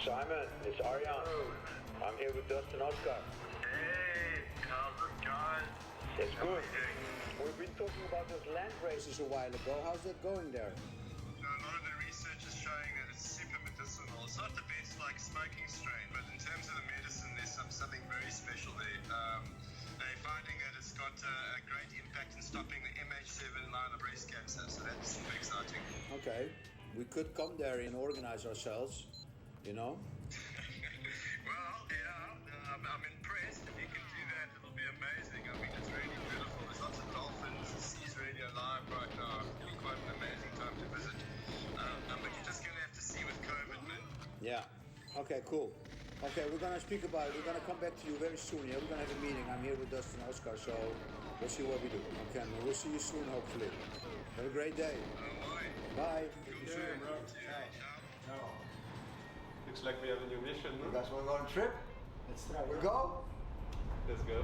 Simon, it's Arjan. I'm here with Dustin Oscar. Hey, how's it going? It's good. We've been talking about those land races a while ago. How's that going there? A lot of the research is showing that it's super medicinal. It's not the best like smoking strain, but in terms of the medicine, there's something very special there. They're finding that it's got a great impact in stopping the MH7 line of breast cancer, so that's super exciting. Okay. We could come there and organize ourselves, you know? Well, yeah, I'm impressed. If you can do that, it'll be amazing. I mean, it's really beautiful. There's lots of dolphins. The sea's really alive right now. It's really quite an amazing time to visit. But you're just going to have to see with COVID, man. Yeah. Okay, cool. Okay, we're gonna speak about it. We're gonna come back to you very soon. Yeah, we're gonna have a meeting. I'm here with Dustin Oscar, so we'll see what we do. Okay, and we'll see you soon, hopefully. Have a great day. Bye. Good to see you, bro. Ciao. Looks like we have a new mission, You no? guys want to go on a trip? Let's try. We go? Let's go.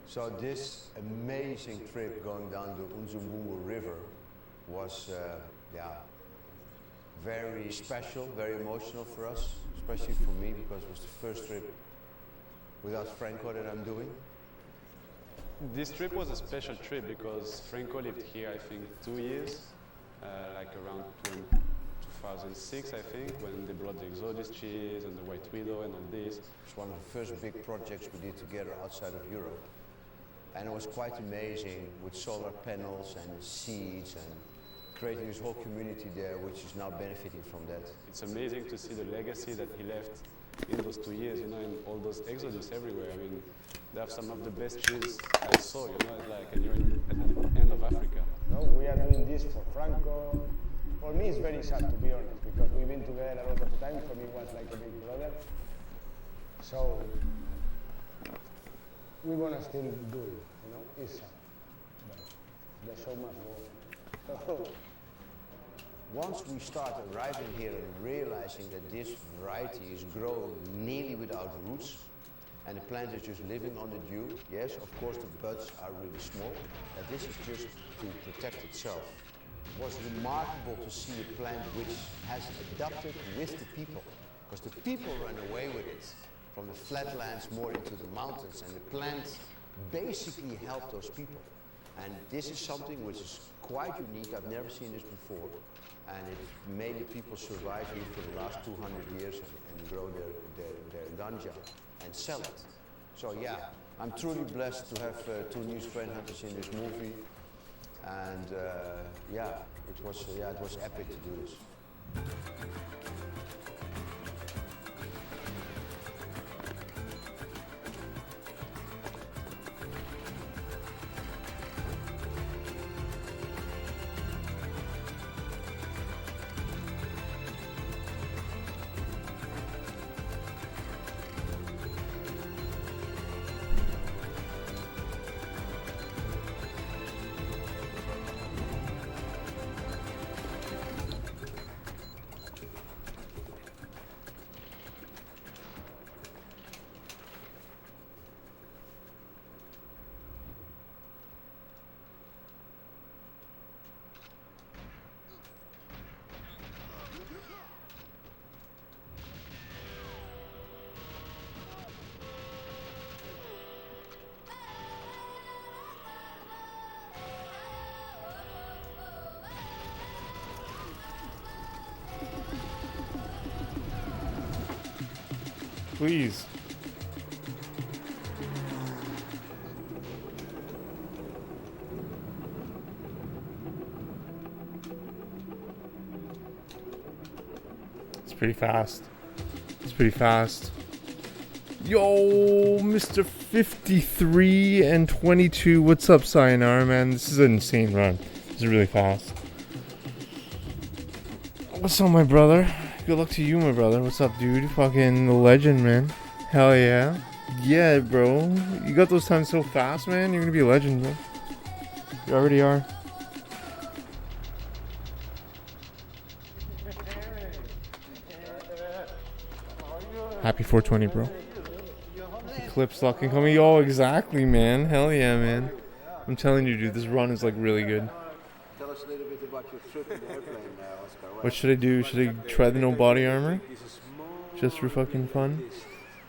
So this amazing trip going down the Unzumbungu River was, very special, very emotional for us, especially for me because it was the first trip without Franco that I'm doing. This trip was a special trip because Franco lived here, I think, 2 years, like around 2006, I think, when they brought the Exodus cheese and the White Widow and all this. It's one of the first big projects we did together outside of Europe. And it was quite amazing with solar panels and seeds and creating this whole community there, which is now benefiting from that. It's amazing to see the legacy that he left in those 2 years, you know, and all those Exodus everywhere. I mean, they have some of the best cheese I saw, you know, like, and you're at the end of Africa. No, we are doing this for Franco. For me, it's very sad, to be honest, because we've been together a lot of time. For me, it was like a big brother. So we want to still do it, you know. It's sad, but there's so much more. Once we start arriving here and realizing that this variety is grown nearly without roots and the plant is just living on the dew, yes, of course the buds are really small, but this is just to protect itself. It was remarkable to see a plant which has adapted with the people, because the people run away with it from the flatlands more into the mountains, and the plant basically helped those people. And this is something which is quite unique. I've never seen this before, and it made the people survive here for the last 200 years and grow their ganja and sell it. So yeah, I'm truly blessed to have two new strain hunters in this movie, and it was epic to do this. Please. It's pretty fast. It's pretty fast. Yo, Mr. 53 and 22. What's up, Sayonara, man? This is an insane run. This is really fast. What's up, my brother? Good luck to you, my brother. What's up, dude? Fucking the legend, man. Hell yeah. Yeah, bro. You got those times so fast, man. You're gonna be a legend, bro. You already are. Happy 420, bro. Eclipse luck incoming. Oh, exactly, man. Hell yeah, man. I'm telling you, dude, this run is like really good. Tell us a little bit about your trip in the airplane, Oscar. What should I do? Should I try the no body armor? Just for fucking fun?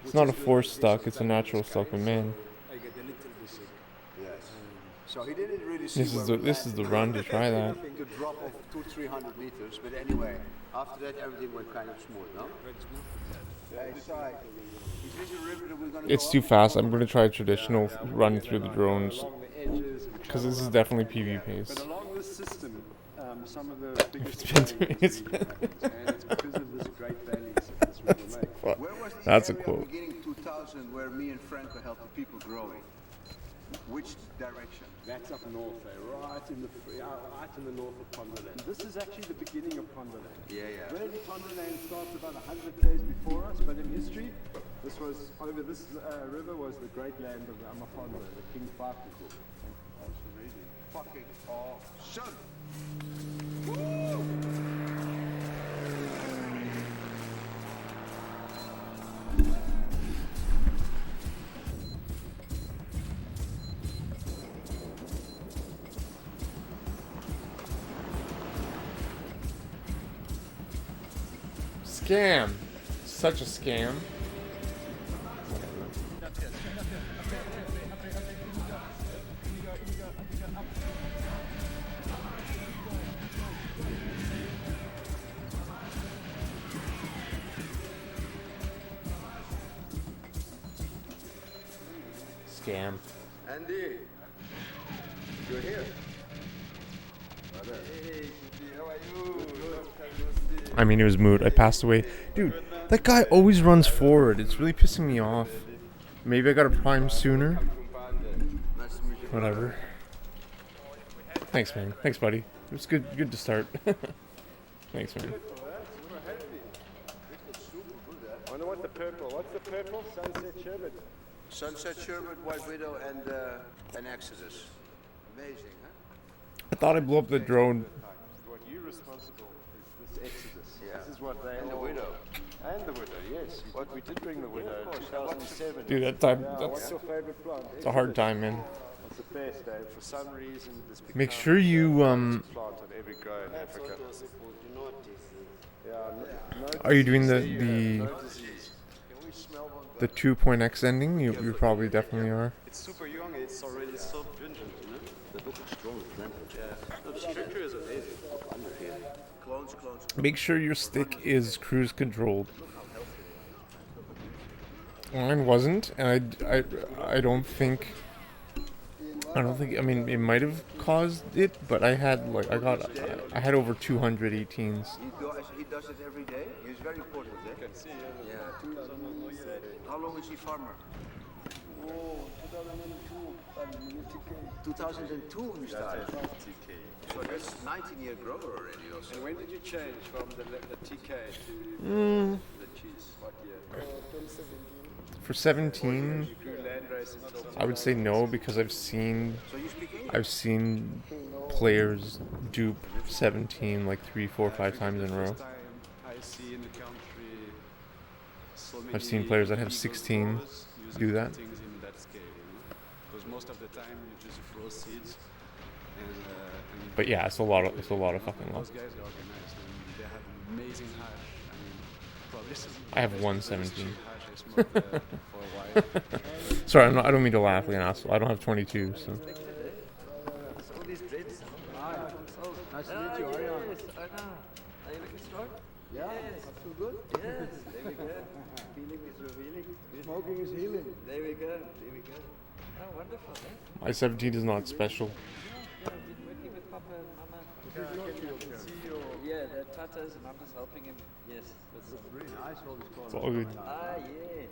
It's not a forced stuck, it's a natural stuck, but man. Yes. So he didn't really see This is the run to try that. to drop of 200-300 meters, but anyway, after that everything went kind of smooth, no? Hey, Si, is this a river that we're gonna It's go too up? fast. I'm gonna try traditional run through the drones. Because this is definitely PV pace. But along this system, some of the biggest It's been changes two and it's because of this great balance that this river makes. Fuck. Where was the That's a area quote. beginning 2000 where me and Franco helped the people growing? Which direction? That's up north, right in the north of Ponderland. This is actually the beginning of Ponderland. Yeah. Really, Ponderland starts about 100 days before us, but in history, this river was the great land of the Amapondo, the King Faku. Fucking awesome! Scam. Such a scam. Scam. Andy, you're here. I mean, it was moot. I passed away. Dude, that guy always runs forward. It's really pissing me off. Maybe I got a prime sooner. Nice to meet you. Whatever. Thanks, man. Thanks, buddy. It was good to start. Thanks, man. I wonder what the purple. What's the purple? Sunset sherbet. Sunset Sherbet, White Widow, and Exodus. Amazing, huh? I thought I blew up the drone. What you're responsible is this Exodus. Yeah. This is what they And the all- Widow. And the widow, yes. What we did bring the widow in 2007. Dude, that time, What's that's your favorite plant? it's a hard time, man. It's the best, For some reason, this Make becomes sure you, the largest plant of every grower in Africa. Are you doing the No disease. Can we smell one? the 2.x ending? You probably definitely are. It's super young, it's already so pungent, you know? That looks strong, man. Yeah. The structure is amazing. Clones. Make sure your stick is cruise controlled. Mine wasn't, and I don't think. I mean, it might have caused it, but I had I had over 200 18s. He does it every day. He's very important, eh? Yeah. How long is he farmer? 2002 we started. So that's 19-year grower already also. And when did you change from the TK to the cheese? What year? For 17, You grew land race until I would say no because I've seen So you speak English? players dupe 17 like 3, 4, 5 times in a row. I see in the country so I've seen players that have 16 do that. Things in that scale, you know? Because most of the time you just throw seeds and But yeah, it's a lot of fucking luck. those guys are organized and they have amazing hash. I mean, probably I have 117. hash I smoked for a while. Sorry, I don't mean to laugh like an asshole. I don't have 22, so. Nice to meet you, Ariane. I know. Are you looking strong? Yeah, I feel good. Yes, there we go. Feeling is revealing. Smoking is healing. There we go, there we go. Oh, wonderful, eh? My 17 is not special. Yeah, I've been working with Papa and Mama. Yeah, the tatas and Mama's helping him. Yes. It's really nice, all these corners. It's all good. Ah, yeah.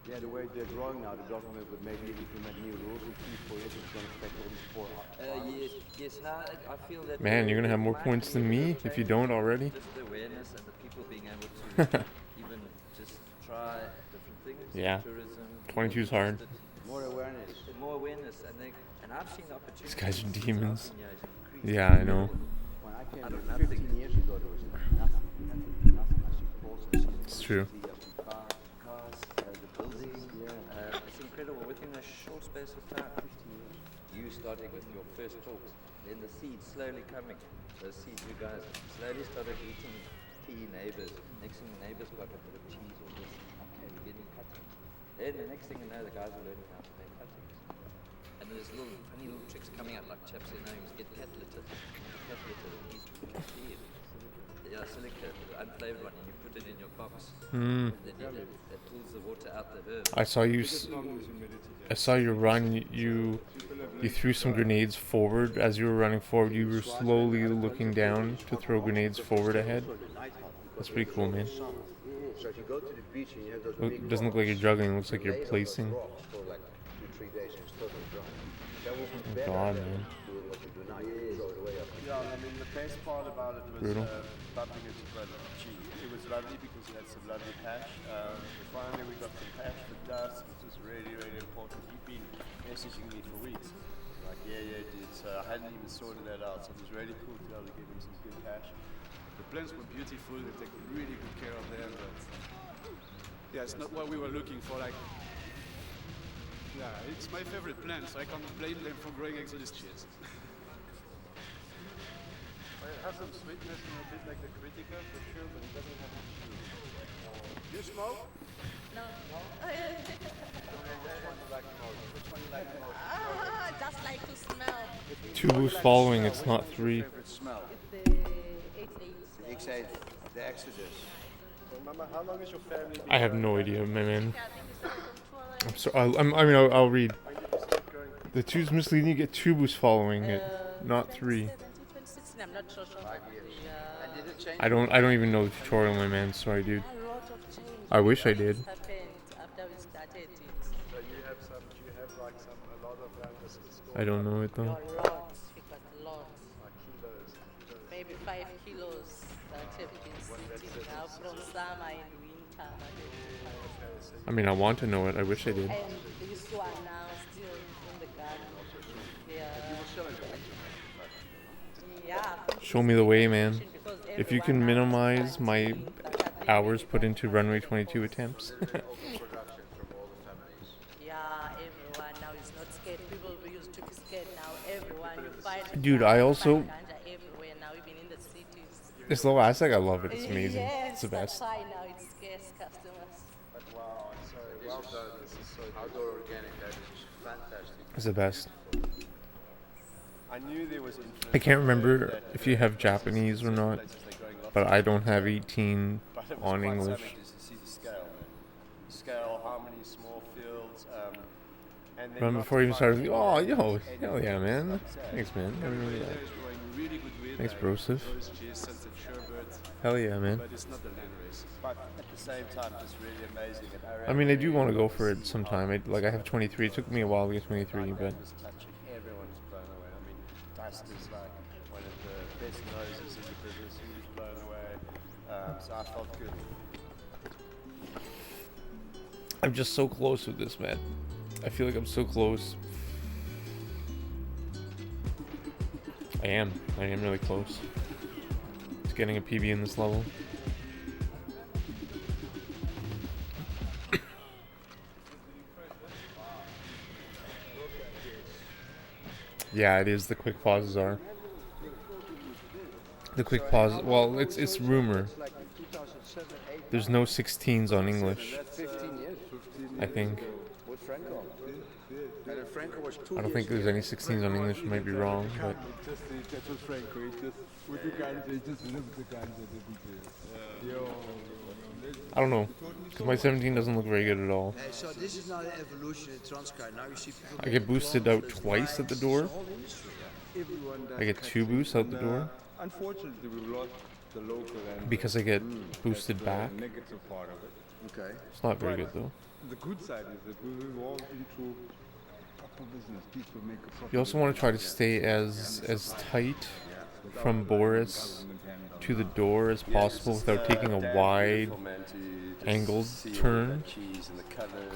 Yeah, the way they're growing now, the government would maybe implement new rules in 3-4 years. It's going to affect all these poor Yes, no, I feel that... Man, you're gonna have more points than me if you don't already. Just the awareness and the people being able even just try different things. Yeah. Tourism. 22 is hard. More awareness. More awareness, and I've seen opportunities. These guys are demons. in increase. Yeah, I know. When I came Out of here 15 nothing. years ago, there was nothing. I see Paul's and It's true. Cars, the buildings. It's incredible. Within a short space of time, 15 years. You starting with your first talks, then the seeds slowly coming. Those seeds, you guys slowly started eating tea neighbors. Next thing the neighbors got a bit of cheese or this. Okay, we're getting cuttings. Then the next thing you know, the guys are learning how to make cuttings. And there's little funny little tricks coming out, like chaps their names get cat litter. Cat litter, he's tea. Yeah, silica, the unflavored one, and you put it in your box. Mm. Then it pulls the water out the herb. I saw you. I saw you run. You threw some grenades forward. As you were running forward, you were slowly looking down to throw grenades forward ahead. That's pretty cool, man. So if you go to the beach and you have those It doesn't look like you're juggling. It looks like you're placing. for like 2-3 days and it's totally dry. That will be Oh better God, than man. doing what you do now. You throw it away up. Yeah, I mean, the best part about it was Brutal. bumping into brother G. It was lovely because he had some lovely patch. Finally, we got some patch for dust, which was really, really important. He'd been messaging me for weeks. Like, yeah, dude. So I hadn't even sorted that out. So it was really cool to be able to give him some good patch. The plants were beautiful, they take really good care of them, but yeah, it's not what we were looking for. Like, yeah, it's my favorite plant, so I can't blame them for growing exotic cheese. It has some sweetness and a bit like the Critica for sure, but it doesn't have much sugar. You smoke? No. Just like to smell. 2 boosts following. It's not 3. Favorite smell? It's the X8. X8, the Exodus. So, Mama, how long is your family I have no idea, my man. Yeah, I think it's from I'm sorry. I'll read. When did you start growing? The 2's misleading. You get 2 boosts following it, not 3. 2016, I'm not sure. 5 years. Yeah. And did it change? I don't even know the tutorial, my man. Sorry, dude. A lot of change. I wish I did. Happened after we started it. So you have like a lot of land that's stored I don't know it A though. lot, because a lot. like kilos. Maybe 5 kilos that have been sitting now from summer and winter. I mean, I want to know it. I wish I did. And this one now still in the garden. Yeah. Show me the way, man. Because If you can everyone now minimize is my planting that hours put into runway 22 attempts. Production from all the families. Yeah, everyone now is not scared. People who used to be scared now. Everyone you find. Dude, I also- find ganja everywhere now, even in the cities. This little Aztec, I love it. It's amazing. Yes, It's the best. That's why now it scares customers. But wow, it's so well done. This is so Outdoor organic, that is fantastic. It's the best. I knew there was influence. I can't remember if you have Japanese or not, but I don't have 18 on English. To see the scale, man. Scale, how many small fields, and then Run not before you even to started. find Oh, any- yo, any hell yeah, man. like that. Thanks, man. I remember There that. is growing really good weed. Thanks, like Broseph. Rose cheese, sunset sherbet, Hell yeah, man. but it's not the land race. But at the same time, just really amazing. And I mean, I do want to go for it sometime. I have 23. It took me a while to get 23, but just touching, everyone's blown away. I mean, Dust is like one of the best noses in the business. He was blown away. So I felt good. I'm just so close with this, man. I feel like I'm so close. I am really close to getting a PB in this level. Yeah, it is. The quick pauses are. The quick pause. Well, it's rumor. Like in 2007, 8, There's no 16s on English. 15 years. I think. With Franco. And then Franco was 2 I don't think there's any 16s on English. I might be wrong, but That was Franco. He just, with the ganja, he just lived the ganja, didn't he? Yo. I don't know. Because my 17 doesn't look very good at all. So this is now the evolution in Transcar. Now you see people. I get boosted out twice at the door. Everyone does I get 2 boosts out the door. Unfortunately, we lost the local and Because I get boosted back. the negative part of it. Okay. It's not very good though. The good side is that we will all into proper business. People make a profit. You also want to try to stay as tight from Boris to the door as possible without taking a wide angled turn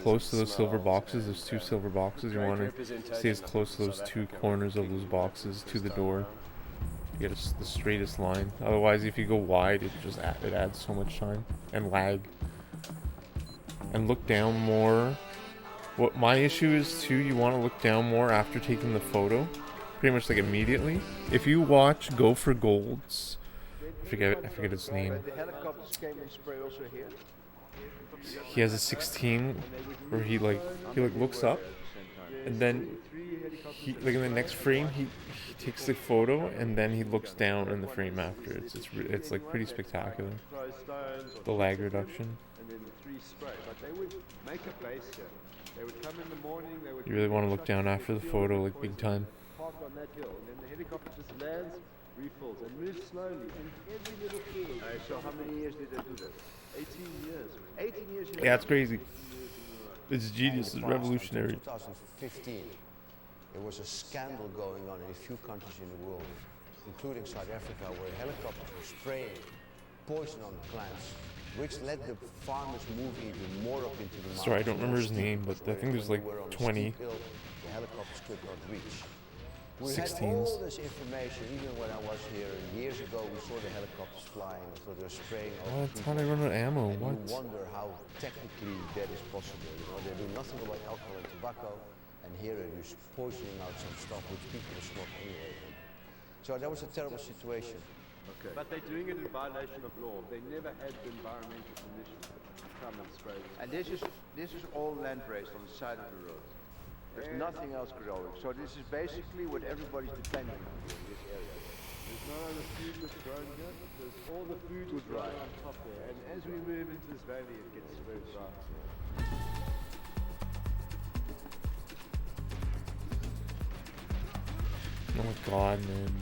close to those silver boxes. There's 2 silver boxes. You want to stay as close to those 2 corners of those boxes to the door. You get the straightest line. Otherwise, if you go wide, it adds so much time and lag. And look down more. What my issue is too, you want to look down more after taking the photo, pretty much like immediately. If you watch Go for Gold's, I forget his name. He has a 16 where he looks up, and then he in the next frame he takes the photo and then he looks down in the frame after. It's like pretty spectacular. The lag reduction. You really want to look down after the photo, like big time. Park on that hill, and then the helicopter just lands, refills, and moves slowly in every little field. So how many years did they do that? 18 years. 18 years. Yeah, it's crazy. It's genius. It's revolutionary. 2015, there was a scandal going on in a few countries in the world, including South Africa, where helicopters were spraying poison on the plants, which led the farmers move even more up into the mountains. Sorry, I don't remember his name, but I think there's like 20. The helicopters could not reach. We 16s. had all this information, even when I was here years ago, we saw the helicopters flying, so they were spraying over What? How do I run out of ammo? and What? you wonder how technically that is possible. You know, they do nothing about alcohol and tobacco, and here they're just poisoning out some stuff which people smoke anyway. So that was a terrible situation. Okay. But they're doing it in violation of law. They never had the environmental permission to come and spray. And this is all land raised on the side of the road. There's nothing else growing. So this is basically what everybody's depending on in this area. There's no other food that's grown here. There's all the food is grown on top there. And as we move into this valley, it gets very dry. Oh my god, man.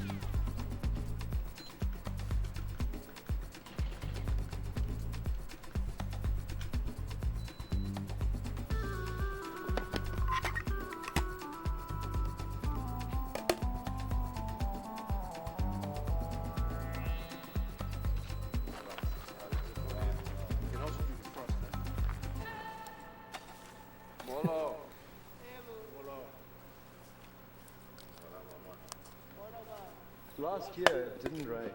Last year it didn't rain.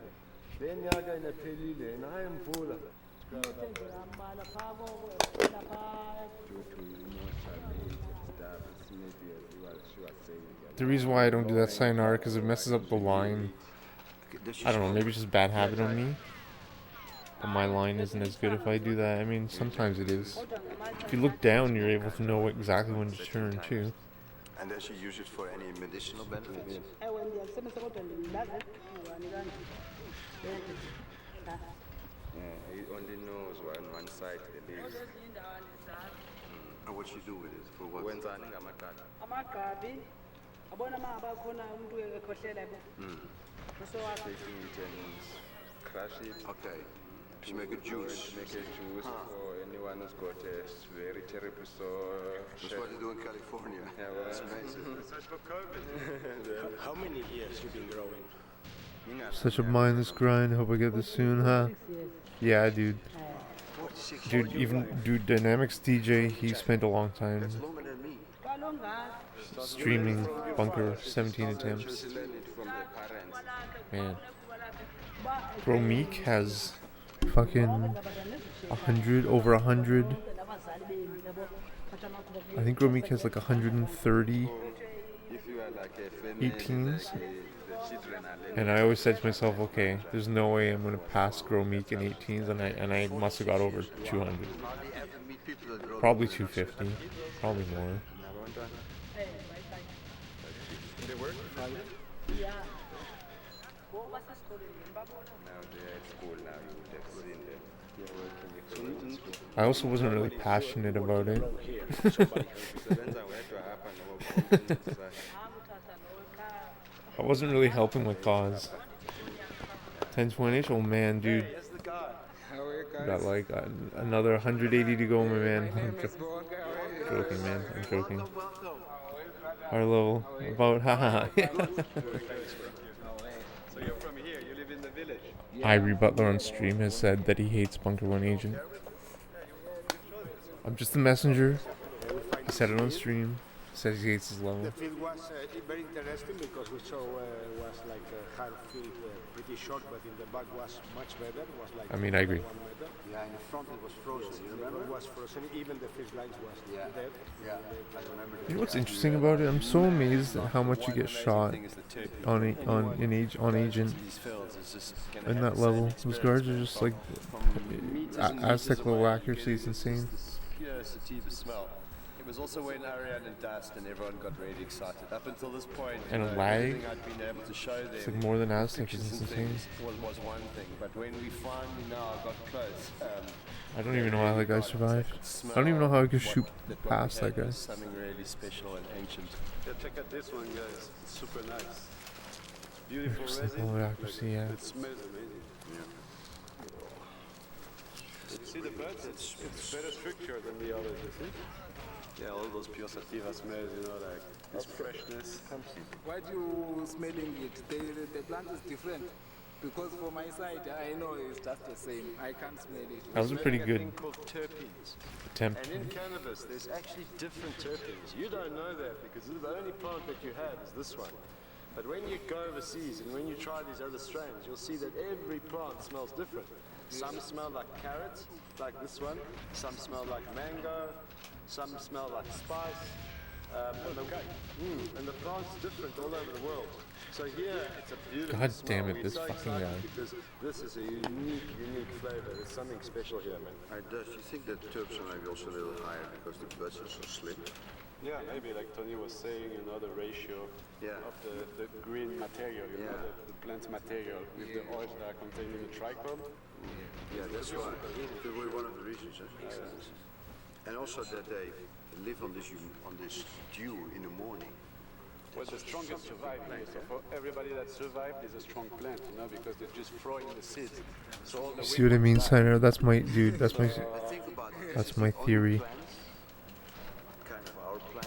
Then yaga inaphelile and I am full. The reason why I don't do that sayonara because it messes up the line. I don't know, maybe it's just a bad habit on me. But my line isn't as good if I do that. I mean, sometimes it is. If you look down, you're able to know exactly when to turn too. And does she use it for any medicinal benefits? He only knows one side the leaves. And what she do with it? For what? Wenzani ngamagqabi? amagqabi abona uma ngabakhona umuntu ekhohlela yabo Taking it and crush it. Okay. To make a juice. To make a juice for anyone who's got a very terrible sore. That's what they do in California. Yeah, well, That's amazing. So it's for COVID. How many years you been growing? Such a mindless grind. Hope I get this soon, huh? Yeah, dude. Dude, Dynamics DJ, he spent a long time streaming Bunker, 17 attempts. Man. Bro, Meek has fucking 100, over 100. I think Bro Meek has like 130 18s. And I always said to myself, okay, there's no way I'm gonna pass Grow Meek in 18s, and I must have got over 200. Probably 250, probably more. They work? yeah Now they're at school now, you would have seen them. They're working with I also wasn't really passionate about it. I wasn't really helping my cause. 10-20-ish? Oh man, dude. Got like another 180 to go, my man. I'm joking, man. I'm joking. Our level, about haha. So you're from here? Ivory Butler on stream has said that he hates Bunker 1 Agent. I'm just the messenger. He said it on stream. Says he hates his level. The field was very interesting because we saw was like a hard field, pretty short, but in the back was much better. Was like I mean, I agree. Yeah, in the front it was frozen. You remember? It was frozen. Even the fish lines was dead. Yeah, I remember. You know what's interesting about it? I'm so amazed at how much you get shot on Agent in that level. Those guards are just like Aztec level accuracy is insane. Pure sativa smell. It was also when Ariane and Dust and everyone got really excited. Up until this point, And a lag. everything I'd been able to show them, It's like more than Aztec. pictures It's and insane. things was one thing. But when we finally now got close, I don't even know how that guy survived. I don't even know how I could shoot past that guy. Something really special and ancient. Yeah, check out this one, guys. It's super nice. Beautiful Simple resin. accuracy, yeah. It smells amazing. You see the buds? It's better structure than the others, you see? Yeah, all those pure sativa smells, you know, like this freshness. What you smelling it, the plant is different. Because for my side, I know it's just the same. I can't smell it. That was a pretty good Thing called terpenes. attempt. And in cannabis, there's actually different terpenes. You don't know that because the only plant that you have is this one. But when you go overseas and when you try these other strains, you'll see that every plant smells different. Some smell like carrots, like this one. Some smell like mango. Some smell like spice. And the plant's different all over the world. So here, it's a beautiful God smell. damn it, We're this so fucking excited guy. because this is a unique flavor. There's something special here, man. Does you think that terps are maybe also a little higher because the buds are so slim? Yeah, maybe like Tony was saying, you know, the ratio of the green material, you know, the plant material with the oils that are contained in the trichome. Yeah, that's why. That was one of the reasons. And also that they live on this dew in the morning. Well, the strongest survive here. So for everybody that survived, is a strong plant, you know, because they're just throwing the seeds. So all the See what I mean, Siner? That's my dude. That's my theory.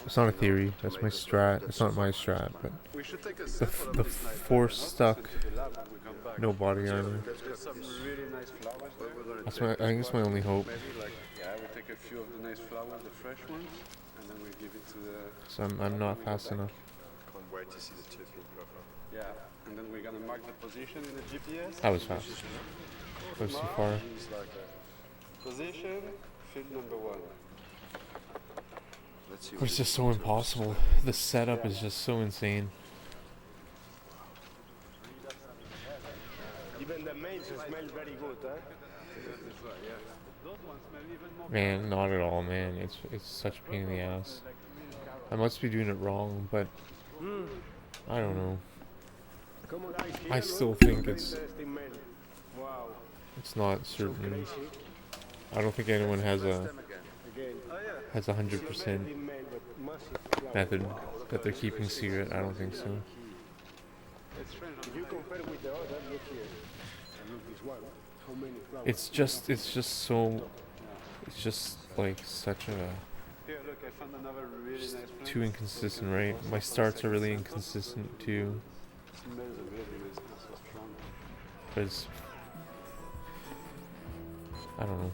It's not a theory. That's my strat. It's not my strat, but we should take a the force stuck, no body armor. There's some really nice flowers there. That's my. I think it's my only hope. Maybe like we take a few of the nice flowers, the fresh ones, and then we give it to the. So I'm not fast enough. Can't wait to see the terpene profile. Yeah, and then we're gonna mark the position in the GPS. I was fast. I was too far. It's like a position, field number 1. Let's see. But it's just so impossible. The setup is just so insane. Even the maize smell very good, huh? Man, not at all, man. It's such a pain in the ass. I must be doing it wrong, but I don't know. I still think it's not certain. I don't think anyone has a 100% method that they're keeping secret. I don't think so. If you compare with the other, look here. And look this one. How many flowers? It's just like such a Here, look, I found another really nice plant. too inconsistent, right? My starts are really inconsistent too. Smells amazing, it's not so strong. Because I don't know.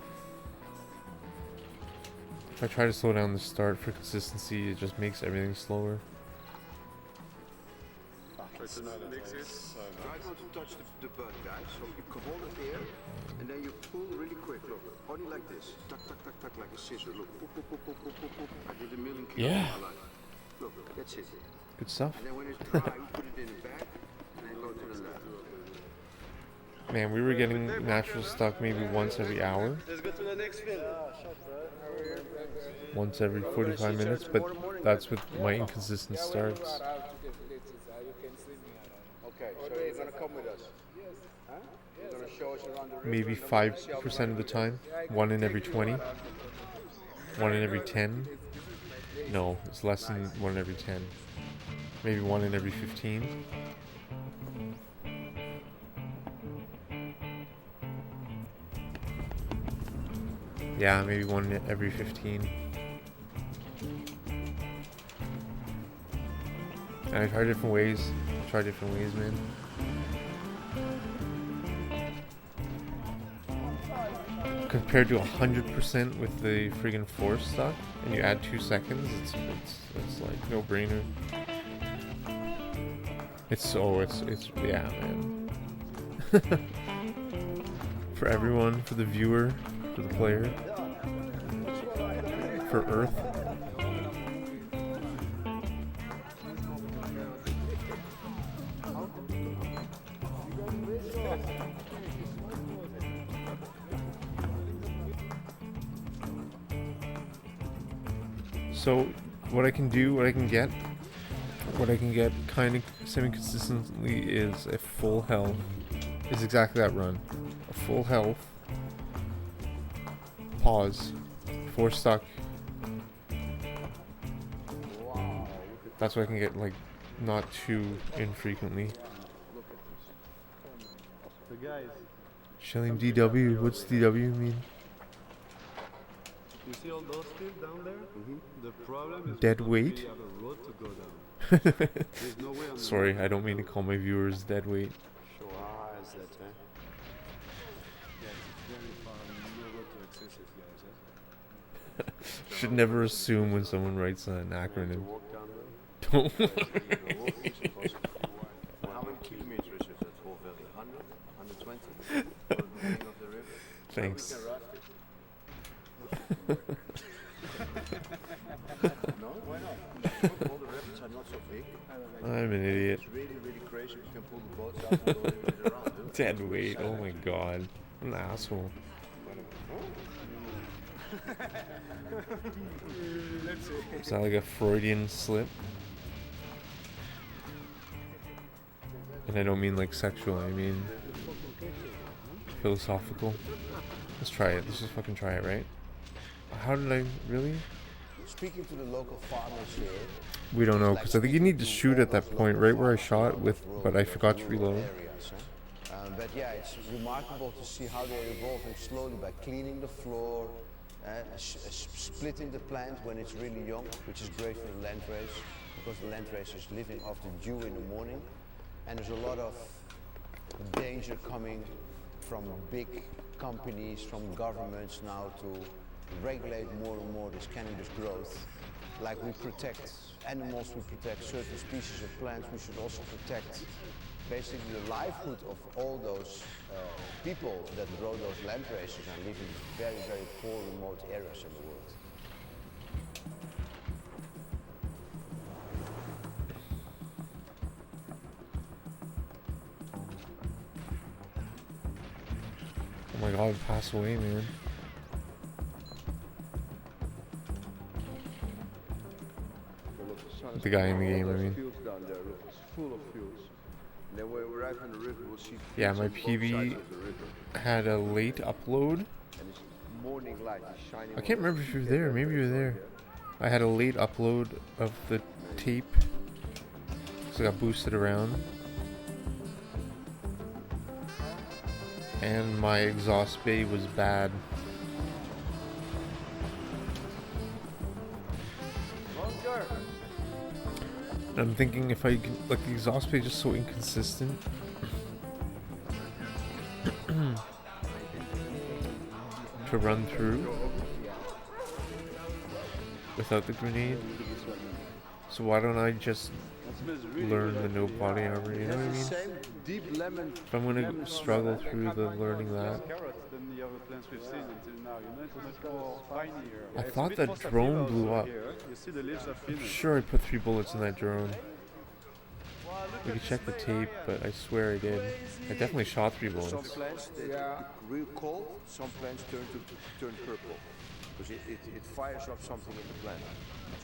If I try to slow down the start for consistency, it just makes everything slower. Try not to touch the bud, guys. So you can hold it here, and then you pull really quick. Look, only like this. Tuck, tuck, tuck, tuck, like a scissor. Look, poop, poop, poop, poop, poop, poop, poop. I did a million kilos Yeah. in my life. Look, that's it. Good stuff. And then when it's dry, you put it in the bag, and then go to the left. Man, we were getting natural stuck maybe once every hour. Let's go to the next field. Once every 45 minutes, but that's with my inconsistent starts. Okay, so you're gonna come with us? Huh? You're gonna show us around the river? Maybe 5% of the time. 1 in every 20. 1 in every 10. No, it's less than 1 in every 10. Maybe 1 in every 15. Yeah, maybe 1 in every 15. And I try different ways. Man. compared to 100% with the friggin' force stuff, and you add 2 seconds, it's like no brainer. It's yeah, man. For everyone, for the viewer, for the player, for Earth. So what I can get kind of semi-consistently is a full health. Is exactly that run. A full health. Pause. Force stuck. That's what I can get, like, not too infrequently. Shelling DW, what's DW mean? You see all those fields down there? The problem is Dead weight? we have a road to go down. There's no way on the Sorry, road. I don't mean to call my viewers dead weight. Sure, is that, Yeah, it's very far. No road to access it, guys. Should never assume when someone writes an acronym. Don't. How many kilometers is that whole valley? 100? 120? For the beginning of the river? Thanks. No, why not? All the rapids are not so big. I'm an idiot. It's really, really crazy. We can pull the boats out and go a little bit around. Dead weight, oh my god. I'm an asshole. Is that like a Freudian slip? And I don't mean like sexual, I mean philosophical. Let's try it. Let's just fucking try it, right? How did I really? Speaking to the local farmers here. We don't know, because I think you need to shoot at that point right where I shot with, but I forgot to reload. But yeah, it's remarkable to see how they're evolving slowly by cleaning the floor, splitting the plant when it's really young, which is great for the landrace, because the landrace is living off the dew in the morning, and there's a lot of danger coming from big companies, from governments now to regulate more and more this cannabis growth. Like we protect animals, we protect certain species of plants, we should also protect basically the livelihood of all those people that grow those land races and live in very, very poor remote areas in the world. Oh my god, pass away, man. The guy in the game, I mean. Fields down there, look, it's full of fields. And then when we arrive on the river, we'll see Yeah, fields my on both sides PB of the river. had a late upload. And it's morning light is shining. I can't remember if you were there. Maybe you were there. I had a late upload of the tape, so I got boosted around. And my exhaust bay was bad. And I'm thinking if I can, like, the exhaust bay is just so inconsistent. To run through without the grenade. So why don't I just learn the no body armor, you know what I mean? If I'm gonna struggle through the learning that. I thought that drone blew up. I'm sure I put 3 bullets in that drone. We can check the tape, but I swear I did. I definitely shot 3 bullets. Some plants, they are real cold, some plants turn purple. Because it fires up something in the plant.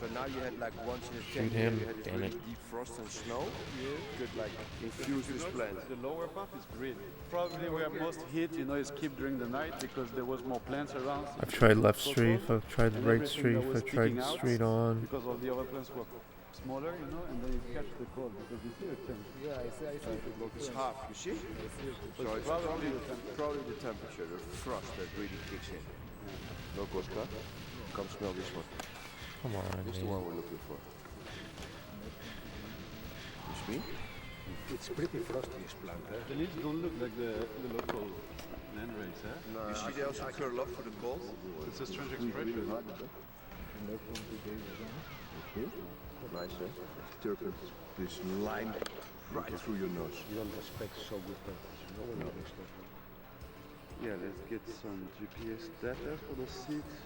So now you had like once in a 10 years, you had damn it. deep frost and snow. You could like infuse this plant. The lower part is green. Probably where most heat, is kept during the night because there was more plants around. I've tried left strafe, I've tried right strafe, I've tried straight on. Because all the other plants were smaller, and then you catch the cold because you see a change. Yeah, I see. Look, it's half, you see? So it's probably the temperature, the frost that really kicks in. No, Koska, come smell this one. Come on, This is the one we're looking for. You see? It's pretty frosty, this plant, eh? The leaves don't look like the local land race, huh? No, you see they also curl up for the cold. It's a strange expression. Nice, eh? Turpin. This line right through your nose. You don't expect so good practice. You know, when you expect it. Yeah, let's get some GPS data for the seeds.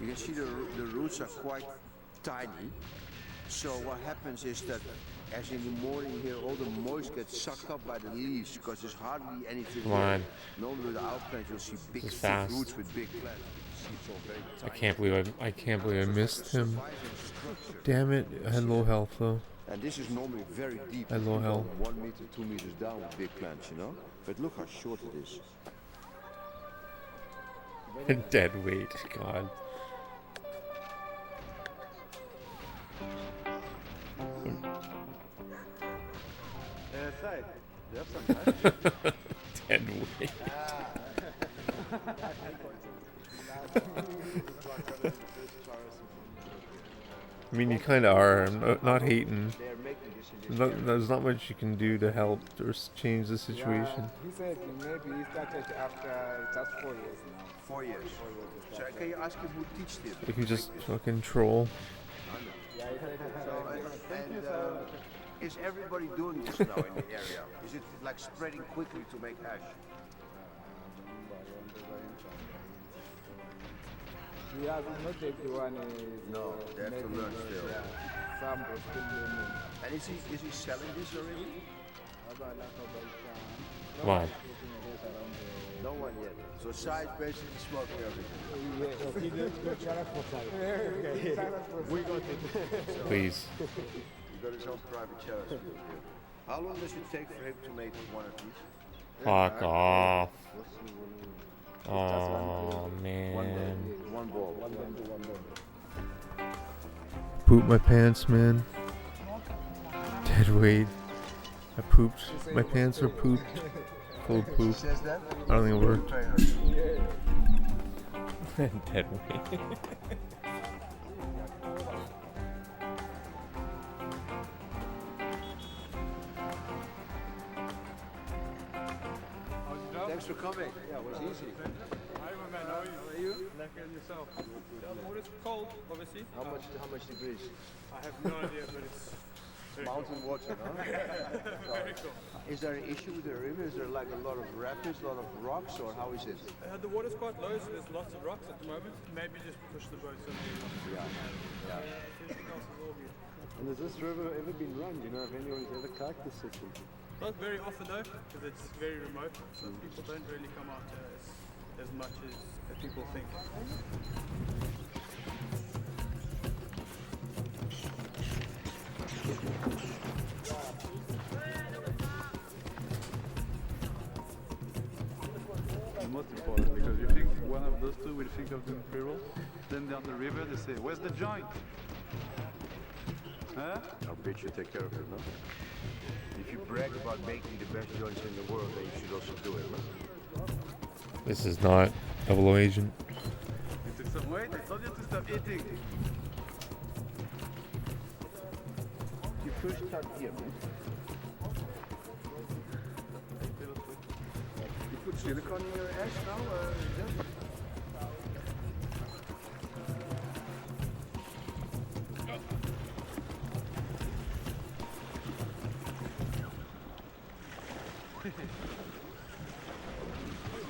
You can see the roots are quite tiny. So what happens is that as in the morning here, all the moisture gets sucked up by the leaves because there's hardly anything Come on. here. Normally with the out plants, you'll see big This is thick fast. roots with big plants. Seeds all very I tiny. can't believe I missed him. Damn it! I had low health though. And this is normally very deep. I low You go health. 1 meter, 2 meters down with big plants, you know? But look how short it is. Dead weight. God. Sai, you have some match? Dead weight. I mean, you kind of are. I'm not hating. There's not much you can do to help or change the situation. He said maybe he started after just 4 years now. 4 years. So can you ask him who teach him? You can just fucking troll. Yeah, he said Is everybody doing this now in the area? Is it like spreading quickly to make hash? he has not everyone is. No, they have to maybe learn not, still. Yeah. Some are still learning. And is he selling this already? Come on. No one yet. So Sai is basically smoking everything. We got it. Please. He got his own private chalice. How long does it take for him to make one of these? Fuck off. Oh man. One ball. Poop my pants, man. Dead weight. I pooped. My pants are pooped. Full of poop. Says that? I don't think it worked. Dead weight. Thanks for coming. Yeah, it was easy. Hi, my man. How are you? Like yourself. The water's cold, obviously. How much degrees? I have no idea, but it's very Mountain water, no? very cold. Is there an issue with the river? Is there like a lot of rapids, a lot of rocks, or how is it? The water's quite low, so there's lots of rocks at the moment. Maybe just push the boat over. Yeah. Everything else is all good. And has this river ever been run? You know if anyone's ever kayaked this section? Not very often though, because it's very remote, so people don't really come out as much as people think. The most important, because you think one of those two will think of doing pre-roll, then down the river they say, where's the joint? Huh? I'll bet you take care of it, no? If you brag about making the best joints in the world, then you should also do it, no? This is not 00 Agent. You took some weight, I told you to stop eating. You first start here, man. You put silicone in your ass now,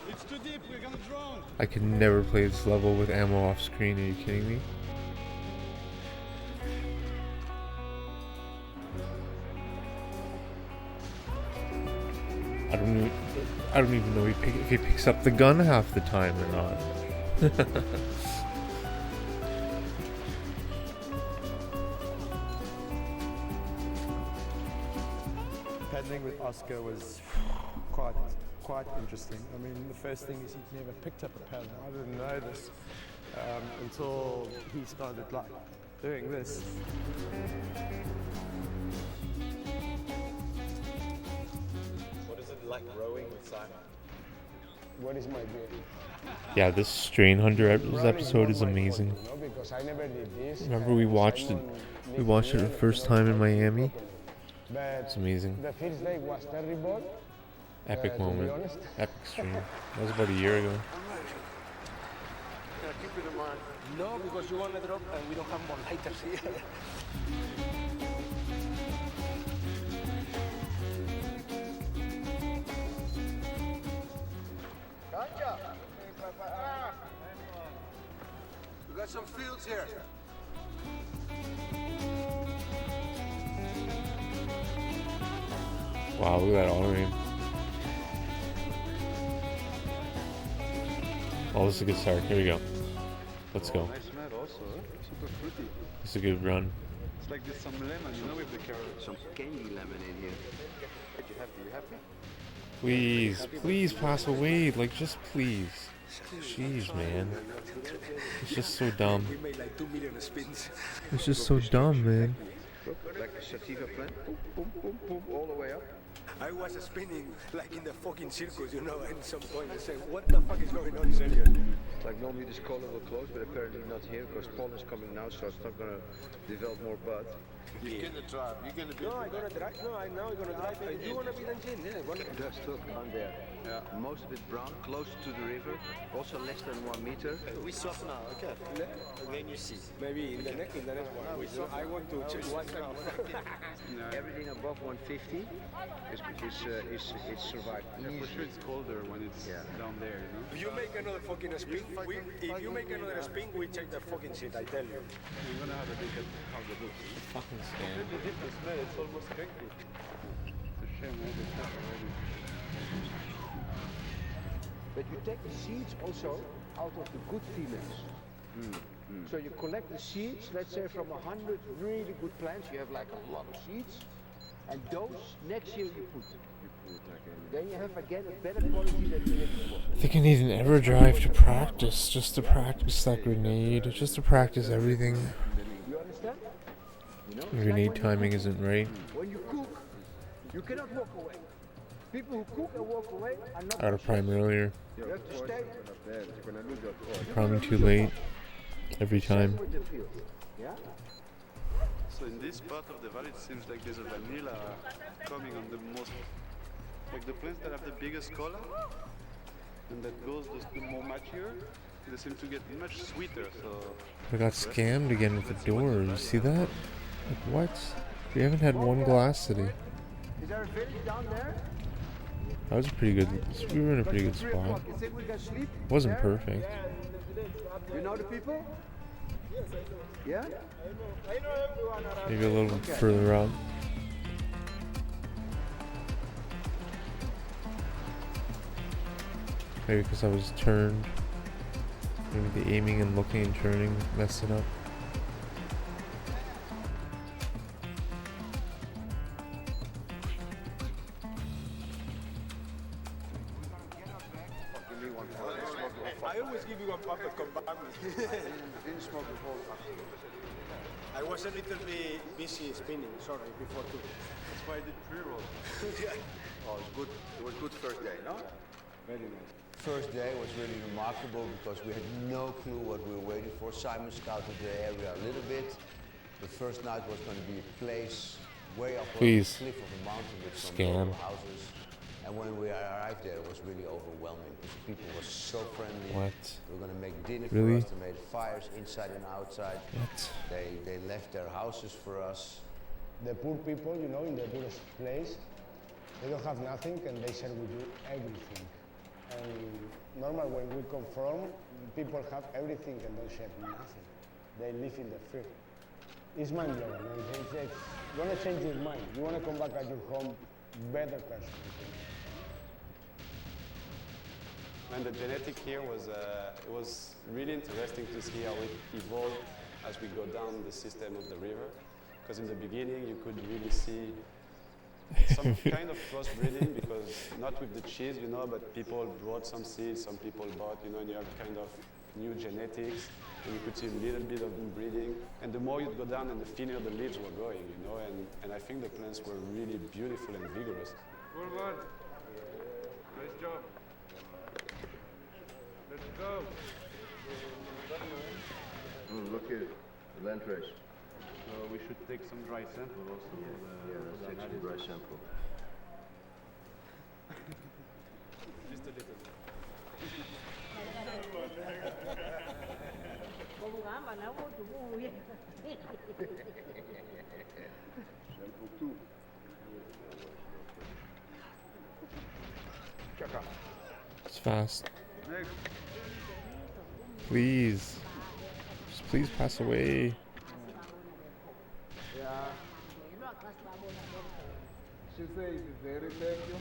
It's too deep, we're gonna drown! I can never play this level with ammo off screen. Are you kidding me? I don't even know if he picks up the gun half the time or not. Paddling with Oscar was quite interesting. I mean, the first thing is he'd never picked up a paddle. I didn't know this until he started like doing this. What is it like rowing with Simon? What is my goal? Yeah, this Strain Hunter episode is amazing. Because I never did this. Remember we watched it. We watched it the first time in Miami. But It's amazing. the first day was terrible, Epic to be moment. honest. Epic stream. That was about a year ago. Yeah, keep it in mind. No, because you want to drop and we don't have more lighters here. We got some fields here. Wow, look at that auto aim. Oh, this is a good start. Here we go. Let's go. Nice map also, super fruity. This is a good run. It's like there's some lemon, you know, with the carrot. Some candy lemon in here. But you happy? Please, please pass away. Like, just please. Jeez, man. It's just so dumb. We made like 2 million spins. It's just so dumb, man. Like the sativa plant. Boom, boom, boom, boom, all the way up. I was spinning like in the fucking circus, you know, at some point I said, what the fuck is going on in Elliot? Like normally this collar will close, but apparently not here because pollen's coming now, so it's not gonna develop more bud. You're gonna drive. You're gonna be. No, I'm gonna drive. No, I know I'm gonna drive. You wanna be the engine? Yeah, Just look down there. Yeah. Most of it brown, close to the river, also less than 1 meter. We swap now, okay? And then you see. Maybe in the next one. I want to check one time. Everything above 150 is survived. Yeah, for sure it's colder when it's down there, you know? If you make another fucking spin, if you make another spin, we check the fucking shit, I tell you. We're gonna have a look at how the looks. Fucking scam. Look at the smell, it's almost cakey. It's a shame we have the tap already. But you take the seeds also out of the good females. So you collect the seeds, let's say from 100 really good plants, you have like a lot of seeds, and those next year you put. Then you have again a better quality than you had before. I think I need an ever drive to practice, just to practice that grenade, just to practice everything. You understand? You know, Grenade timing isn't right. When you cook, you cannot walk away. People who cook and walk away are not. Out of prime earlier. You have to stay. Priming too late. Every time. Yeah? So in this part of the valley it seems like there's a vanilla coming on the most, like the plants that have the biggest color and that goes the more mature, they seem to get much sweeter. So I got scammed again with the door. You see that? Like what? We haven't had one glass today. Is there a village down there? That was a pretty good. We were in a pretty good spot. You think we can sleep? Wasn't perfect. You know the people? Yes, I know. Yeah? I know everyone around. Maybe a little further up. Maybe because I was turned. Maybe the aiming and looking and turning messed it up. I always give you one puff and come back with Didn't smoke the whole I was a little bit busy spinning, sorry, before two. that's why I did pre-roll. Yeah. Oh, it was good. It was good first day, no? Very nice. First day was really remarkable because we had no clue what we were waiting for. Simon scouted the area a little bit. The first night was going to be a place way up on the Please. cliff of a mountain with some Scam. local houses. And when we arrived there, it was really overwhelming because people were so friendly. What? They were going to make dinner Really? for us. They made fires inside and outside. What? They left their houses for us. The poor people, you know, in the poorest place, they don't have nothing and they share with you everything. And normal when we come from, people have everything and don't share nothing. They live in the fear. It's mind blowing. It's gonna change your mind. You wanna come back at your home better person. I think. And the genetic here was, it was really interesting to see how it evolved as we go down the system of the river. Because in the beginning you could really see some kind of crossbreeding, because not with the cheese, you know, but people brought some seeds, some people bought, you know, and you have kind of new genetics, and you could see a little bit of inbreeding. And the more you go down and the thinner the leaves were going, you know, and I think the plants were really beautiful and vigorous. Well done. Nice job. Let's go. Look here, the land race. So we should take some dry sample also. Yeah, let's take some dry sample. It's fast. Please. Just please pass away. Yeah. She says very thank you.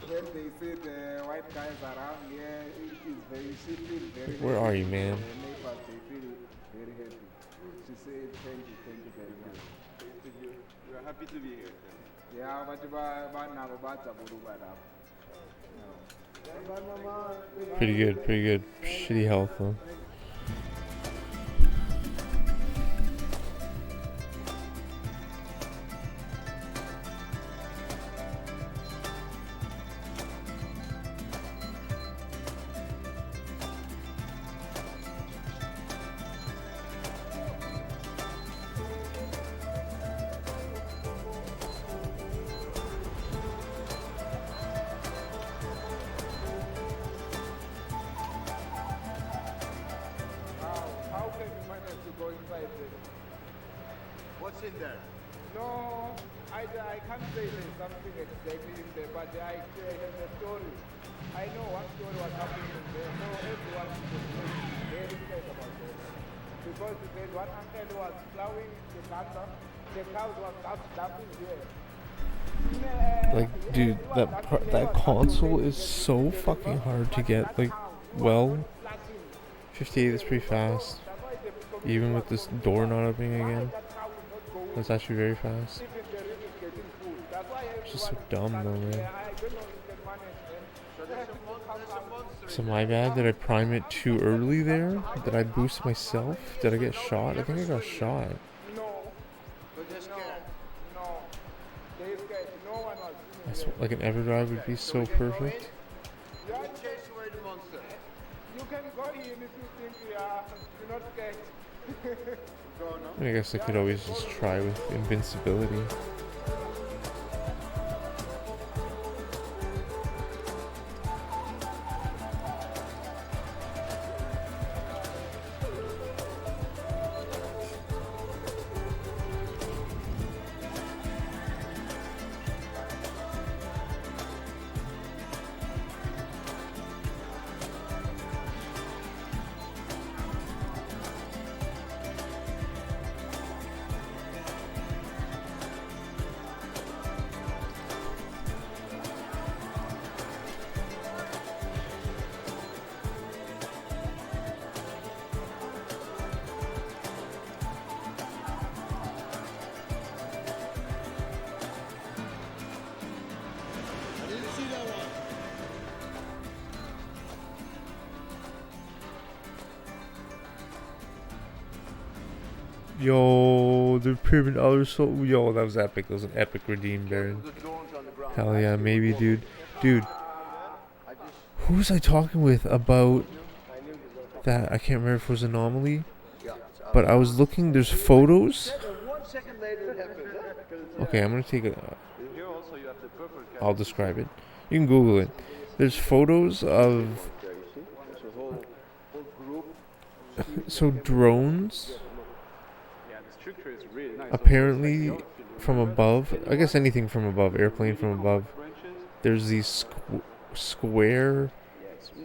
When they see the white guys around here, it is very, she feels very happy. Where are you, man? The neighbors, they feel very happy. She said thank you very much. We are happy to be here. Yeah, but Pretty good, pretty good. Shitty health though. How can you manage to go inside there? What's in there? No, I can't say there's something exactly in there, but I have a story. I know one story was happening in there. No, everyone is very sad about that. Because there's one uncle who was plowing the cancer, the cows was dumping here. Like, dude, that console is so fucking hard to get. Like, well, 58 is pretty fast. Even with this door not opening again, that's actually very fast. It's just so dumb though, man. So my bad, did I prime it too early there? Did I boost myself? Did I get shot? I think I got shot. That's like an Everdrive would be so perfect. You can go in if you think you're not scared. I guess I could always just try with invincibility. Yo, the pyramid others so yo, that was epic. That was an epic redeem, Baron. Hell yeah, maybe, dude. Dude, who was I talking with about that? I can't remember if it was Anomaly, but I was looking. There's photos. Okay, I'm gonna take a. I'll describe it. You can Google it. There's photos of so drones. Apparently, from above, I guess anything from above, airplane from above, there's these square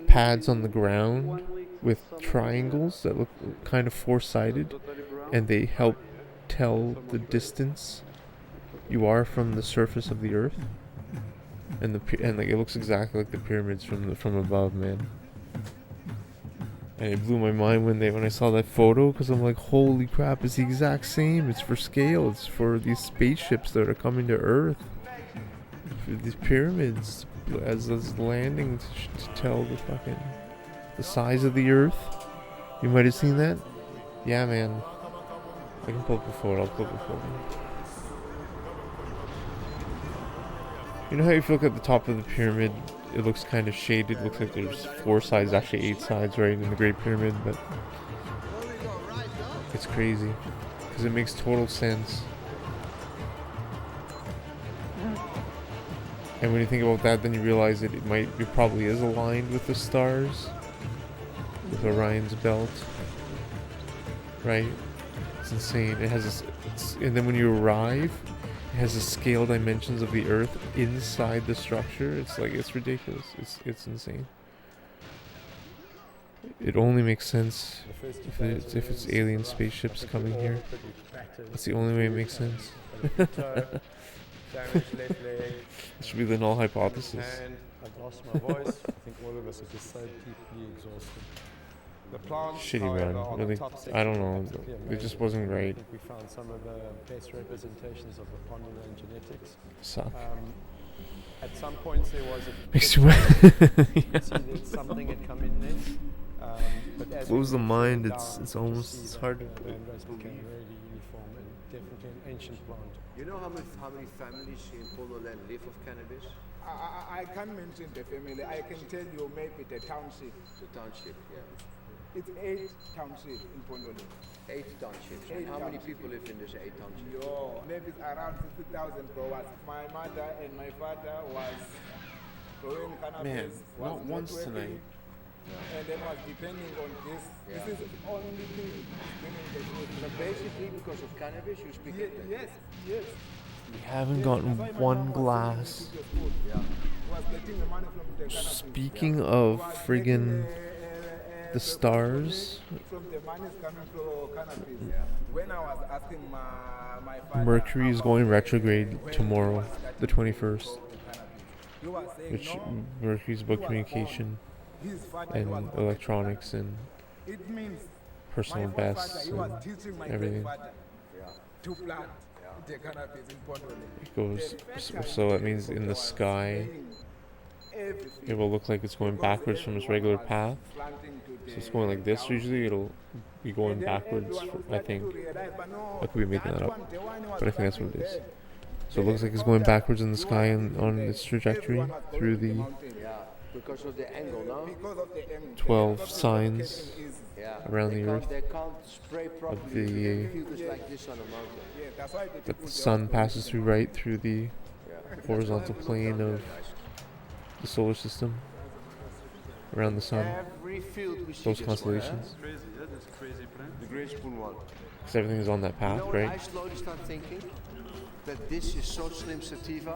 pads on the ground with triangles that look kind of four-sided, and they help tell the distance you are from the surface of the Earth. And like it looks exactly like the pyramids from above, man. And it blew my mind when I saw that photo, because I'm like, holy crap, it's the exact same. It's for scale. It's for these spaceships that are coming to Earth. For these pyramids as landing to tell the size of the Earth. You might have seen that. Yeah, man. I can pull up the photo. I'll pull up the photo. You know how if you look at the top of the pyramid, it looks kind of shaded. Looks like there's 4 sides, actually 8 sides, right, in the Great Pyramid, but it's crazy because it makes total sense. And when you think about that, then you realize that it probably is aligned with the stars, with Orion's belt. right? It's insane. It has this, and then when you arrive, it has the scale dimensions of the Earth inside the structure. It's like, it's ridiculous. It's insane. It only makes sense if it's alien spaceships coming here. That's the only way it makes sense. Damaged left leg. This should be the null hypothesis. Hand, I've lost my voice. I think all of us are just so deeply exhausted. The plants, Shitty however, run. on Really, the top section I don't are know. absolutely It amazing. just wasn't I great. think we found some of the best representations of the Ponderland genetics. Suck. At some points there was a Makes bit you you could see that something had come in there. But as Blows we the went mind. further It's down, you almost see it's that hard the to rainbows became believe. really uniform and definitely an ancient plant. You know how many families in Ponderland live of cannabis? I can't mention the family. I can tell you maybe the township. The township, yeah. It's 8 townships in Pondoland. 8 townships. And how many people live in this 8 townships? Maybe it's around 50,000 growers. My mother and my father was growing cannabis. Man, not was once networking, tonight. And then was depending on this. Yeah. This is the only thing spinning the food. So basically, because of cannabis, you speak English? Yes, yes. We haven't gotten one glass. Yeah. Was getting the money from the cannabis. Speaking of friggin' the stars, From the money coming from cannabis. When I was asking my father, Mercury is going retrograde tomorrow, the 21st. he was saying Which no. Mercury's about communication His father and was electronics and It means personal my forefather, bests he was and teaching my everything. grandfather to plant the cannabis in Pondoland. It goes, so that means in the sky, it will look like it's going backwards from its regular path. So it's going like this. Usually it'll be going backwards, I think. I could be making that up, but I think that's what it is. So it looks like it's going backwards in the sky and on its trajectory through the Because of the angle, no? 12 signs around the Earth They can't spray properly. of the It's like this on a mountain. that the sun passes through right through the horizontal plane of the solar system around the sun. Every field we see Those this constellations. Crazy, yeah, this crazy plant. The Great Spoon one. Because everything is on that path, You know what I right? slowly start thinking? That this is so slim sativa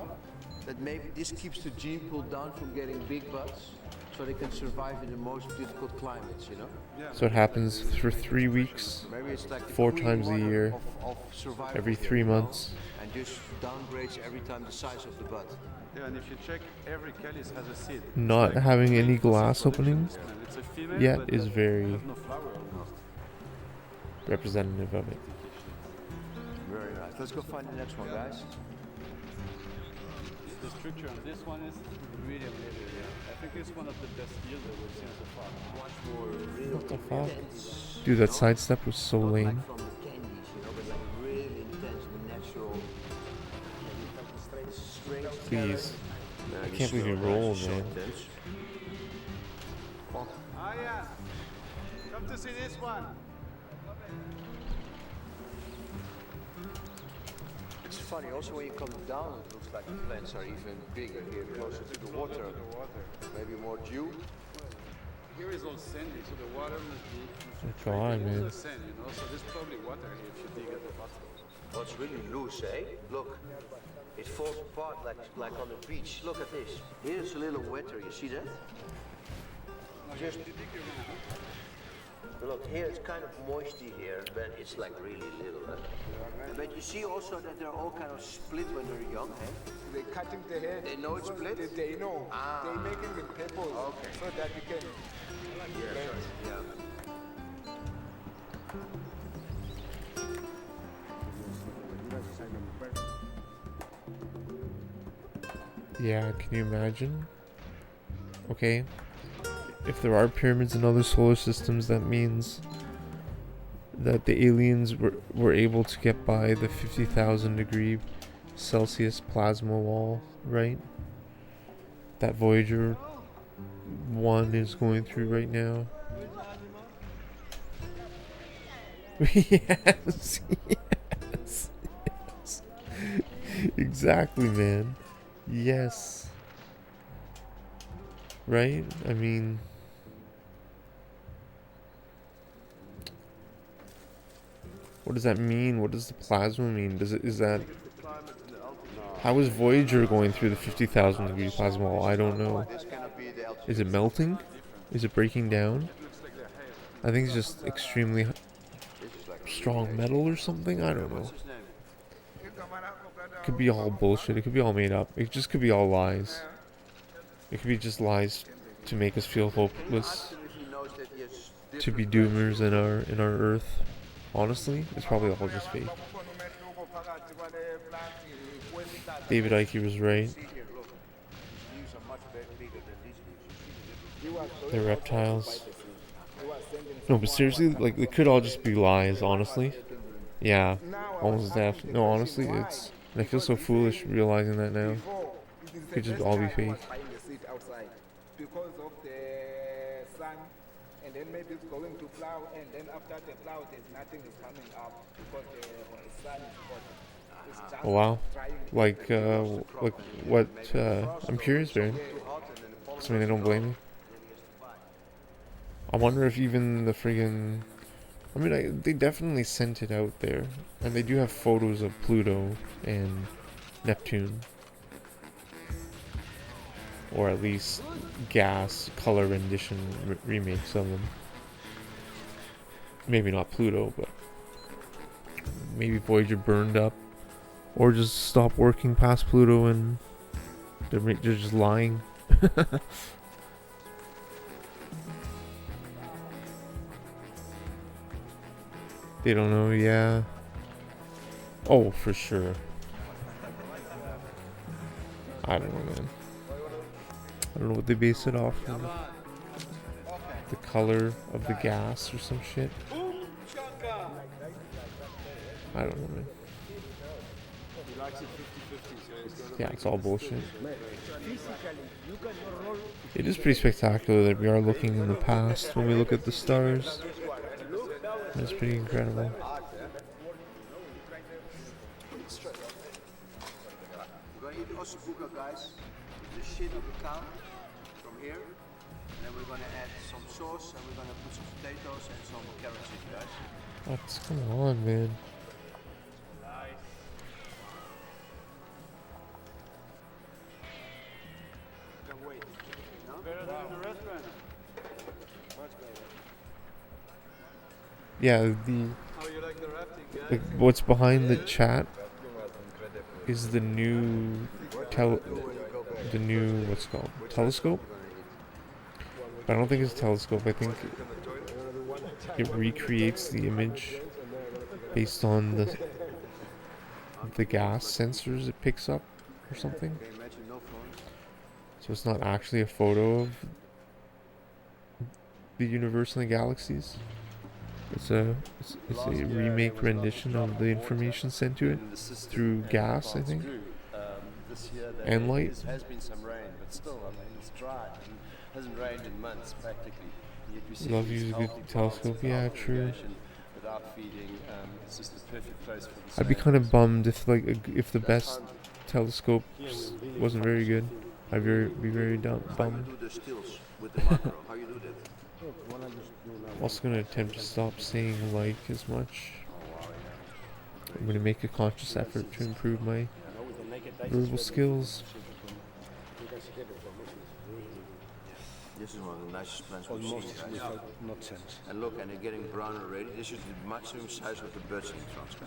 that maybe this keeps the gene pool down from getting big buds so they can survive in the most difficult climates, you know? So it happens for 3 weeks, Maybe it's like the 4 queen times a mother year, of survival every here, 3 you know? months. And just downgrades every time the size of the bud. Yeah, and if you check, every chalice has a seed. Not Like having any wait for glass seed production. openings And it's a female, yet but is that very has no flower almost. representative of it. Very nice. Let's go find the next one, guys. The structure on this one is really amazing. Yeah. I think it's one of the best yields that we've seen so far. Much more real. What the fuck? Dude, that sidestep was so lame. Like from the candies, you know, but like really intense, natural. Please. I can't believe you rolled, man. Ah, yeah. Come to see this one. It's funny, also when you come down, it looks like the plants are even bigger here, closer to the water. Maybe more dew. Here is all sandy, so the water must be God, infiltrating man. the sand, you know. So there's probably water here if you dig at the bottom. Oh, it's really loose, eh? Look, it falls apart like on the beach. Look at this. Here's a little wetter, you see that? Just look, here it's kind of moisty here, but it's like really little. But you see also that they're all kind of split when they're young, eh? They're cutting the head. They know it's split? They know. Ah. They're making it purple so that you can. Yeah. Yeah, can you imagine? Okay. If there are pyramids in other solar systems, that means that the aliens were able to get by the 50,000 degree Celsius plasma wall, right? That Voyager 1 is going through right now. Yes, yes, yes. Exactly, man. Yes. Right? I mean, What does that mean? What does the plasma mean? Is that... How is Voyager going through the 50,000 degree plasma wall? I don't know. Is it melting? Is it breaking down? I think it's just extremely strong metal or something. I don't know. It could be all bullshit. It could be all made up. It just could be all lies. It could be just lies to make us feel hopeless, to be doomers in our Earth. Honestly, it's probably all just fake. David Icke was right. They're reptiles. No, but seriously, like, it could all just be lies, honestly. Yeah, almost deaf. No, honestly, it's... I feel so foolish realizing that now. It could just all be fake. Because of the sun, and then maybe it's going to plow, and then after the plow, there's nothing is coming up because the sun is hot. It's just Oh wow. Like what, I'm curious, man. I mean, they don't blame me. I wonder if even the friggin... I mean, they definitely sent it out there. And they do have photos of Pluto and Neptune. Or at least gas color rendition remakes of them. Maybe not Pluto, but maybe Voyager burned up. Or just stopped working past Pluto and they're just lying. They don't know, yeah. Oh, for sure. I don't know, man. I don't know what they base it off of. The color of the gas or some shit. I don't know, man. Yeah, it's all bullshit. It is pretty spectacular that we are looking in the past when we look at the stars. It's pretty incredible. We're going to eat ossobuco, guys. The shit of the cow from here. And then we're going to add some sauce and we're going to put some potatoes and some carrots in, guys. What's going on, man? Can't wait. No? Better than in the restaurant. Much better. Yeah, Oh, you like the rafting, guys? like what's behind the chat is the new what's it called? Telescope? But I don't think it's a telescope. I think it recreates the image based on the gas sensors it picks up or something. So it's not actually a photo of the universe and the galaxies. It's a remake rendition of the information sent to it through gas, I think, and light. There has been some rain, but still, I mean, it's dry. And hasn't rained in months practically. Yet we see Love these using a good healthy telescope. plants Yeah, without true. irrigation, without feeding. It's just the perfect place for the I'd be sand. kind of bummed if if the best telescope wasn't very good. I'd be very bummed. I'm also going to attempt to stop saying like as much. I'm going to make a conscious effort to improve my verbal skills. This is one of the nicest plants we've seen, guys. And look, and they're getting brown already. This is the maximum size of the buds in Franska.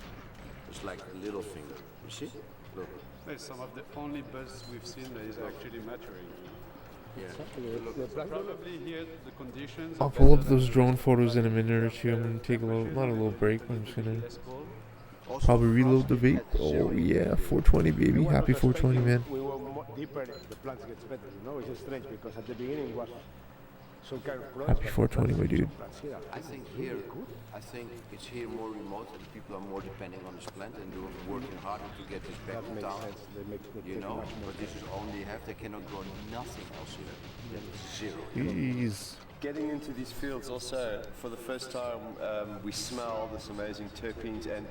It's like a little finger. You see? Look. There's some of the only buds we've seen that is actually maturing. Yeah. Probably here the conditions. I'll pull up those drone photos in a minute or two. I'm going to take a little, not a little break, but I'm just going to probably reload the vape. Oh yeah, 420 baby. Happy 420, man. We were deeper, the plants gets better, you know? It's strange because at the beginning it was some kind of Happy 420, my dude. I think it's here more remote and people are more depending on this plant and working harder to get this back in town. You know, but this is only half. They cannot grow nothing else here. Zero. Jeez. Getting into these fields also, for the first time, we smell this amazing terpenes, and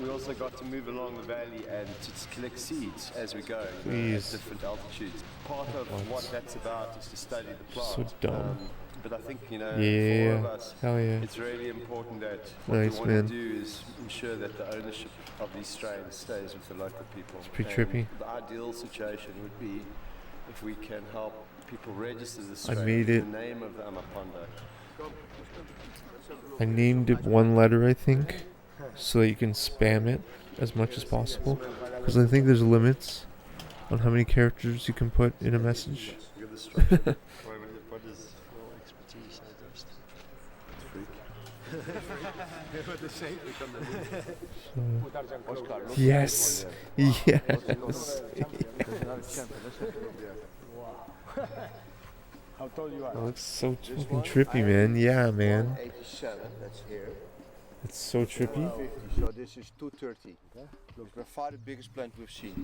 we also got to move along the valley and to collect seeds as we go at different altitudes. Part of what that's about is to study the plant. So dumb. But I think, you know, Yeah, for all of us, hell yeah. it's really important that what Nice, we want man. to do is ensure that the ownership of these strains stays with the local people. It's pretty And trippy. the ideal situation would be if we can help people register the I strain made in it. the name of the Amaponda. I named it one letter, I think, so that you can spam it as much as possible. Because I think there's limits on how many characters you can put in a message. What is your expertise? Yes. Yes. How tall you are? That looks so fucking trippy, man. Yeah, man. 187, that's here. It's so trippy. 150, so this is 230. Look, by far the biggest plant we've seen.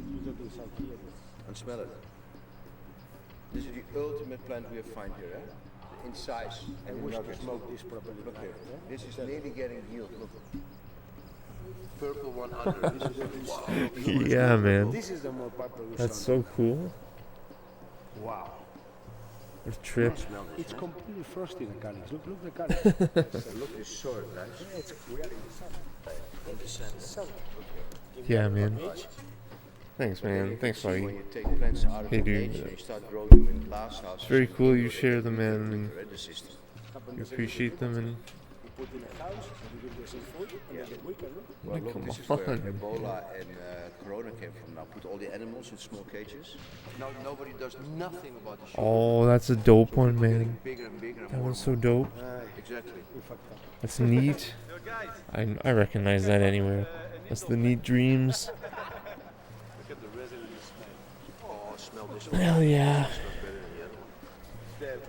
And smell it. This is the ultimate plant we have found here, eh? In size. And we should smoke this properly. Look here. This is nearly getting healed. Look. Purple 100. This is wow. Yeah, man. This is the more popular. That's so cool. Wow. What a trip. It's completely frosty, the calyx. Look the calyx. So look this short, guys. Yeah, it's we are in the sun. Yeah, man. Thanks, man. Thanks, buddy. When you take plants out of Hey, nature, dude. you start growing them in glass houses. It's very cool you share them, man, and The system. you appreciate them, and You put in a house, you give them some food, and they get weaker. Well, Come look, this is where on. Ebola and Corona came from. Now put all the animals in small cages. Now nobody does nothing about the sugar. oh, that's a dope one, man. Bigger and bigger and That more one's and so more. dope. Exactly. That's neat. I recognize that anywhere. That's the neat dreams. Look at the resin you smell. Oh, smell this one. Hell yeah. Smells better than the other one.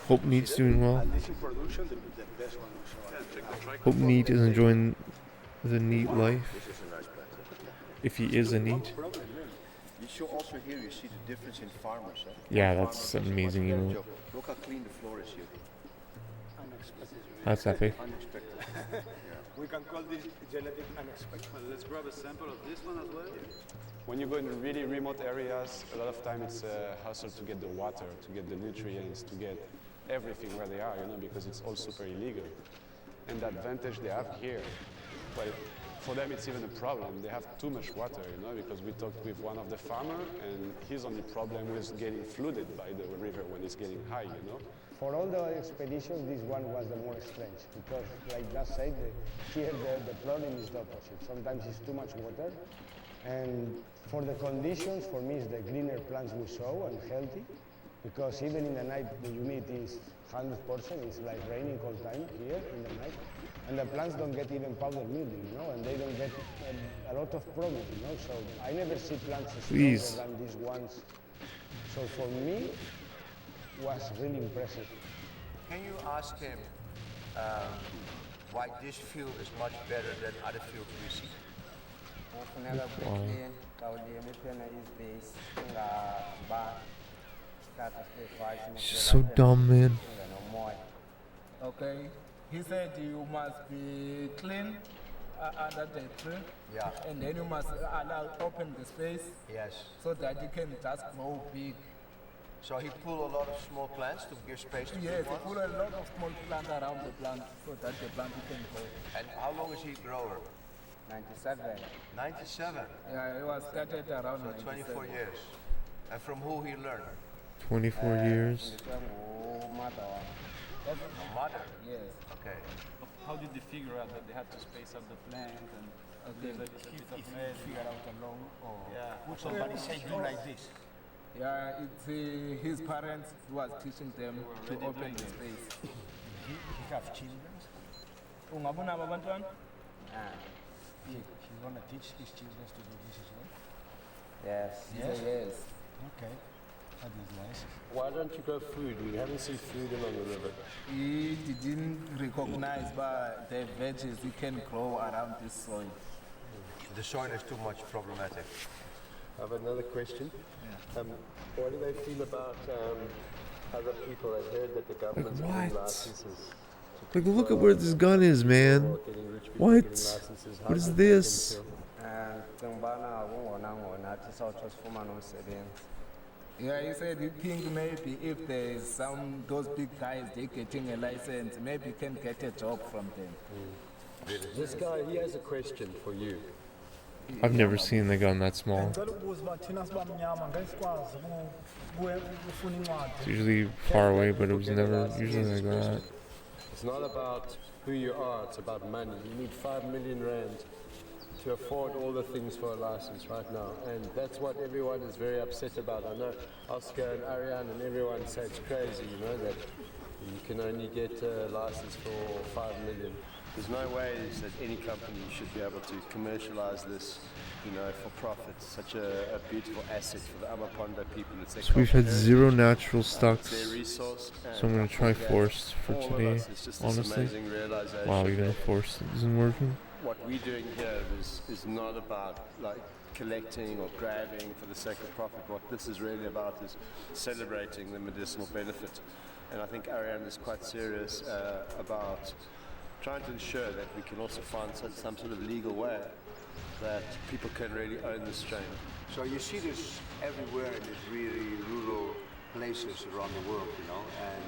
Hope Neat's doing well. And this in production, the best one. Hope Neat is enjoying the neat life. This is a nice plant. If he is a neat. You show also here you see the difference in farmers. Eh? Yeah, Farmers that's does a much amazing, you better know. job. Look how clean the floor is here. That's epic. Unexpected. We can call this genetic unexpected. Well, let's grab a sample of this one as well. When you go in really remote areas, a lot of time it's a hassle to get the water, to get the nutrients, to get everything where they are, you know, because it's all super illegal. And the advantage they have here, well, for them it's even a problem. They have too much water, you know, because we talked with one of the farmers and his only problem was getting flooded by the river when it's getting high, you know. For all the expeditions, this one was the more strange because, like that said, here the problem is the opposite. Sometimes it's too much water, and for the conditions, for me, it's the greener plants we saw and healthy, because even in the night the humidity is 100%. It's like raining all time here in the night, and the plants don't get even powder mildew, you know, and they don't get a lot of problem, you know. So I never see plants stronger than these ones. So for me, was really impressive. Can you ask him why this field is much better than other fields we see? She's so dumb, man. Okay. He said you must be clean under the tree. Yeah. And then you must open the space. Yes. So that you can just grow big. So he pull a lot of small plants to give space to Yes, big he ones? put a lot of small plants around the plant so that the plant can grow. And how long is he grower? 97. 97? Yeah, he was started around So 24 years. And from who he learned? 24 years. Mother? Yes. Okay. How did they figure out that they had to space out the plant and leave a little bit of mess? Figure out alone, or Yeah. would somebody say do like this? Yeah, it's his parents who was teaching them to already open doing the it. space. He have children. Ungabona abantwana? He wanna teach his children to do this as well. Yes. Yes? Yes. Okay, that is nice. Why don't you go food? We haven't seen food along the river. He didn't recognize but the veggies he can grow around this soil. The soil is too much problematic. I have another question. What do they feel about other people? I've heard that the government's Like giving what? licenses. Like, look at where this gun is, man. Or getting rich people What? getting licenses. How What is do you this? feel? Yeah, he said you think maybe if there's some those big guys they getting a license, maybe you can get a job from them. This guy, he has a question for you. I've never seen the gun that small. It's usually far away, but it was never usually like that. It's not about who you are, it's about money. You need 5 million rand to afford all the things for a license right now. And that's what everyone is very upset about. I know Oscar and Ariane and everyone say it's crazy, you know, that you can only get a license for 5 million. There's no ways that any company should be able to commercialize this, you know, for profit. Such a beautiful asset for the Amaponda people. It's their So we've had culture, 0 natural stocks. their resource, So I'm gonna try forced for all of today. us, it's just this Honestly, amazing realization wow, even that forced isn't working. what we're doing here is not about like collecting or grabbing for the sake of profit. What this is really about is celebrating the medicinal benefit. And I think Ariane is quite serious about trying to ensure that we can also find some sort of legal way that people can really own the strain. So you see this everywhere in these really rural places around the world, you know, and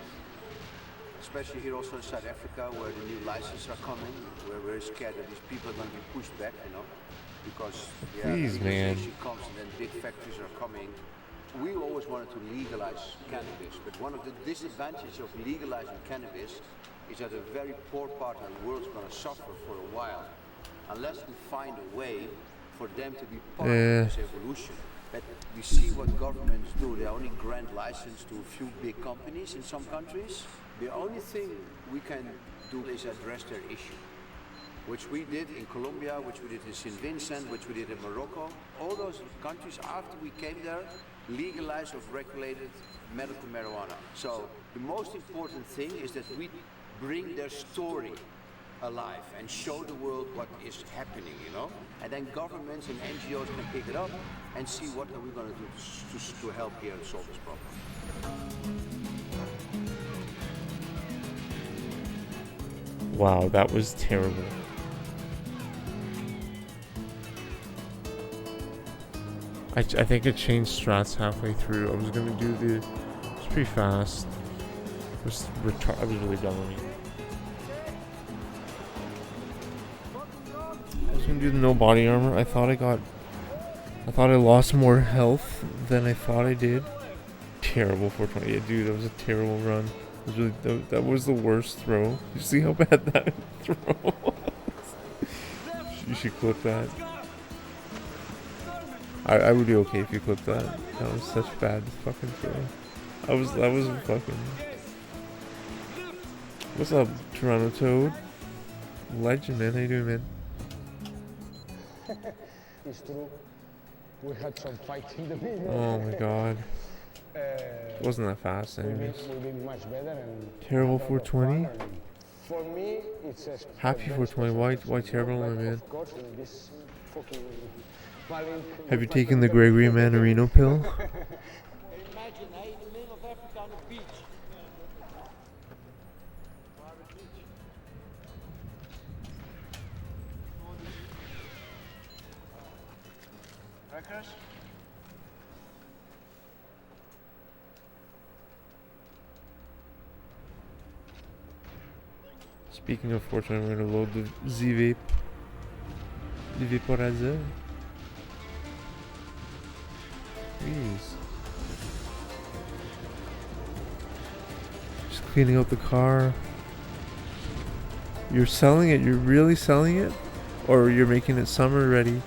especially here also in South Africa where the new licenses are coming, we're very scared that these people are going to be pushed back, you know, because Please, man. legalization comes and then big factories are coming. We always wanted to legalize cannabis, but one of the disadvantages of legalizing cannabis is that a very poor part of the world is going to suffer for a while, unless we find a way for them to be part of this evolution. But we see what governments do. They only grant license to a few big companies in some countries. The only thing we can do is address their issue, which we did in Colombia, which we did in St. Vincent, which we did in Morocco. All those countries, after we came there, legalized or regulated medical marijuana. So the most important thing is that we bring their story alive and show the world what is happening, you know? And then governments and NGOs can pick it up and see what are we going to do to help here and solve this problem. Wow, that was terrible. I think I changed strats halfway through. I was gonna do the. It's pretty fast. I was really dumb with me. I was gonna do the no body armor. I thought I lost more health than I thought I did. Terrible 420. Yeah, dude, that was a terrible run. It was really, that was the worst throw. You see how bad that throw was? You should clip that. I would be okay if you clipped that. That was such bad fucking throw. That was fucking. What's up, TurranoToad? Legend, man. How you doing, man? It's true. We had some fights in the middle. Oh my god. It wasn't that fast, anyways. We've been much better and Terrible 420. For me, it's a Happy 420. Why terrible, my man? Of course, in this fucking Have you taken the Gregory Manarino pill? Imagine, in the middle of Africa on a beach. Records? Speaking of 420, we're gonna load the Z-Vape. The Vaporizer. Jeez. Just cleaning out the car. You're selling it? You're really selling it? Or you're making it summer ready?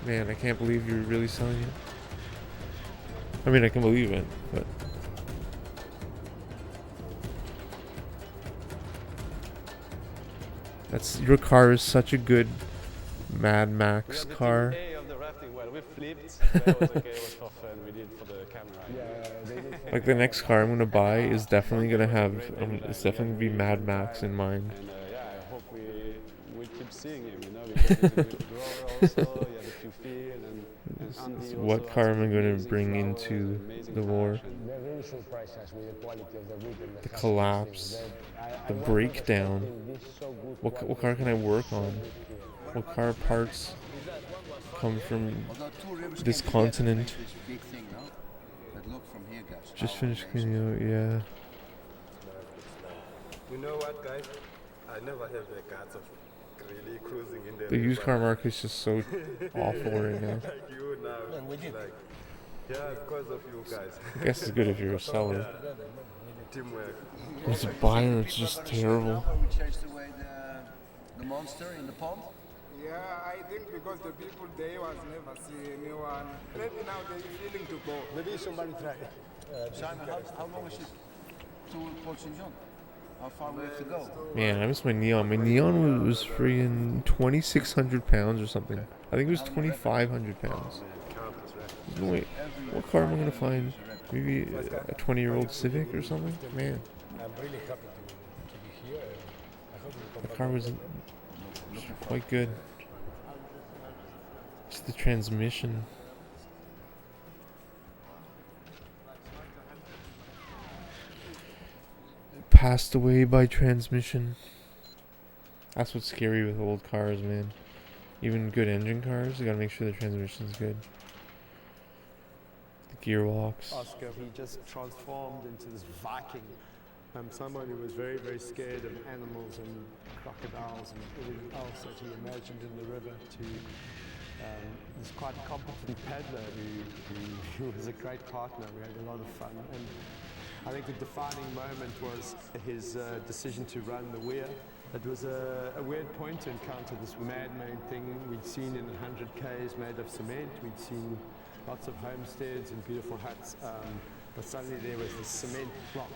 Man, I can't believe you're really selling it. I mean, I can believe it, but... Your car is such a good Mad Max car. Well, we flipped, but it was okay, it was for fun, we did for the camera. Like the next car I'm gonna buy is definitely gonna have, it's definitely gonna be Mad Max in mind. And yeah, I hope we keep seeing him, you know, because he's a good grower also, he has a few field, and Andy What also car has am I some gonna amazing bring flowers, into amazing the war? fashion. They're really surprised us with the quality of the wood and The collapse, the breakdown. what car can I work on? What car parts come from this continent? Just finished cleaning out, yeah. You know what, guys? I never have the guts of really cruising in the The used car market is just so awful right now. Like you now. Like, yeah, because of you guys. I guess it's good if you're a seller. Yeah. Teamwork. As a buyer, it's just terrible. We chased away the monster in the pond. Yeah, I think because the people there was never see anyone. Maybe now they're feeling to go. Maybe somebody try. Simon, how long is it to Port St. John? How far we have to go? Man, I miss my neon. My neon was friggin' 2,600 pounds or something. I think it was 2,500 pounds. Wait, what car am I gonna find? Maybe a 20-year-old Civic or something? Man, I'm really happy to be here. I hope you come the back. car was quite good. It's the transmission. Passed away by transmission. That's what's scary with old cars, man. Even good engine cars, you gotta make sure the transmission's good. The gearbox. Oscar, he just transformed into this Viking. Someone who was very, very scared of animals and crocodiles and everything else that he imagined in the river to this quite competent paddler who was a great partner. We had a lot of fun. And I think the defining moment was his decision to run the weir. It was a weird point to encounter this madman thing we'd seen in 100 Ks made of cement. We'd seen lots of homesteads and beautiful huts, but suddenly there was this cement block,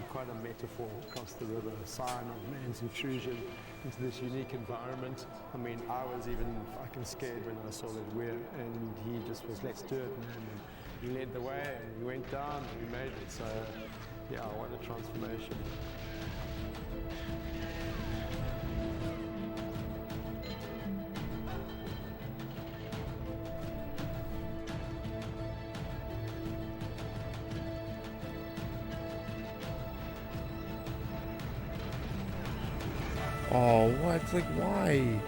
quite a metaphor across the river, a sign of man's intrusion into this unique environment. I mean, I was even fucking scared when I saw that weir, and he just was, let's do it, man. And he led the way, and we went down, and we made it. So, yeah, what a transformation. Oh, what? Like, why?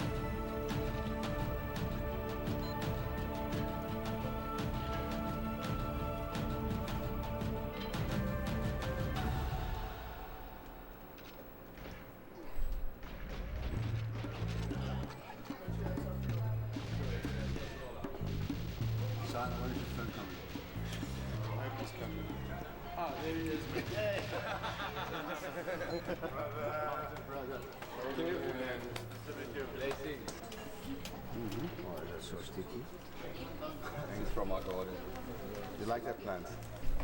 Simon, when is your friend coming? He's coming. Oh, there he is. Brother. Blessings. Oh, that's so sticky. Thanks from my garden. You like that plant?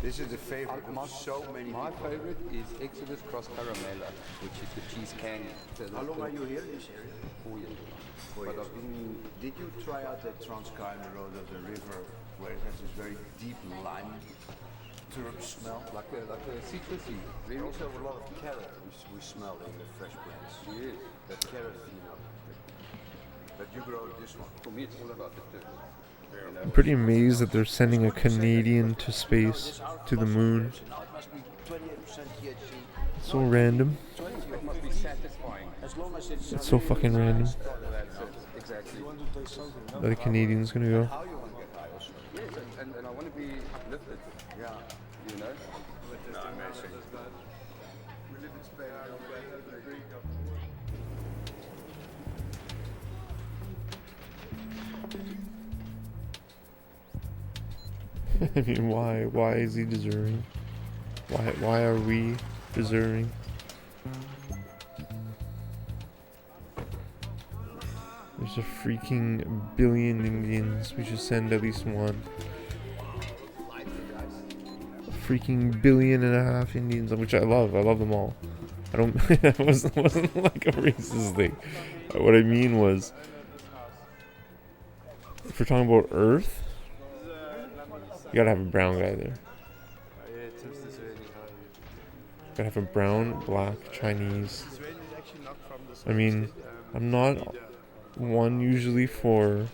This is the favorite of so many My people. favorite is Exodus Cross Caramella, which is the cheese candy. So How long are you here in this area? 4 years. 4 But years. I've been, Did you try out that Transcarne Road of the river where it has this very deep lime turp smell? like a citrusy. We also have a lot of carrot we smell in the fresh plants. Yes. That carrot, but you grow this one. For me, it's all about the turp. You know, I'm pretty amazed that they're sending a Canadian to space, to the moon. Now it must be 28% THC. So random. 20 it must be satisfying. As long as it's It's so fucking random That's it. Exactly. You want to taste something, no? that a Canadian's gonna go. How you want to get high also? Yes, and I want to be lifted. Yeah. You know. We live in Spain. I mean, why? Why is he deserving? Why are we deserving? There's a freaking billion Indians. We should send at least one. A freaking 1.5 billion Indians, which I love. I love them all. I don't. It wasn't like a racist thing. What I mean was, if we're talking about Earth, you gotta have a brown guy there. Gotta have a brown, black, Chinese. I mean, I'm not one usually for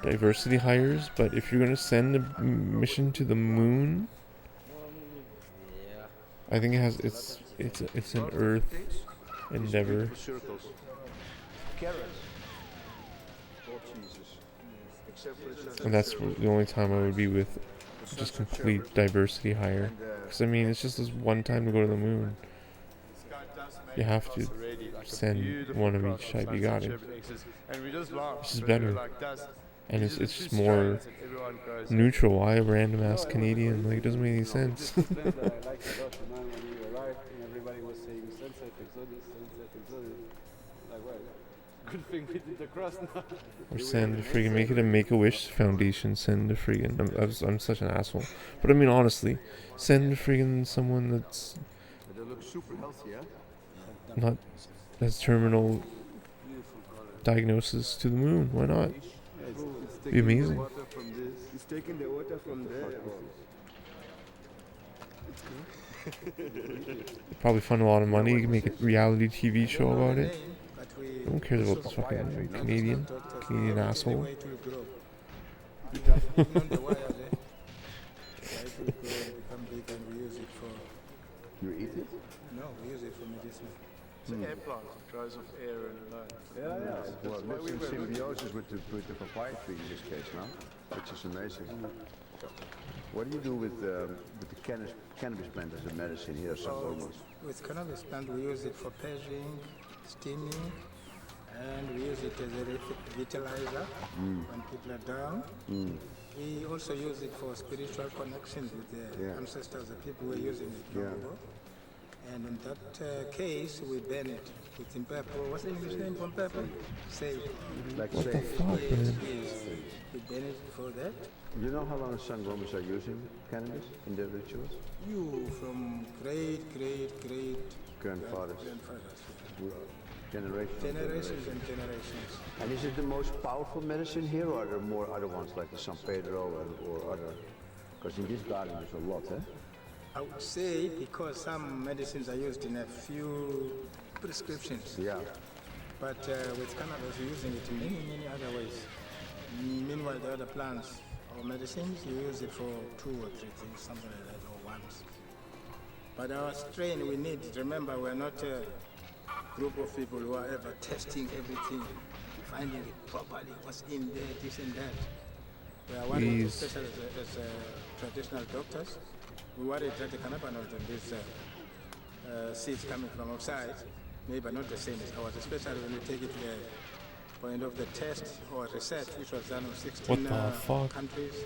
diversity hires, but if you're gonna send a mission to the moon, I think it's an Earth endeavor. Circles. Carrots. All cheeses. Except for And that's the only time I would be with just complete diversity higher. Because I mean, it's just this one time to go to the moon. You have to send one of each type. You got it. This is better. And it's just more neutral. Why a random ass Canadian? Like, it doesn't make any sense. I liked a lot, man, when we arrived and everybody was saying sunset, Exodus, sunset, Exodus. Like, well, good thing we did the cross now. Or send the friggin' make it a Make-A-Wish Foundation. Send the friggin' I'm such an asshole. But I mean, honestly, send the friggin' someone that's They look super healthy, yeah? not has terminal diagnosis to the moon. Why not? Be amazing. It's taking the water from there. Probably fund a lot of money. You can make a reality TV show about it. No one cares about this fucking Canadian asshole. You eat it? No, we use it for medicine. It's an air plant. It dries off air and Well, it's in symbiosis with the papaya tree in this case now, which is amazing. What do you do with the cannabis plant as a medicine here? With cannabis plant, we use it for purging, steaming, and we use it as a revitalizer when people are down. We also use it for spiritual connections with the ancestors, the people who are using it long ago. And in that case, we burn it with purple. What's the English name for purple? Sage. Like What the sage. fuck, man? We burn it for that. You know how long Sangomers are using cannabis in their rituals? From great Grandfathers. Generations and generations. And is it the most powerful medicine here, or are there more other ones like the San Pedro or other? Because in this garden there's a lot, eh? I would say because some medicines are used in a few prescriptions. Yeah. But with cannabis, we're using it in many other ways. Meanwhile, the other plants or medicines, you use it for 2 or 3 things, something like that, or once. But our strain, we need, remember, we're not a group of people who are ever testing everything, finding it properly, what's in there, this and that. We are worried, especially as traditional doctors, we worried that the cannabinoids and these seeds coming from outside maybe not the same as ours, especially when you take it to the point of the test or research, which was done on 16 countries.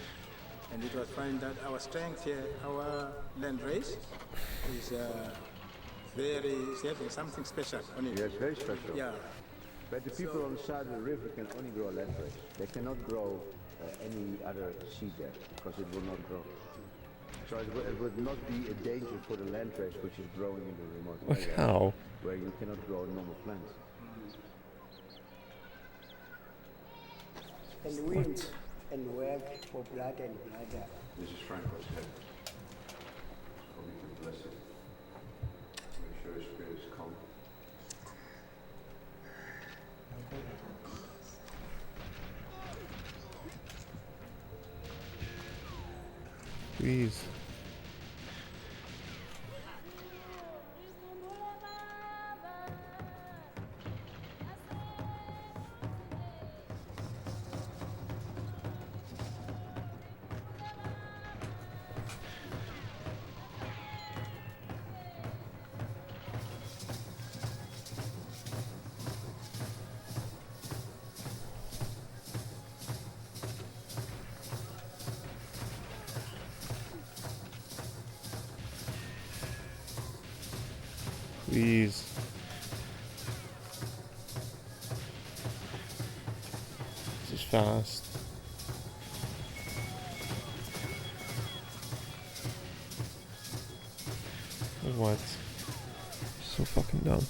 And it was found that our strength here, our land race, is having something special on it. Yes, very special. Yeah. But the people on the side of the river can only grow landrace. They cannot grow any other seed there because it will not grow. So it would not be a danger for the landrace which is growing in the remote area. How? Where you cannot grow normal plants. And wind and work for blood and bladder. This is Franco's head. So we can bless it. Make sure his spirit is calm. Please. Please. This is fast. What? So fucking dumb.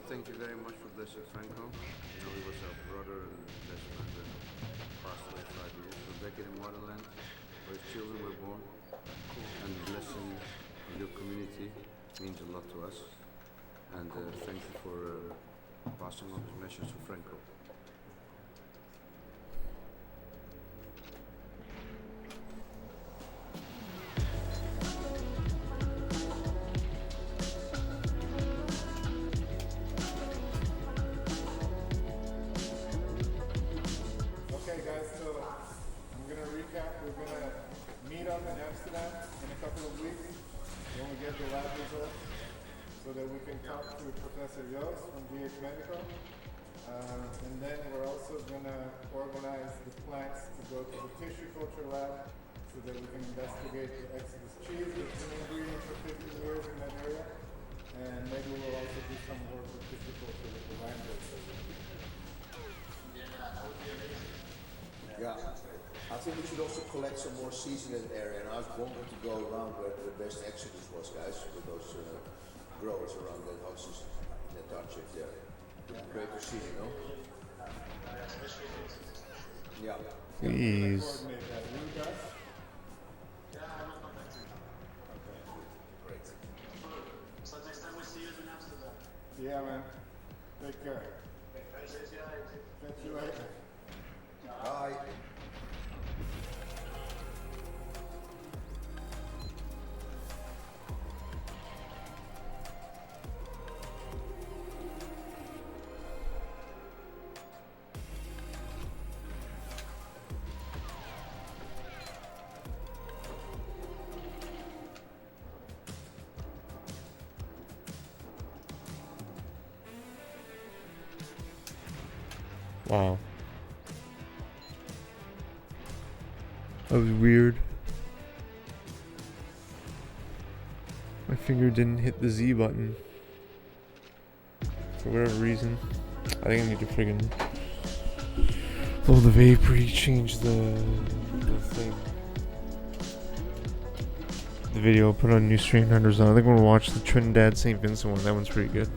Thank you very much for blessing Franco. You know, he was our brother and best friend and passed away 5 years. We're back in the motherland where his children were born. And the blessing of your community means a lot to us. And thank you for passing on this message to Franco. Okay guys, so I'm going to recap. We're going to meet up in Amsterdam in a couple of weeks when we get the lab results so that we can talk to Professor Joost from GH Medical. And then we're also going to organize the plants to go to the tissue culture lab so that we can investigate the Exodus cheese that's been an ingredient for 50 years in that area. And maybe we'll also do some work with tissue culture with the wine business. Yeah, I think we should also collect some more seeds in that area, and I was wanting to go around where the best exodus was, guys, with those growers around that houses, in that township there. Great to see, you know? Yeah. Please. Great. So next time we see you in Amsterdam. Yeah, man. Take care. Catch you later. Bye. Wow. That was weird. My finger didn't hit the Z button. For whatever reason. I think I need to friggin' blow the vapor, change the thing. The video, put on new Strain Hunters on. I think I'm gonna watch the Trinidad St. Vincent one. That one's pretty good.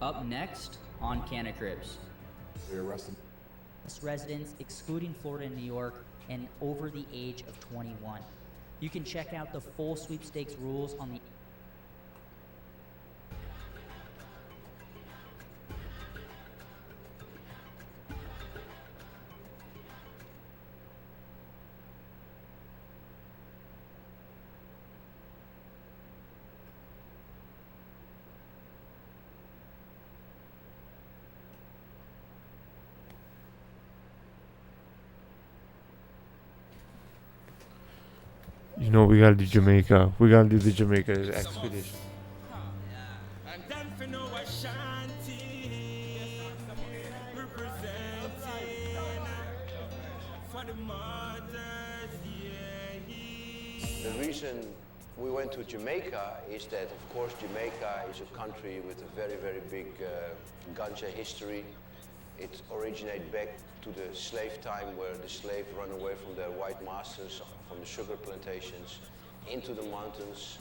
Up next on Canacribs. We arrested Residents excluding Florida and New York and over the age of 21. You can check out the full sweepstakes rules on the You know, we gotta do Jamaica. We gotta do the Jamaica expedition. And then for no Ashanti, representing for the mothers, The reason we went to Jamaica is that, of course, Jamaica is a country with a very, very big ganja history. It originates back to the slave time where the slaves run away from their white masters from the sugar plantations into the mountains,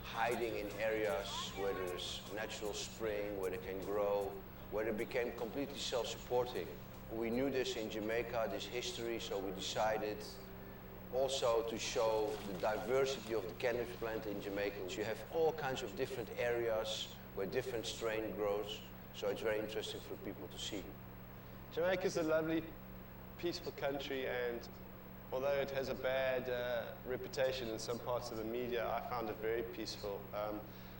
hiding in areas where there's natural spring, where they can grow, where they became completely self-supporting. We knew this in Jamaica, this history, so we decided also to show the diversity of the cannabis plant in Jamaica. So you have all kinds of different areas where different strain grows, so it's very interesting for people to see. Jamaica's a lovely, peaceful country, and although it has a bad reputation in some parts of the media, I found it very peaceful.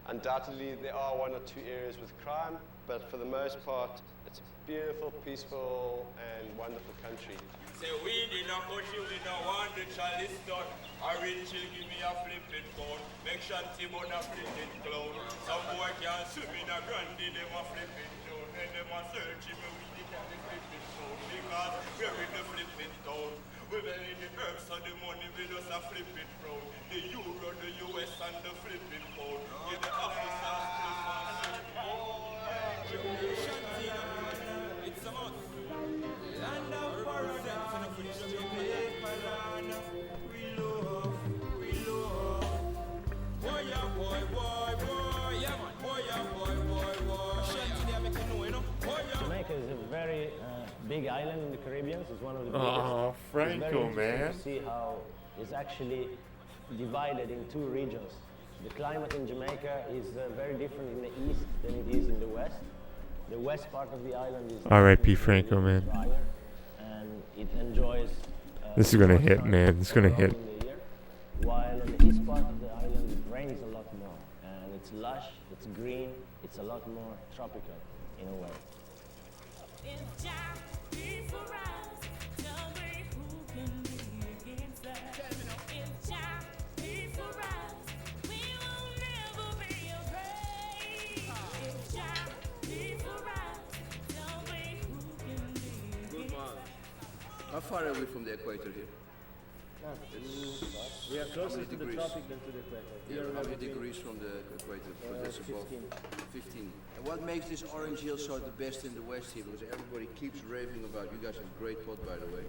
Undoubtedly, there are one or two areas with crime, but for the most part, it's a beautiful, peaceful, and wonderful country. Say we did not push you, we don't want the chalice done. Orange will give me a flipping phone. Make Shanti on a flipping clown. Some boy can't swim in a grandy, them a flipping down. And them a searching me with the candy flipping phone. Because we're in the flipping town. We're in the herbs of the money, we just a flipping round. The euro, the US and the flipping pound. Give the officers Shanti, it's a must. Land of paradise and a fish to Jamaica land. We love. Boy, yeah, boy, yeah man. Boy, yeah, boy. Shanti, they make you know, you know. Boy, yeah. Jamaica is a very big island in the Caribbean. It's one of the biggest. Oh, Franco, it's very interesting man. to see how it's actually divided in two regions. The climate in Jamaica is very different in the east than it is in the west. The west part of the island is R.I.P. Franco, man. drier, and it enjoys. This is gonna hit, man. It's gonna hit. While on the east part of the island, it rains a lot more, and it's lush, it's green, it's a lot more tropical in a way. Good man. How far are we from the equator here? We are closer many to the degrees? tropic than to the equator. Yeah, Here we how are many between, degrees from the equator? Because that's above 15. 15. And what makes this orange hill so the best in the west here? Because everybody keeps raving about, you guys have a great pot by the way,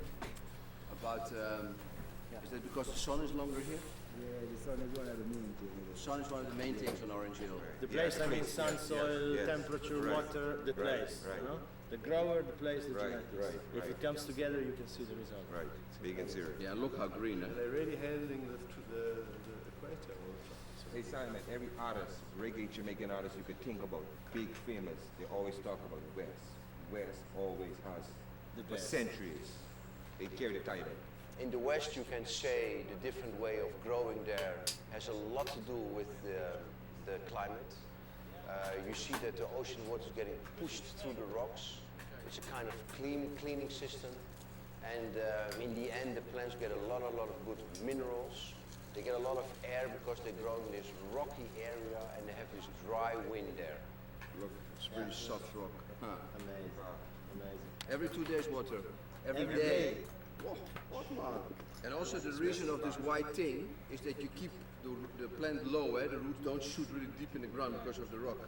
about, is that because the sun is longer here? Yeah, the sun is one of the main things. Sun is one of the main things on Orange Hill. The place, I mean, sun, soil, temperature, water, the place. You know? The grower, the place, the genetics. If it comes together, you can see the result. Right, big and serious. Yeah, look how green, huh? They're really handling the equator all the time. Hey Simon, every artist, reggae Jamaican artist you could think about, big, famous, they always talk about West. West always has, for centuries, they carry the title. In the West, you can say the different way of growing there has a lot to do with the climate. You see that the ocean water is getting pushed through the rocks. It's a kind of cleaning system. And in the end, the plants get a lot of good minerals. They get a lot of air because they grow in this rocky area and they have this dry wind there. Look, it's really soft rock. Huh. Amazing. Every 2 days water. Every day. Oh, what man? And also the reason of this white thing is that you keep the plant low, the roots don't shoot really deep in the ground because of the rock.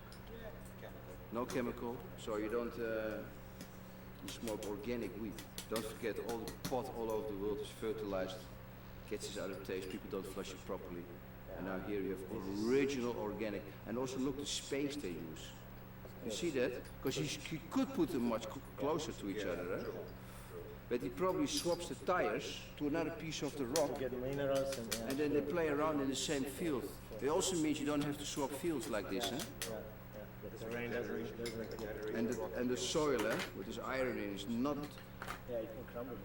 No chemical, so you don't you smoke organic weed. Don't forget all the pot all over the world is fertilized, catches out of taste, people don't flush it properly. And now here you have original organic. And also look the space they use. You see that? Because you could put them much closer to each other, right? But he probably swaps the tires to another piece of the rock. To get minerals and then they play around in the same field. It also means you don't have to swap fields like this, huh? The terrain doesn't And the soil, with this iron in, is not. Yeah, it can crumble.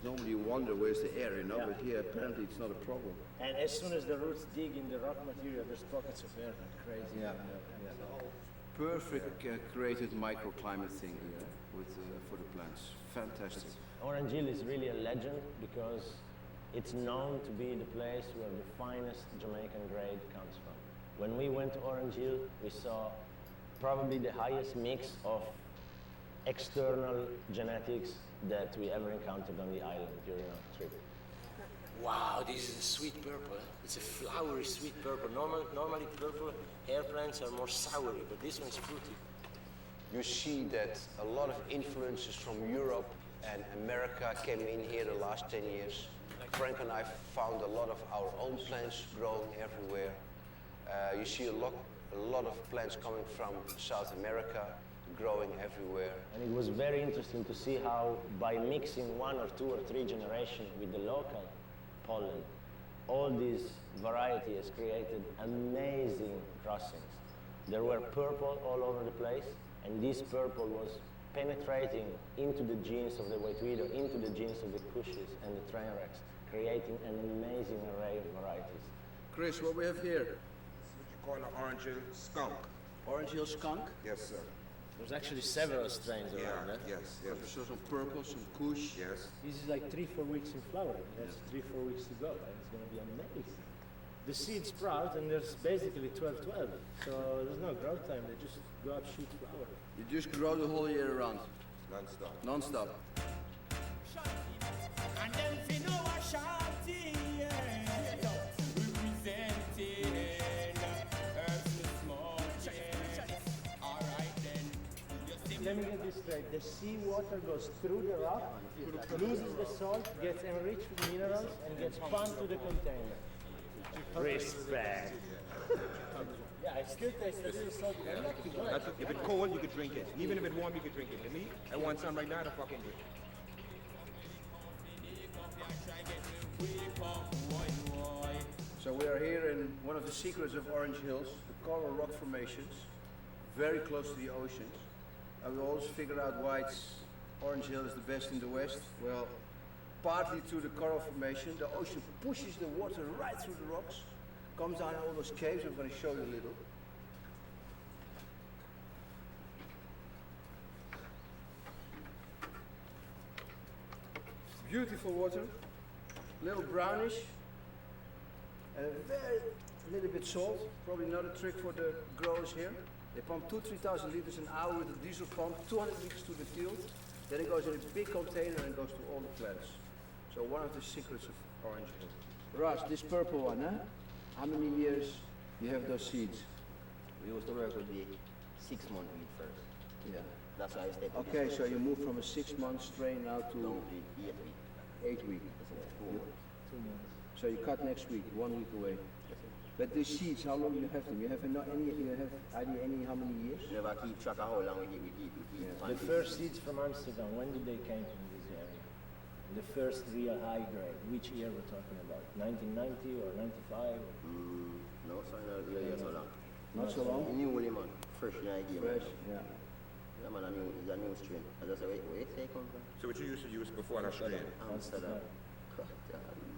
Normally you wonder where's the air, you know, but here apparently it's not a problem. And as soon as the roots dig in the rock material, there's pockets of air like crazy. Yeah. Perfect created microclimate thing here for the plants. Fantastic. Orange Hill is really a legend because it's known to be the place where the finest Jamaican grade comes from. When we went to Orange Hill, we saw probably the highest mix of external genetics that we ever encountered on the island during our trip. Wow, this is a sweet purple. It's a flowery sweet purple. Normally purple hair plants are more soury, but this one's fruity. You see that a lot of influences from Europe and America came in here the last 10 years. Frank and I found a lot of our own plants growing everywhere. You see a lot of plants coming from South America, growing everywhere. And it was very interesting to see how by mixing 1 or 2 or 3 generations with the local pollen, all this variety has created amazing crossings. There were purple all over the place, and this purple was penetrating into the genes of the white widow, into the genes of the cushes and the trainwrecks, creating an amazing array of varieties. Chris, what we have here? What you call an orange hill skunk. Orange Hill skunk? Yes, sir. There's actually several strains around that. Yes. So some purple, some kush. Yes. This is like 3-4 weeks in flower. That's 3-4 weeks to go, and it's going to be amazing. The seeds sprout, and there's basically 12-12. So there's no growth time. They just go up, shoot flower. You just grow the whole year around? Non-stop. Non-stop. And then we know a shawty, representing Earth smoking. Alright then. Let me get this straight. The seawater goes through the rock, loses the salt, gets enriched with minerals, and gets pumped to the container. Respect. Yeah, I still taste a little salty. If it's cold, you could drink it. Even if it's warm, you could drink it. And me, I want some right now to fucking drink. So we are here in one of the secrets of Orange Hills, the coral rock formations, very close to the oceans. And we always figure out why Orange Hill is the best in the West. Well, partly through the coral formation, the ocean pushes the water right through the rocks, comes down in all those caves. I'm going to show you a little. Beautiful water, little brownish, and a very little bit salt. Probably another trick for the growers here. They pump 2,000-3,000 liters an hour with a diesel pump, 200 liters to the field. Then it goes in a big container and goes to all the plants. So one of the secrets of Orange Hill. Ras, this purple one, huh? How many years you have those seeds? We used to work with the 6-month weed first. Yeah. That's why I stayed. Okay, so you move from a 6-month strain now to no, 8 week. 8 week. That's 2 months. So you cut next week, 1 week away. But these seeds, how long you have them? You have any idea how many years? Never keep track of how long we keep. Yeah. The first seeds from Amsterdam, when did they came from this area? The first real high grade, which year we're talking about? 1990 or 95? No, sorry, not so long. Not so long? New one, man. Fresh idea. Fresh, yeah. Yeah, man, it's a new strain. I just say, where you say come from? So what you used to use before that strain? Amsterdam.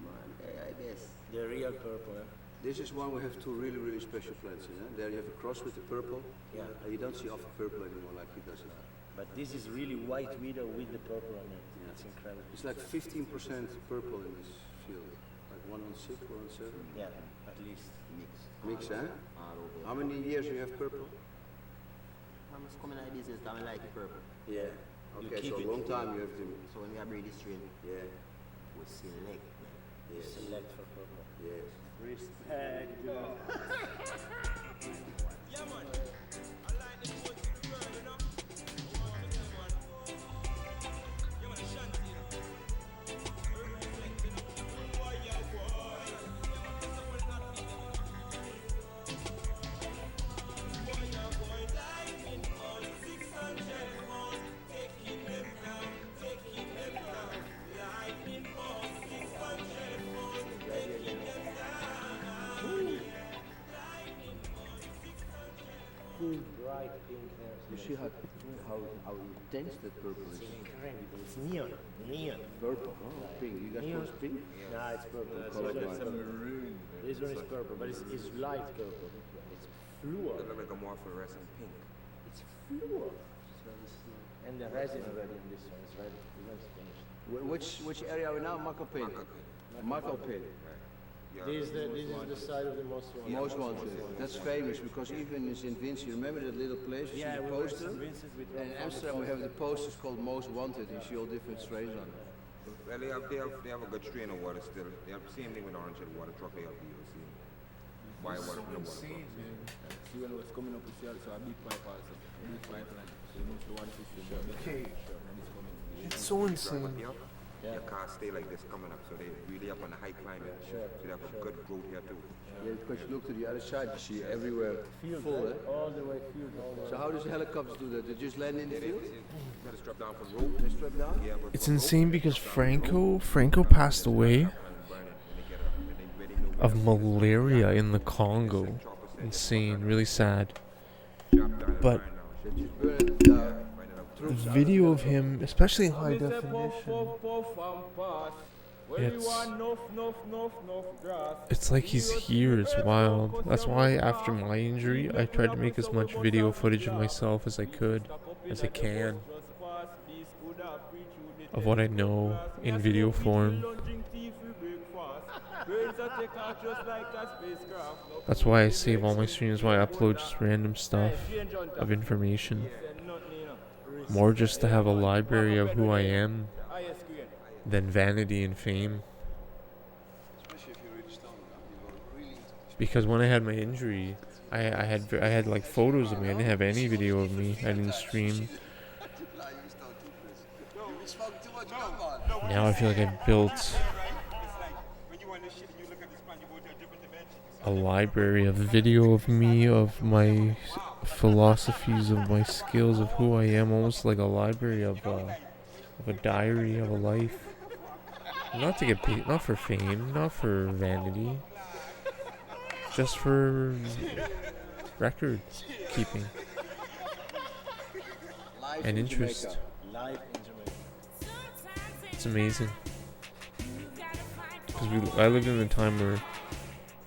Man, I guess. The real purple, eh? This is one we have two really special plants in. There you have a cross with the purple. Yeah. You don't see often purple anymore like he does it. But this is really white widow with the purple on it. Yeah. It's incredible. It's like 15% purple in this field. Like 1 on 6, 1 on 7. Yeah, at least. Mix, huh? How many years you have purple? I'm just coming like this, I like the purple. Yeah. Okay, so a long time you have to. So when we breed this strain, yeah, we select. Yes. Select for purple. Yes. Respect. Yeah, man. I like the most of the world, you know. You want to shanty, you know. Reflect, you know. Boy, yeah, boy. Boy, yeah, boy. Lightning on 600 more. Taking them down. Lightning on 600 more. Taking them down. Full bright pink hair. You see how intense that purple is? It's incredible. It's neon. Purple, oh, pink. You got Neon. close pink? Nah, it's purple. It's This one is like purple. maroon. This one is purple, but it's light purple. It's fluor. It look like a more fluorescent pink. It's fluor. And the resin already in this one is ready. This one's finished. Which area are we now? Makopin. Makopin. This is the side of the most wanted. Most wanted. That's famous because even in St. Vincent, you remember that little place? You see the poster? And in Amsterdam we have the posters called Most Wanted. You see all different strains on it. Well, they have a good strain of water still. They have the same thing with Orange Hill water truck. They have the same. Why water from the water truck? See when it was coming up with you, so a big pipe also. Big pipeline. So you move to 150. Okay. It's so insane. Your cars stay like this coming up, so they really up on the high climate. So they have a good growth here too. Yeah, because you look to the other side, you see everywhere full, eh? All the way field. So how does the helicopters do that? They just land in the field? You gotta strap down from rope. They strap down? Yeah, but It's insane because Franco passed away of malaria in the Congo. Insane, really sad. But video of him, especially in high definition. It's like he's here. It's wild. That's why after my injury, I tried to make as much video footage of myself as I could, as I can, of what I know in video form. That's why I save all my streams, why I upload just random stuff of information. More just to have a library of who I am than vanity and fame. Because when I had my injury, I had like photos of me. I didn't have any video of me. I didn't stream. Now I feel like I've built a library of video of me, of my philosophies, of my skills, of who I am, almost like a library of a diary of a life. Not to get paid, not for fame, not for vanity, just for record keeping and interest. It's amazing. Because I lived in a time where,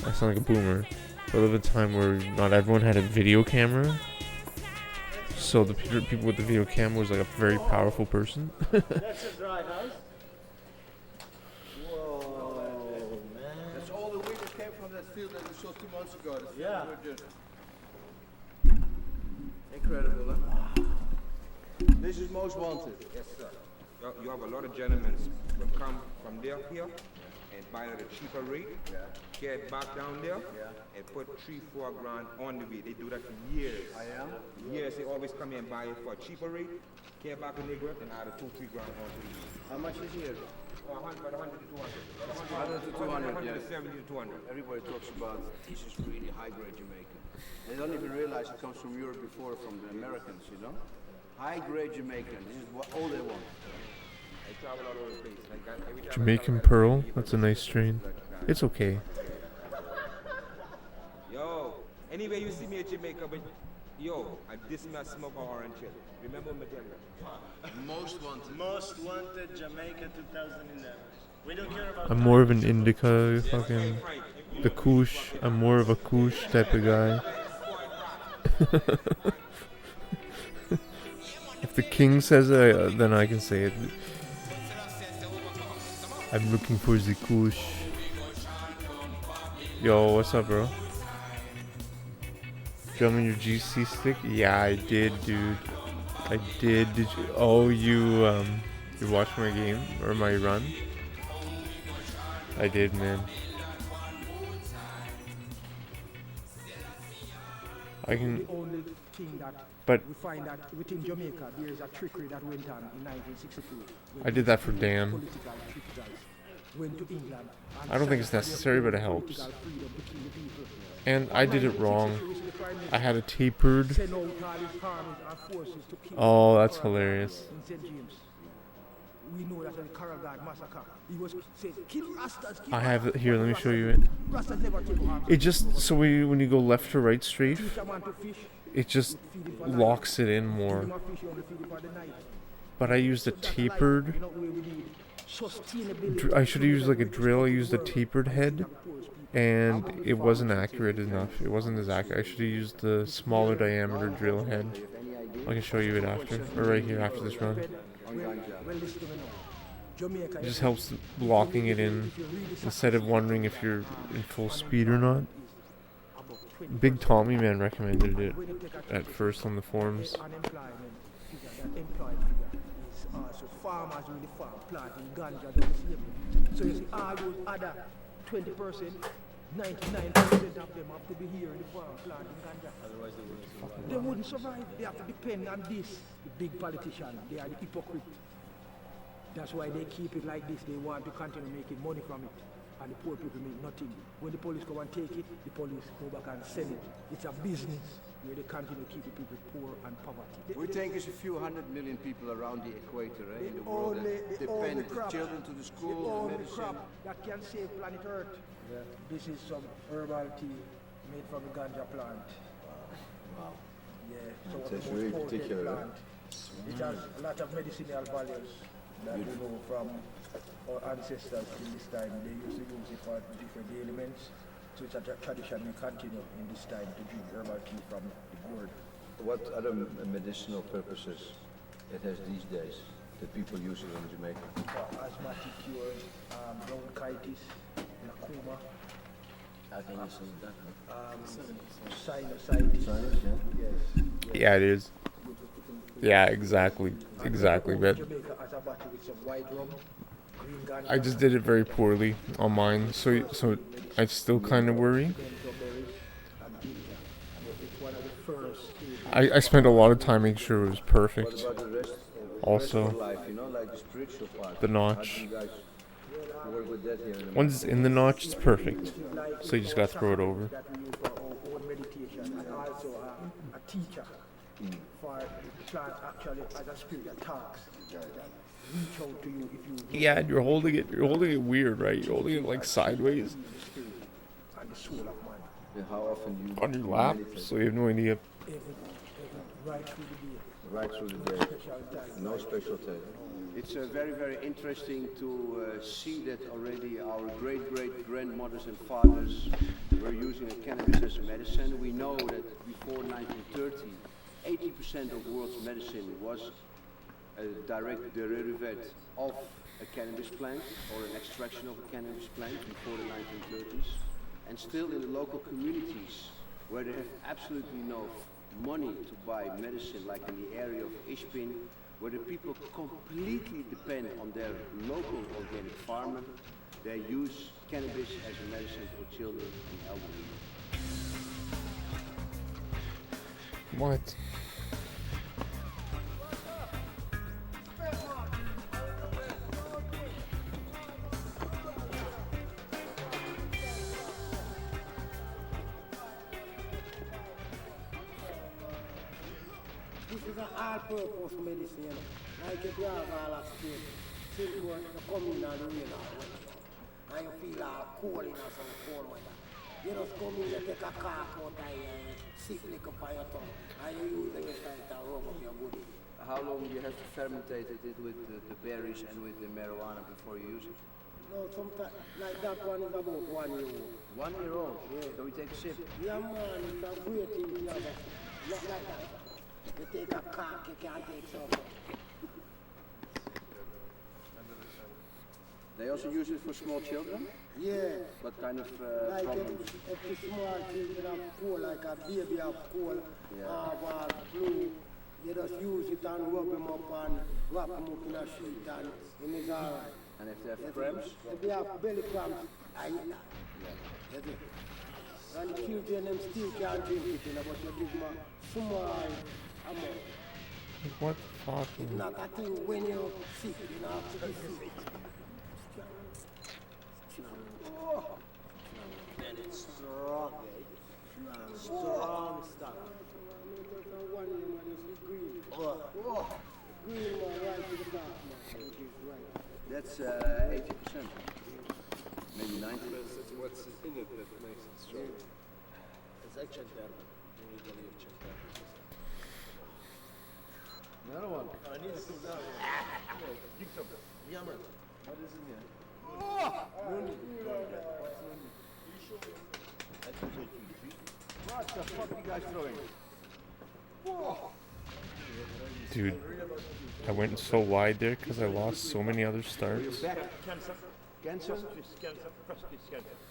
I sound like a boomer, but I lived in a time where not everyone had a video camera. So the people with the video camera was like a very powerful person. That's a dry house. Whoa, man. That's all the wind that came from that field that we saw 2 months ago. Yeah. Incredible, huh? This is most wanted. Yes, sir. You have a lot of gentlemen who come from there here and buy at a cheaper rate, get back down there, and put 3-4 grand on the way. They do that for years. I am? Years, they always come here and buy it for a cheaper rate, get back a nigga, and add a 2-3 grand onto the way. How much is here? 100 to 200. 100 to 200, 170 to 200. Everybody talks about this is really high-grade Jamaican. They don't even realize it comes from Europe before, from the Americans, you know? High-grade Jamaican, this is what all they want. I travel all over the place. Like Jamaican Pearl, that's a nice strain. It's okay. Yo, anyway you see me at Jamaica, but yo, this me a smoke orange chill. Remember me tell you? Most wanted. Most wanted Jamaica 2011. We don't care about. I'm more of an indica, fucking the Kush. I'm more of a Kush type of guy. If the king says it, then I can say it. I'm looking for the Kush. Yo, what's up, bro? Drum in your GC stick? Yeah, I did, dude. I did. Did you? Oh, you watched my game or my run? I did, man. I can. The only thing that but we find that within Jamaica there is a trickery that went on in 1962. I did that for Dan. Went to England. I don't think it's necessary, but it helps. And I did it wrong. I had a tapered. Oh, that's hilarious. We know that the Karagad massacre. He was saying, kill Rastas, kill I have it here. Let me show you it. It just so when you go left to right strafe, it just locks it in more. But I used a tapered. I should have used like a drill. I used a tapered head, and it wasn't accurate enough. It wasn't as accurate. I should have used the smaller diameter drill head. I can show you it after, or right here after this run. It just helps locking it in instead of wondering if you're in full speed or not. Big Tommy Man recommended it at first on the forums. So farmers really farm, planting ganja, do the same. So you see all those other 20%, 99% of them have to be here in the farm planting ganja. Otherwise they wouldn't survive. They have to depend on this. The big politician, they are the hypocrite. That's why they keep it like this. They want to continue making money from it. And the poor people make nothing. When the police come and take it, the police go back and sell it. It's a business where they continue to keep the people poor and poverty. We think it's a few 100 million people around the equator, in the world that depend the children to the school, the only medicine. crop that can save planet Earth. Yeah. This is some herbal tea made from a ganja plant. Wow. Yeah. So It's really particular. Plant. It has a lot of medicinal values that we know from our ancestors in this time. They used to use it for different ailments. So it's a tradition we continue in this time to drink herbal tea from the gourd. What other medicinal purposes it has these days that people use it in Jamaica? Asthmatic cures, bronchitis, glaucoma. How can you say that? Sinusitis. Sinus, yeah? Yes. Yeah, it is. Yeah, exactly. Exactly, but Jamaica has a bottle with some white rum, green ganja. I just did it very poorly on mine, so I still kind of worry. I spent a lot of time making sure it was perfect. What about the rest of Also, life, you know, like the spiritual part? the How notch. do you guys work with that here in Once it's in the notch, it's perfect. So you just gotta throw it over. That we use for our own meditation, and also a teacher for the plant actually as a spirit that talks. That reach out to you if you. Yeah, and you're holding it weird, right? You're holding it like sideways And the soul of man. Yeah, how often do you on your lap, meditate? so you have no idea. Right through the day. Right through the day. No special time. It's very, very interesting to see that already our great-great-grandmothers and fathers were using cannabis as a medicine. We know that before 1930, 80% of the world's medicine was a direct derivative of a cannabis plant or an extraction of a cannabis plant before the 1930s. And still in the local communities where they have absolutely no money to buy medicine, like in the area of Ishpin, where the people completely depend on their local organic farmer, they use cannabis as a medicine for children and elderly. What? This is an all-purpose medicine. Like if you have all of skin, silkworm, you come in and rain or whatever. And you feel all cold in some cold weather. You just come in and take a cock out of your sick lick up on your tongue. And you use it to rub up your body. How long do you have to fermentate it with the berries and with the marijuana before you use it? No, sometimes, like that one is about 1 year old. 1 year old? Yeah. So we take a sip? Yeah, man, it's a great thing to have. Not like that. You take a cock, you can't take some. They also use it for small children? Yeah. What kind of Like problems? if the small children have cold, like a baby have cold, or flu, you just use it and rub them up and wrap them up in a sheet and it is alright. And if they have cramps? If they have belly cramps, I eat that. That's it. And the children them still can't drink it, you know, but you give them a small amount. What the fuck? It's not a thing when you're sick, you know, have to be sick. And it's strong, strong stuff. That's 80%, maybe 90%. It's what's in it that makes it strong. It's like Chanterma. You believe Chanterma. Another one. I need to sit down. Yeah, man. What is in here? What the fuck are you guys throwing? Dude, I went so wide there because I lost so many other starts. Cancer. Cancer? Cancer.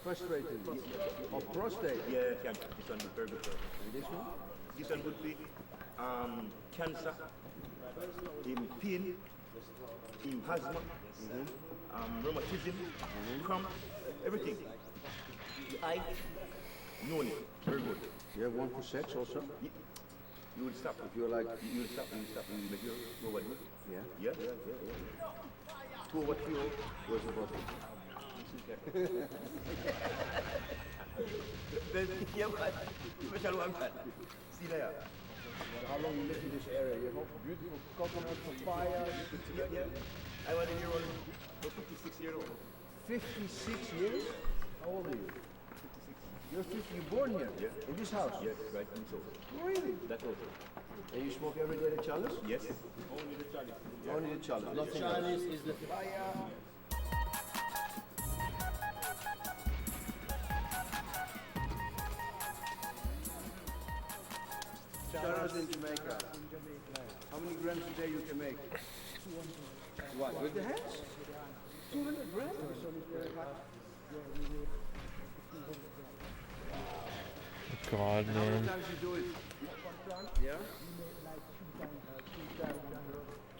Frustrated. Or prostate? Yeah, cancer. This one is very good. And this one? This one would be cancer, in pain, in asthma, rheumatism, cramp, everything. The eye, no need. Very good. You have one for sex also? You will stop. If you're like, You will stop. You will stop. You will make your nobody. yeah. Yeah. 2 over 3 over. Where's the bottle? Special one. See there. How long you live in this area? You have beautiful coconut papaya. Yeah. I was a year old. 56 years old. 56 years? How old are you? 56. You're 1950 you born here? Yeah. In this house? Yes, right in so. Really? That also. And you smoke every day the chalice? Yes. Only the chalice. Only the chalice, nothing Chalice else. is the fire. Chalice in Jamaica. How many grams a day you can make? What, with the hands? 200 grams? God, How many man. times you do it? Yeah?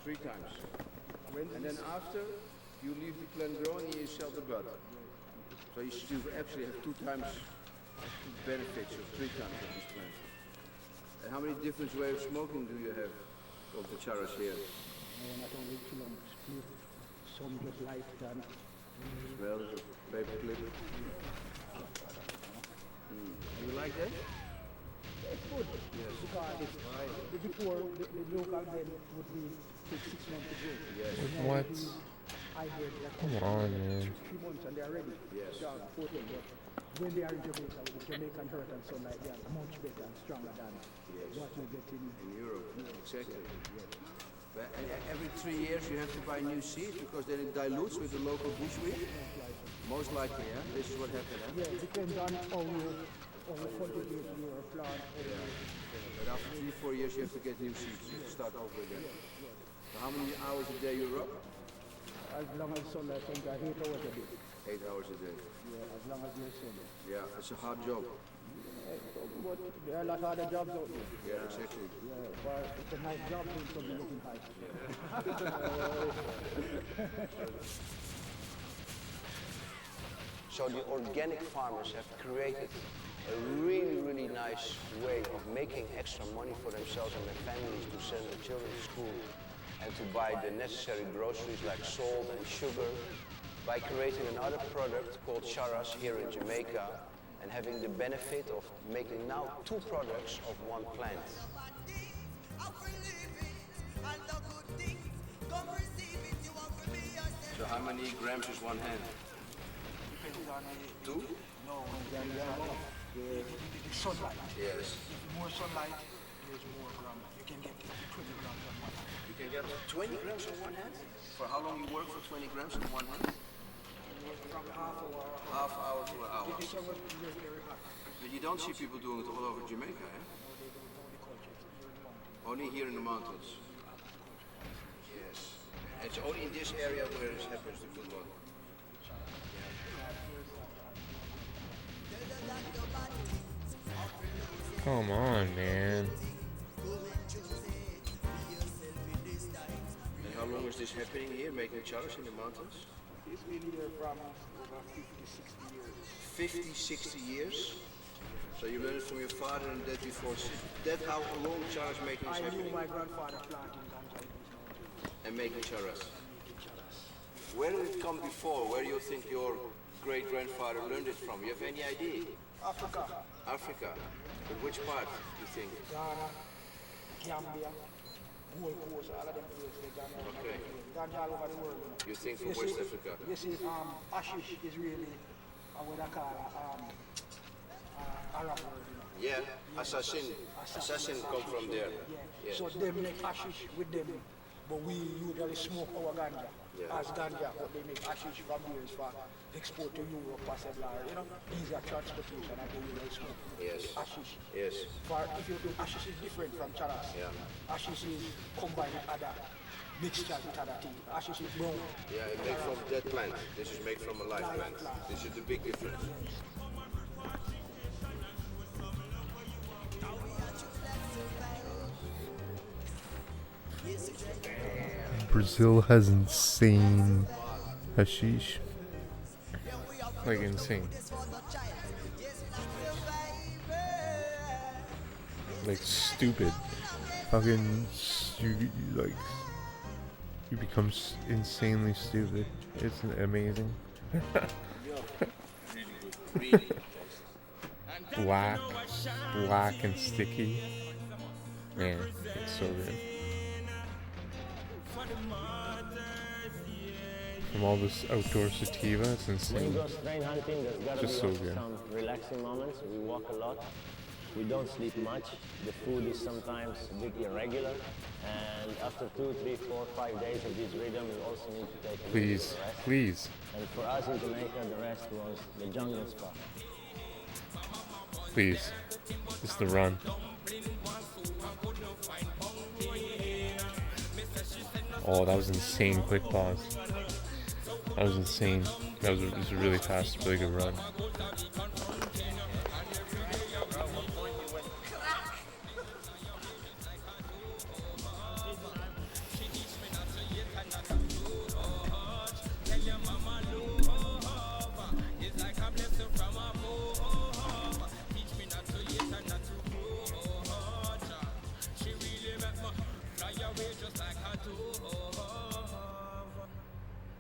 3 times. And then after, you leave the plant growing and you sell the bud. So you actually have 2 times benefits, or 3 times of this plant. And how many different ways of smoking do you have of the charas here? Not only split, some just light and Well, there's a paper clip. You like that? it's good. Yes. Because before the local then would be take 6 months to grow. Yes. Now What? it will hybrid that Come comes on, in man. 3 months and they are ready. Yes. So, 14, but when they are in Jamaica, with the Jamaican hurt and sunlight, they are much better and stronger than what you get in Europe. Exactly. But every 3 years you have to buy new seeds because then it dilutes with the local bushweed. Most likely, yeah. This is what happened, huh? Yeah, it depends on how you cultivate your plant. But after 3-4 years you have to get new seeds. You have to start over again. So how many hours a day you rub? As long as sunlight comes, 8 hours a day. 8 hours a day. Yeah, as long as there's sun. Yeah, it's a hard job. But there are a lot of other jobs out there. Yeah, exactly. Yeah, but it's a nice job doing something looking high. So the organic farmers have created a really, really nice way of making extra money for themselves and their families to send their children to school and to buy the necessary groceries like salt and sugar by creating another product called charas here in Jamaica and having the benefit of making now 2 products of 1 plant. So how many grams is 1 hand? Two? No, the sunlight. Yes. More sunlight, there's more grams. You can get 20 grams on one hand. You can get 20 grams in 1 hand? For how long you work for 20 grams in 1 hand? From half hour. Half hour to an hour. This is very hot. But you don't see people doing it all over Jamaica, eh? Only here in the mountains. Yes. It's only in this area where it happens, the good one. Come on, man. And how long is this happening here, making charas in the mountains? It's been here from over 50, 60 years. 50, 60 years? So you learned it from your father and that before. That's how long charas making is I happening? knew my grandfather planting ganja in these mountains. And making charas. Where did it come before? Where do you think your great-grandfather learned it from? You have any idea? Africa. Africa. But which part, you think? Ghana, Gambia, Gold Coast, all of them places. Okay. Ganja all over the world. You think from You West see- Africa? You see, hashish is really what I call Arab word. You know. Yeah, assassin come from there. Yeah. So they make hashish with them, but we usually smoke our ganja as ganja, but they make hashish from here for export to Europe, possibly, you know, easier transportation and they usually smoke Yes. hashish. Yes. For if you do hashish is different from charas. Yeah. Hashish is combined with other mixtures with other things. Hashish is brown. Yeah, it made from that plant. This is made from a live plant. This is the big difference. Brazil has insane hashish. Like insane. Like stupid. Fucking like you become insanely stupid. It's amazing. Black and sticky. Man, it's so good. from all this outdoor sativa. It's When you insane. go strain hunting, there's got to Just be so also good. some relaxing moments. We walk a lot. We don't sleep much. The food is sometimes a bit irregular. And after 2, 3, 4, 5 days of this rhythm, you also need to take a little bit Please, of rest. please. And for us in Jamaica, the rest was the jungle spot. Please. It's the run. Oh, that was insane quick pause. That was insane. That was a really fast, really good run.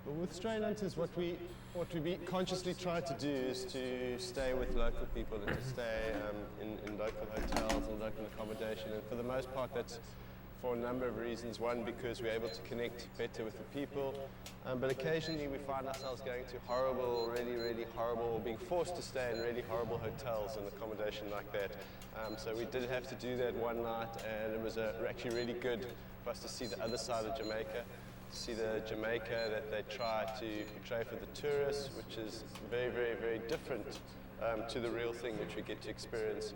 But with strain hunters, what we consciously try to do is to stay with local people and to stay in local hotels and local accommodation. And for the most part, that's for a number of reasons. One, because we're able to connect better with the people. But occasionally we find ourselves going to horrible, really, really horrible, or being forced to stay in really horrible hotels and accommodation like that. So we did have to do that one night, and it was actually really good for us to see the other side of Jamaica. See the Jamaica that they try to portray for the tourists, which is very, very, very different to the real thing which we get to experience.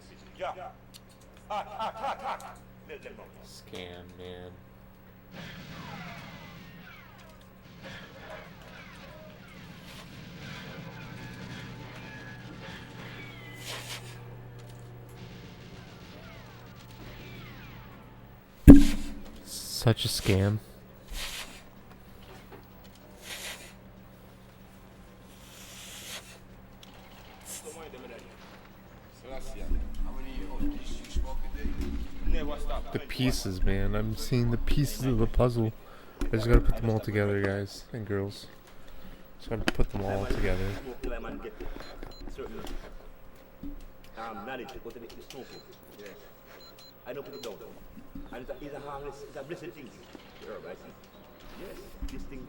Scam, man. Such a scam. The pieces, man. I'm seeing the pieces of the puzzle. I just gotta put them all together, guys and girls. Just gotta put them all together. Knowledge, what it is smoking. Yes. I don't put it down. And it's a harmless, it's a blessed thing. The herb, I see. Yes, this thing,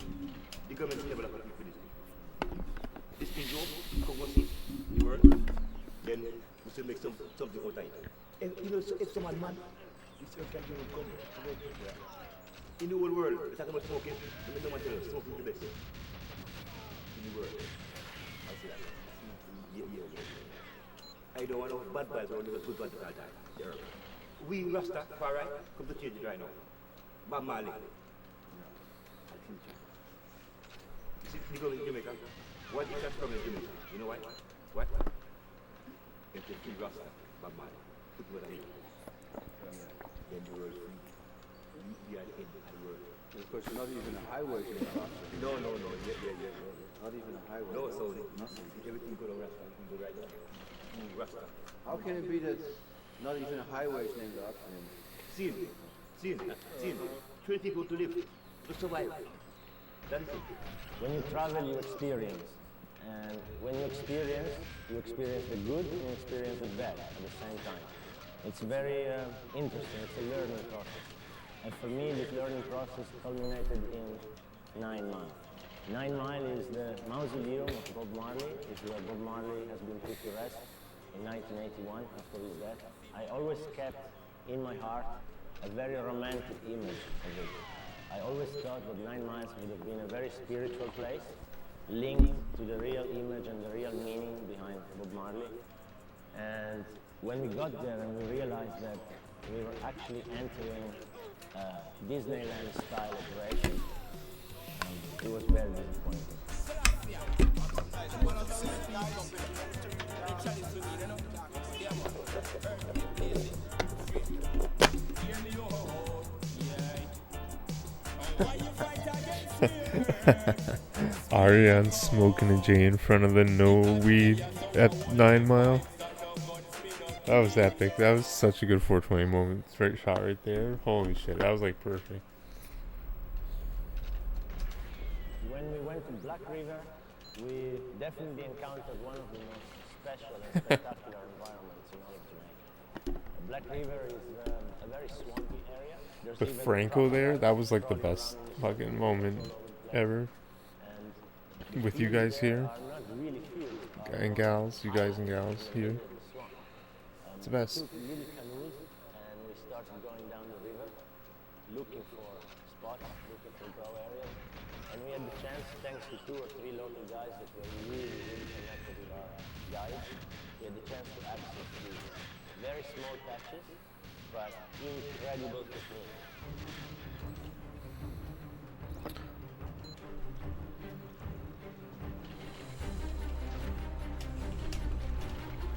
the government develop a for this thing. This thing, you come and see the world, then we still make something out of it. And you know, so if someone man, this herb can come. In the whole world, we're talking about smoking. Let me know what tell you, smoking is the best. In the world. I see that. Yeah. I don't want no bad vibes, I want no good vibes all the time. The herb. We Rasta, far right, come to change it right now. Bob Marley. I'll teach you. You see, you go to Jamaica. What you can from in Jamaica? You know why? What? If they kill Rasta, Bob Marley. Put what I hear. Then the world free. We are the end of the world. Of course, not even a highway to the Rasta. No. Yeah. Not even a highway. No, so nothing. Everything go to Rasta. Everything go right now. Rasta. How can it be that not even a highway is named after him? Sin. 20 people to live, to survive. That is it. When you travel, you experience. And when you experience the good and you experience the bad at the same time. It's very interesting. It's a learning process. And for me, this learning process culminated in 9 Mile. 9 Mile is the mausoleum of Bob Marley. It's where Bob Marley has been put to rest in 1981 after his death. I always kept in my heart a very romantic image of it. I always thought that 9 Miles would have been a very spiritual place, linked to the real image and the real meaning behind Bob Marley. And when we got there and we realized that we were actually entering a Disneyland-style operation, it was very disappointing. Ariane smoking a J in front of the no weed at 9 Mile. That was epic. That was such a good 420 moment. Straight shot right there. Holy shit, that was like perfect. When we went to Black River, we definitely encountered one of the most special and spectacular environments in all of Jamaica. Black River is a very swampy area. There's With even Franco there, that was like the best fucking moment ever. And with you guys here, are not really fields. and gals, you guys and gals here. It's the best. We took little canoes and we started going down the river, looking for spots, looking for grow areas. And we had the chance, thanks to 2 or 3 local guys that were really, really connected with our guides, we had the chance to access these very small patches, but incredible technique.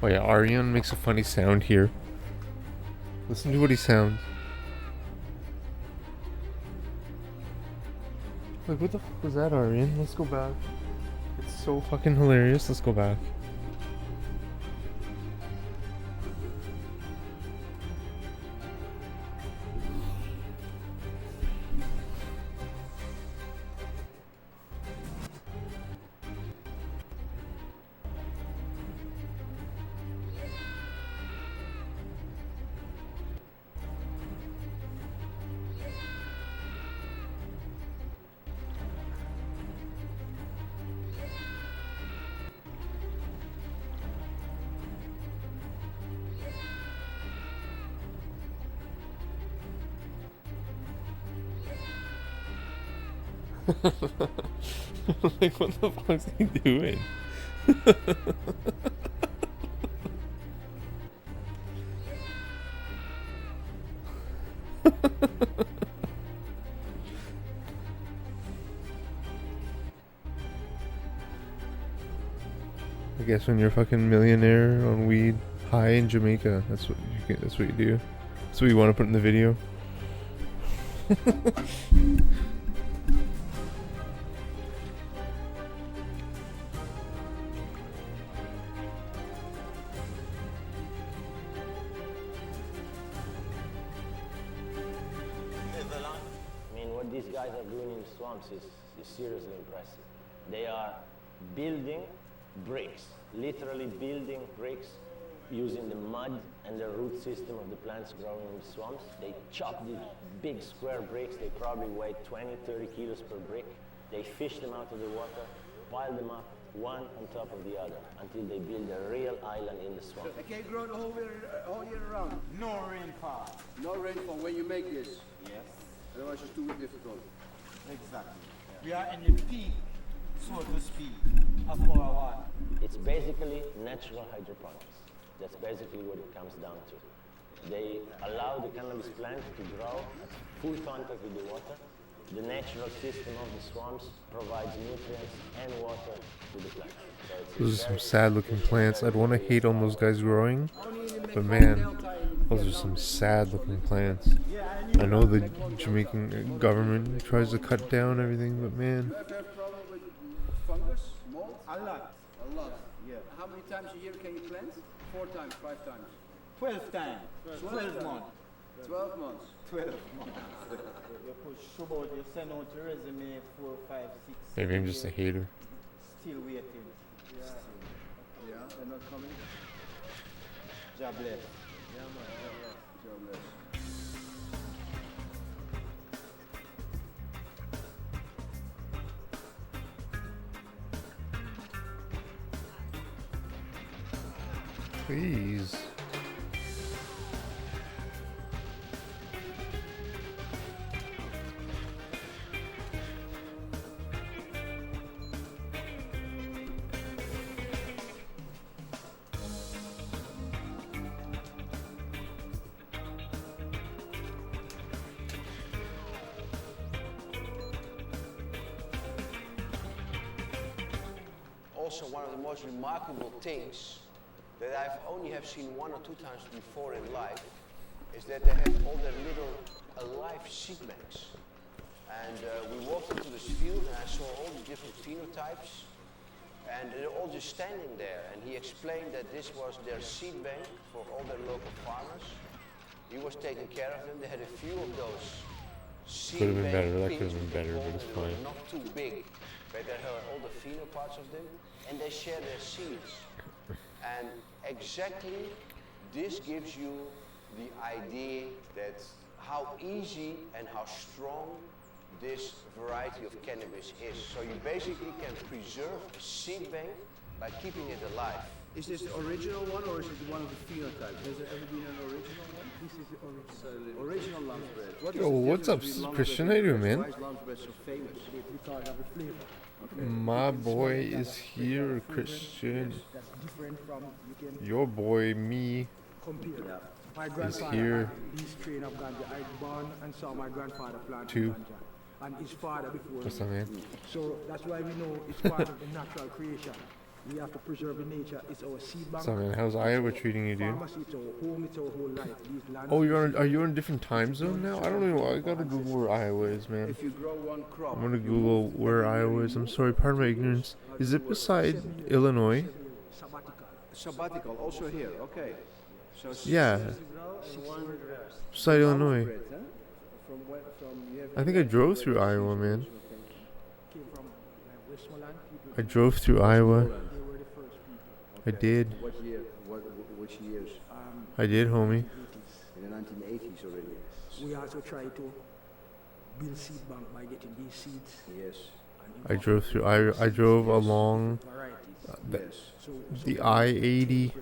Oh yeah, Arion makes a funny sound here. Listen to what he sounds. Like, what the fuck was that, Arion? Let's go back. It's so fucking hilarious. Let's go back. Like, what the fuck's he doing? I guess when you're a fucking millionaire on weed, high in Jamaica, that's what you get, that's what you do. That's what you want to put in the video. I mean, what these guys are doing in the swamps is seriously impressive. They are building bricks, literally building bricks using the mud and the root system of the plants growing in the swamps. They chop these big square bricks. They probably weigh 20, 30 kilos per brick. They fish them out of the water, pile them up, one on top of the other, until they build a real island in the swamp. It can't grow the whole year round. No rainfall. No rainfall when you make this. Yes. Otherwise it's too difficult. Exactly. We are in the peak, so to speak, of our water. It's basically natural hydroponics. That's basically what it comes down to. They allow the cannabis plant to grow at full contact with the water. The natural system of the swamps provides nutrients and water to the plant. So Those are some sad looking plants. I'd want to hate on those guys growing, but man, those are some sad looking plants. I know the Jamaican government tries to cut down everything, but man. You have a problem with fungus, mold? A lot. A lot. Yeah. How many times a year can you plant? 4 times, 5 times? 12 times. 12 months. 12 months. 12 months. You push about, you send out your resume 4, 5, 6. Maybe I'm just a hater. Still waiting. Yeah. Yeah, they're not coming. God bless. Yeah, man. God bless. Please. Also, one of the most remarkable things that I've only have seen 1 or 2 times before in life is that they have all their little alive seed banks. And we walked into this field and I saw all the different phenotypes and they're all just standing there. And he explained that this was their seed bank for all their local farmers. He was taking care of them. They had a few of those seed Could have been bank better. That things could have been better, but it's they were fine. not too big, but they had all the phenotypes of them and they share their seeds. And exactly this gives you the idea that how easy and how strong this variety of cannabis is. So you basically can preserve a seed bank by keeping it alive. Is this the original one or is it one of the phenotypes? Has there ever been an original one? This is the original. Original lunch bread. What is Yo, the what's up, difference between Christian? lunch How you bread doing, and man? why is lunch bread so famous? Because of the flavor. My boy is here, Christian. That's different from you can Your boy, me, compare. My is grandfather here had this strain of ganja. I born and saw my grandfather plant too. ganja, and his father before What's me. up, man? So that's why we know it's part of the natural creation. We have to preserve the nature. It's our seed bank. What's up, man? How's Iowa treating you, dude? Pharmacy, it's our home. It's our whole life. These lands. Oh, are you on a different time zone now? I don't know. I gotta Google where Iowa is, man. If you grow one crop, I'm gonna Google where Iowa is. I'm sorry, pardon my ignorance. Is it beside Illinois? sabbatical, also here. Okay. So Yeah. Beside Illinois. I think I drove through Iowa, man. I drove through Iowa. I did. What year? Which years? I did, homie. In the 1980s already. We also try to build seed bank by getting these seeds. Yes. I drove through Iowa. I drove along the I-80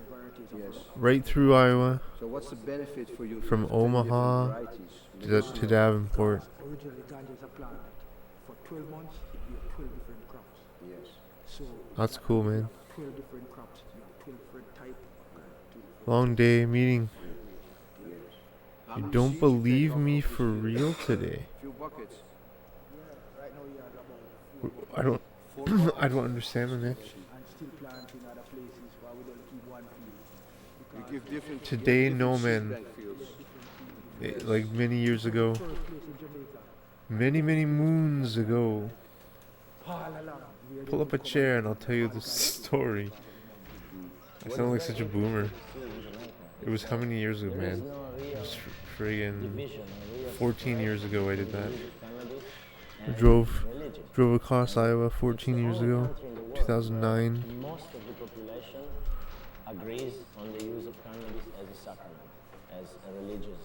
right through Iowa. So what's the benefit for you from Omaha to Davenport? Originally, ganjas are planted for 12 months. You have 12 different crops. Yes. So That's cool, man. 12 different crops. You have 12 different types. Long day meeting. You don't believe me for real today? Few buckets. Right now, you have about I don't. I don't understand, man. and still planting other places why we don't keep one field. You give different. Today, different no, seed man. bank fields. Like many years ago. First place in Jamaica. Many moons ago. All along. Pull up a chair and I'll tell you the story. I sound like such a boomer. It was how many years ago, man? It was friggin' 14 years ago I did that. I drove across Iowa 14 years ago, 2009. Most of the population agrees on the use of cannabis as a sacrament, as a religious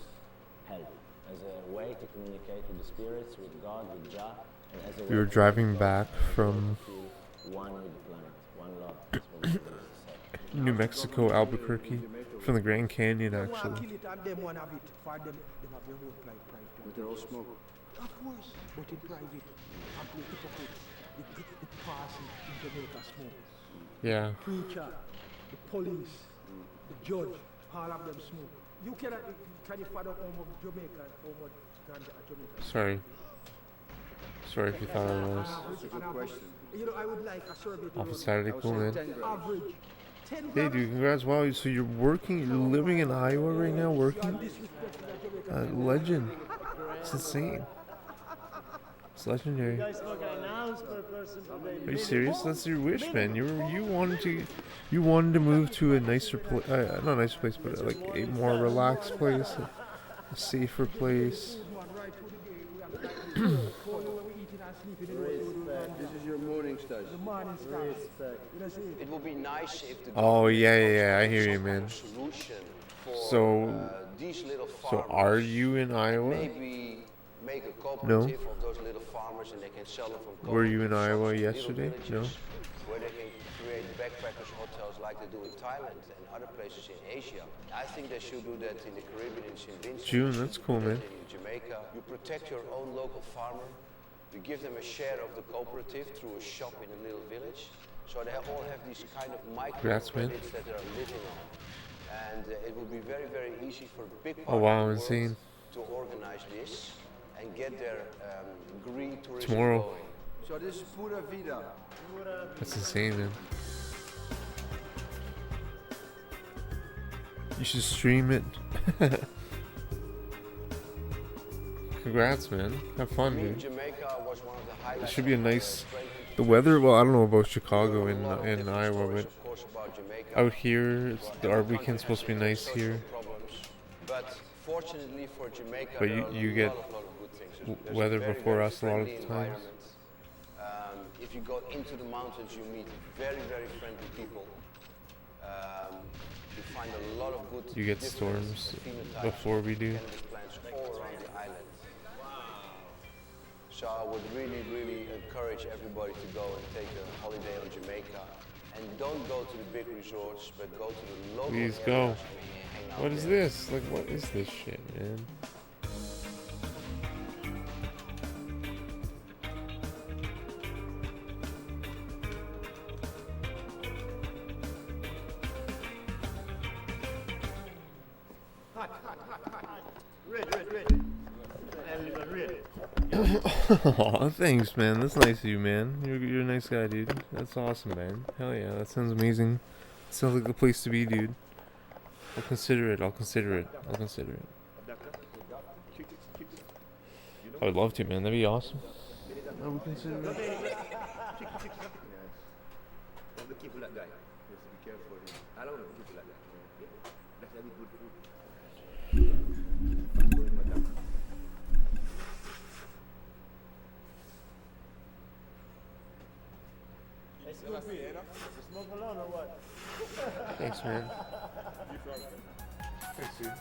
help, as a way to communicate with the spirits, with God, with Jah, and as a We were driving back from one with the planet, one love. That's what it is to say. New Mexico, Albuquerque, from the Grand Canyon, Them want actually. kill it and them want have it. For them have their own price. But they're all smoke. Of course, but in private, and play hypocrites. The parson in Jamaica smoke. Yeah. Preacher, the police, the judge, all of them smoke. You cannot, can you find out how much Jamaica, how much ganja at Jamaica? Sorry. Sorry if you thought I was. That's a good question. You know, I would like a survey to Off of run. Saturday, cool, man. Average. 10 Hey, dude, congrats. Wow, so you're working, you're living in Iowa right now, working? Legend. It's insane. It's legendary. You guys smoke an ounce per person per day. Are you serious? That's your wish, man. You wanted to move to a nicer place, not a nicer place, but like a more relaxed place, a safer place. This is your morning study. The morning stuff. It would be nice if the Oh government yeah, I could hear you, some man. solution for, So, these little so farmers. are you in Iowa? Maybe make a No. cooperative of those little farmers and they can sell them from Were you in cooperative Iowa shops in little yesterday? No. villages Where they can create backpackers hotels like they do in Thailand and other places in Asia. I think they should do that in the Caribbean in St. Vincent. June, They that's should cool, do that man. In Jamaica, you protect your own local farmer. You give them a share of the cooperative through a shop in a little village. So they all have these kind of Congrats, man. micro-credits that they are living on. And it would be very easy for big Oh, wow, parts of the world insane. to organize this and get their green tourism Tomorrow. going. So this is pura vida. That's insane, man. You should stream it. Congrats, man. Have fun, dude. Jamaica was one of the It highlights. should be a nice. The weather. Well, I don't know about Chicago and in Iowa, but out here, our weekend's supposed to be nice here. But fortunately for Jamaica, But there you- are you a get lot of good things. There's a weather very, before very us a lot of friendly the times. environment. If you go into the mountains, you meet very friendly people. You find a lot of good. You get different storms phenotypes before we of do. cannabis plants all around the island. So I would really, really encourage everybody to go and take a holiday on Jamaica. And don't go to the big resorts, but go to the local Please areas go. and hang out What is there. this? Like, what is this shit, man? Hot, hot, hot, hot. Red. Aw, thanks, man. That's nice of you, man. You're a nice guy, dude. That's awesome, man. Hell yeah, that sounds amazing. Sounds like the place to be, dude. I'll consider it. I would love to, man. That'd be awesome. I would consider it. Don't be careful that guy. Just be careful. I don't know, be careful that guy. That's a good food. Smoke alone or what? Thanks, man. Thanks, dude.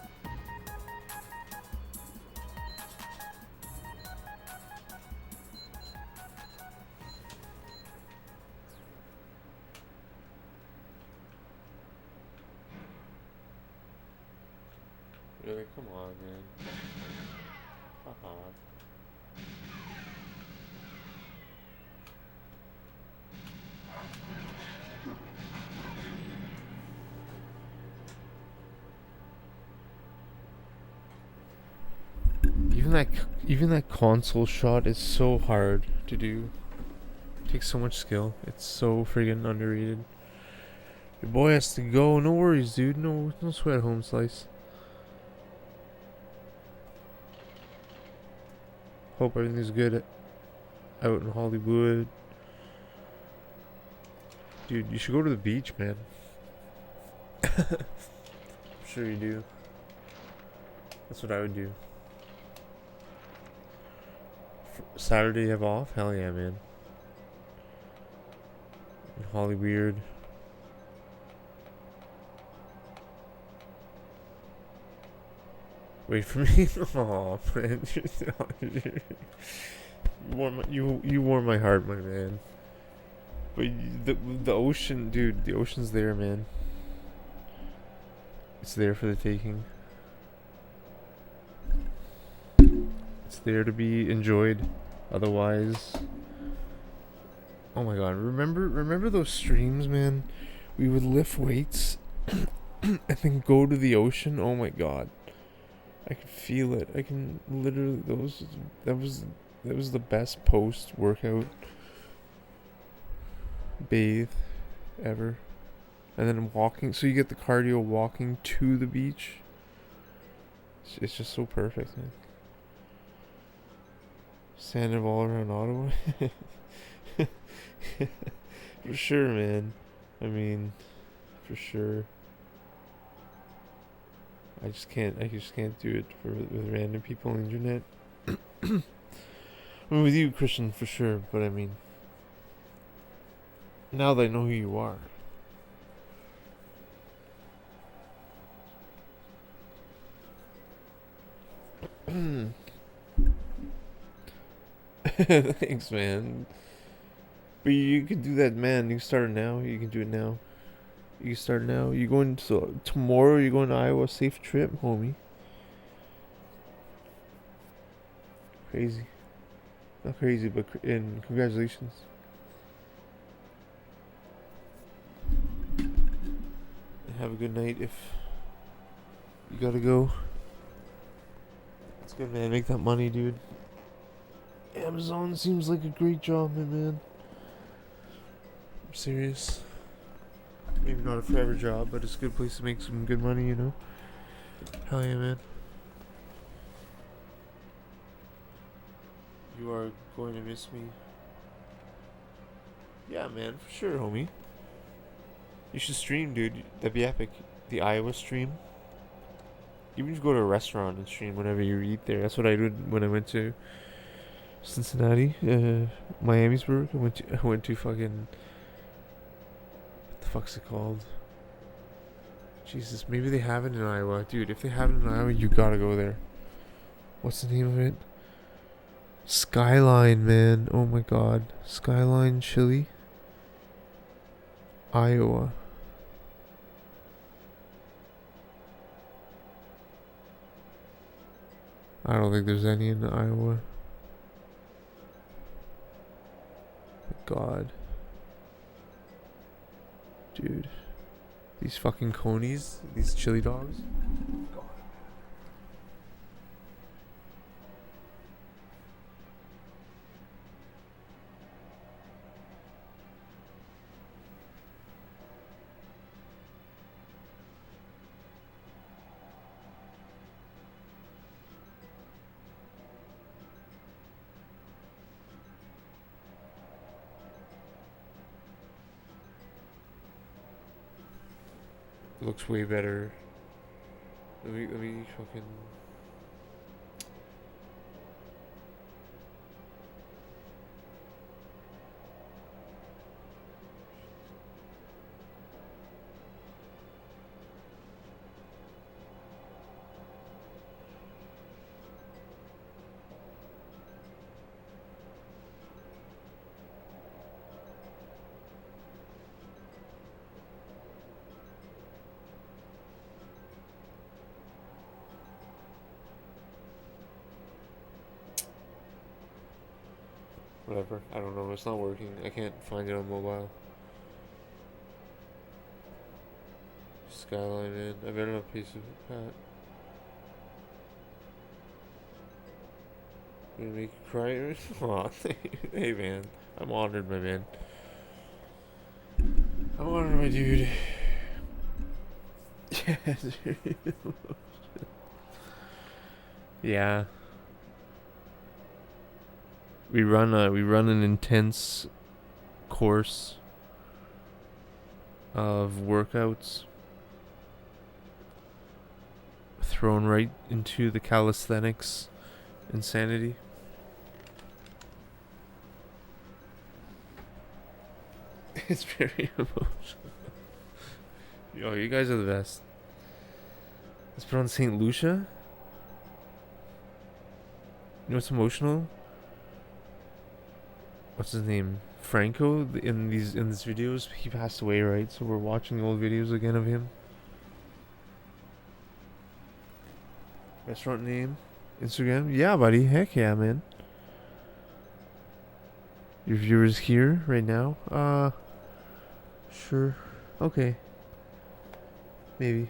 Really? Come on, man. Fuck off. Even that console shot is so hard to do. It takes so much skill. It's so friggin' underrated. Your boy has to go. No worries, dude. No sweat, home slice. Hope everything's good out in Hollywood. Dude, you should go to the beach, man. I'm sure you do. That's what I would do. Saturday you have off? Hell yeah, man. In Hollyweird. Wait for me? Aw, man. You warm my heart, my man. But the ocean, dude, the ocean's there, man. It's there for the taking. It's there to be enjoyed. Otherwise, oh my god, remember those streams, man? We would lift weights and then go to the ocean. Oh my god. I can feel it. I can literally that was the best post workout bathe ever. And then walking, so you get the cardio walking to the beach. It's just so perfect, man. Sand all around Ottawa. For sure, man. I mean, for sure. I just can't do it with random people on the internet. I mean, with you, Christian, for sure, but I mean, now that I know who you are. Thanks, man. But you can do that, man. You can start it now. You can do it now. You can start now. You going tomorrow? You're going to Iowa? Safe trip, homie. Crazy. Not crazy, but and congratulations. Have a good night if you gotta go. It's good, man. Make that money, dude. Amazon seems like a great job, my man. I'm serious. Maybe not a forever job, but it's a good place to make some good money, you know? Hell yeah, man. You are going to miss me. Yeah, man, for sure, homie. You should stream, dude. That'd be epic. The Iowa stream. Even if you go to a restaurant and stream whenever you eat there. That's what I did when I went to Cincinnati, Miamisburg. I went to fucking, what the fuck's it called? Jesus, maybe they have it in Iowa. Dude, if they have it in Iowa, you gotta go there. What's the name of it? Skyline, man. Oh my god. Skyline Chili. Iowa. I don't think there's any in Iowa. God. Dude. These fucking conies. These chili dogs. God. Looks way better. Let me fucking. Whatever. I don't know. It's not working. I can't find it on mobile. Skyline, man. I better not piece of Pat. You gonna make you cry? Aw, hey, man. I'm honored, my man. I'm honored, my dude. Yeah. We run an intense course of workouts thrown right into the calisthenics insanity. It's very emotional. Yo, you guys are the best. Let's put on St. Lucia. You know what's emotional? What's his name? Franco in these videos. He passed away, right? So we're watching old videos again of him. Restaurant name? Instagram? Yeah, buddy. Heck yeah, man. Your viewers here right now? Sure. Okay. Maybe.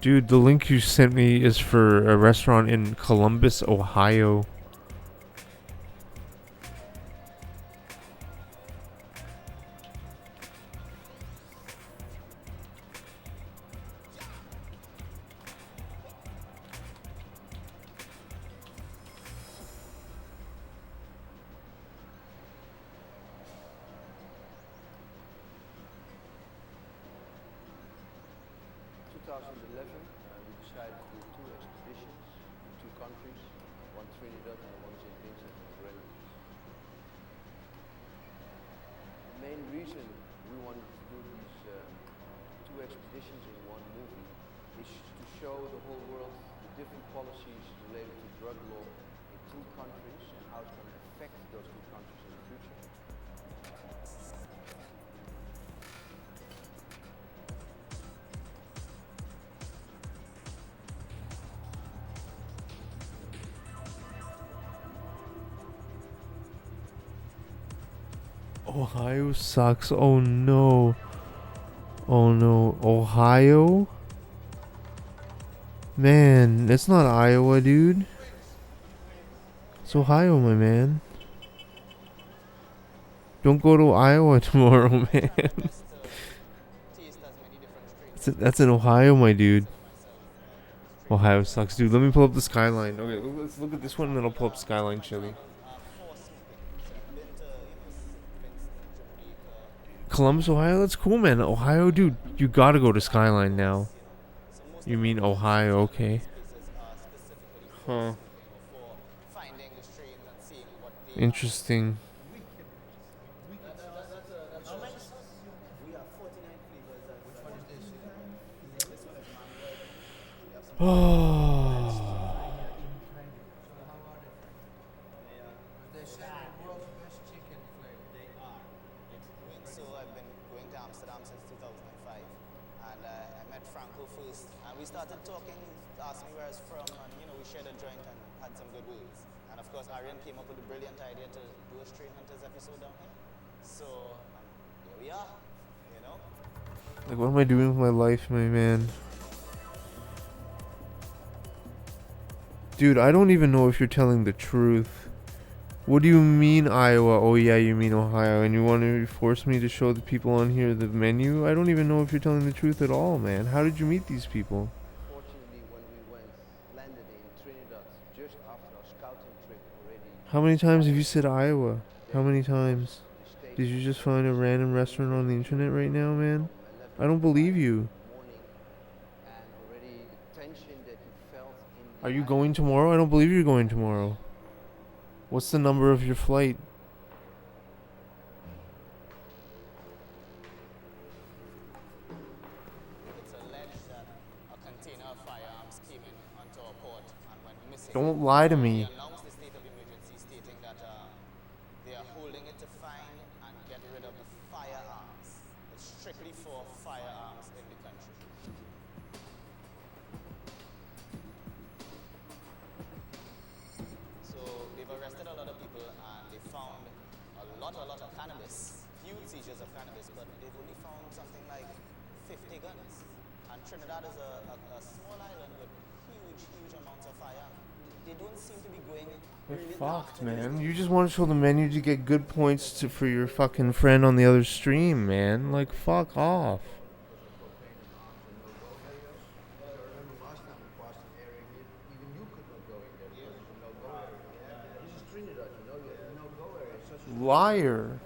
Dude, the link you sent me is for a restaurant in Columbus, Ohio. In 2011, we decided to do two expeditions. We took countries, one Trinidad and one St. Vincent and Grenadines. The main reason we wanted to do these two expeditions in one movie is to show the whole world the different policies related to drug law in two countries and how it's going to affect those two countries in the future. Ohio sucks. Oh no. Oh no. Ohio? Man, it's not Iowa, dude. It's Ohio, my man. Don't go to Iowa tomorrow, man. That's in Ohio, my dude. Ohio sucks, dude. Let me pull up the skyline. Okay, let's look at this one and then I'll pull up Skyline Chili. Columbus, Ohio? That's cool, man. Ohio, dude, you gotta go to Skyline now. You mean Ohio, okay. Huh. Interesting. Oh. So I've been going to Amsterdam since 2005, and I met Franco first, and we started talking. He asked me where I was from, and we shared a joint and had some good words. And of course, Aryan came up with the brilliant idea to do a Strain Hunters episode down here. So here we are, Like, what am I doing with my life, my man? Dude, I don't even know if you're telling the truth. What do you mean Iowa? Oh yeah, you mean Ohio. And you want to force me to show the people on here the menu? I don't even know if you're telling the truth at all, man. How did you meet these people? Fortunately, when we landed in Trinidad just after our scouting trip already. How many times have you said Iowa? How many times? Did you just find a random restaurant on the internet right now, man? I don't believe you. Are you going tomorrow? I don't believe you're going tomorrow. What's the number of your flight? it's alleged that a container of firearms came in onto our port and went missing. Don't lie to me. They announced the state of emergency, stating that they are holding it to find and get rid of the firearms. It's strictly for firearms in the country. So they've arrested a lot of people and they found a lot of cannabis, huge seizures of cannabis, but they've only found something like 50 guns. And Trinidad is a small island with huge amounts of firearms. They don't seem to be going really Fucked, man. You just want to show the menu to get good points for your fucking friend on the other stream, man. Like, fuck off. Liar.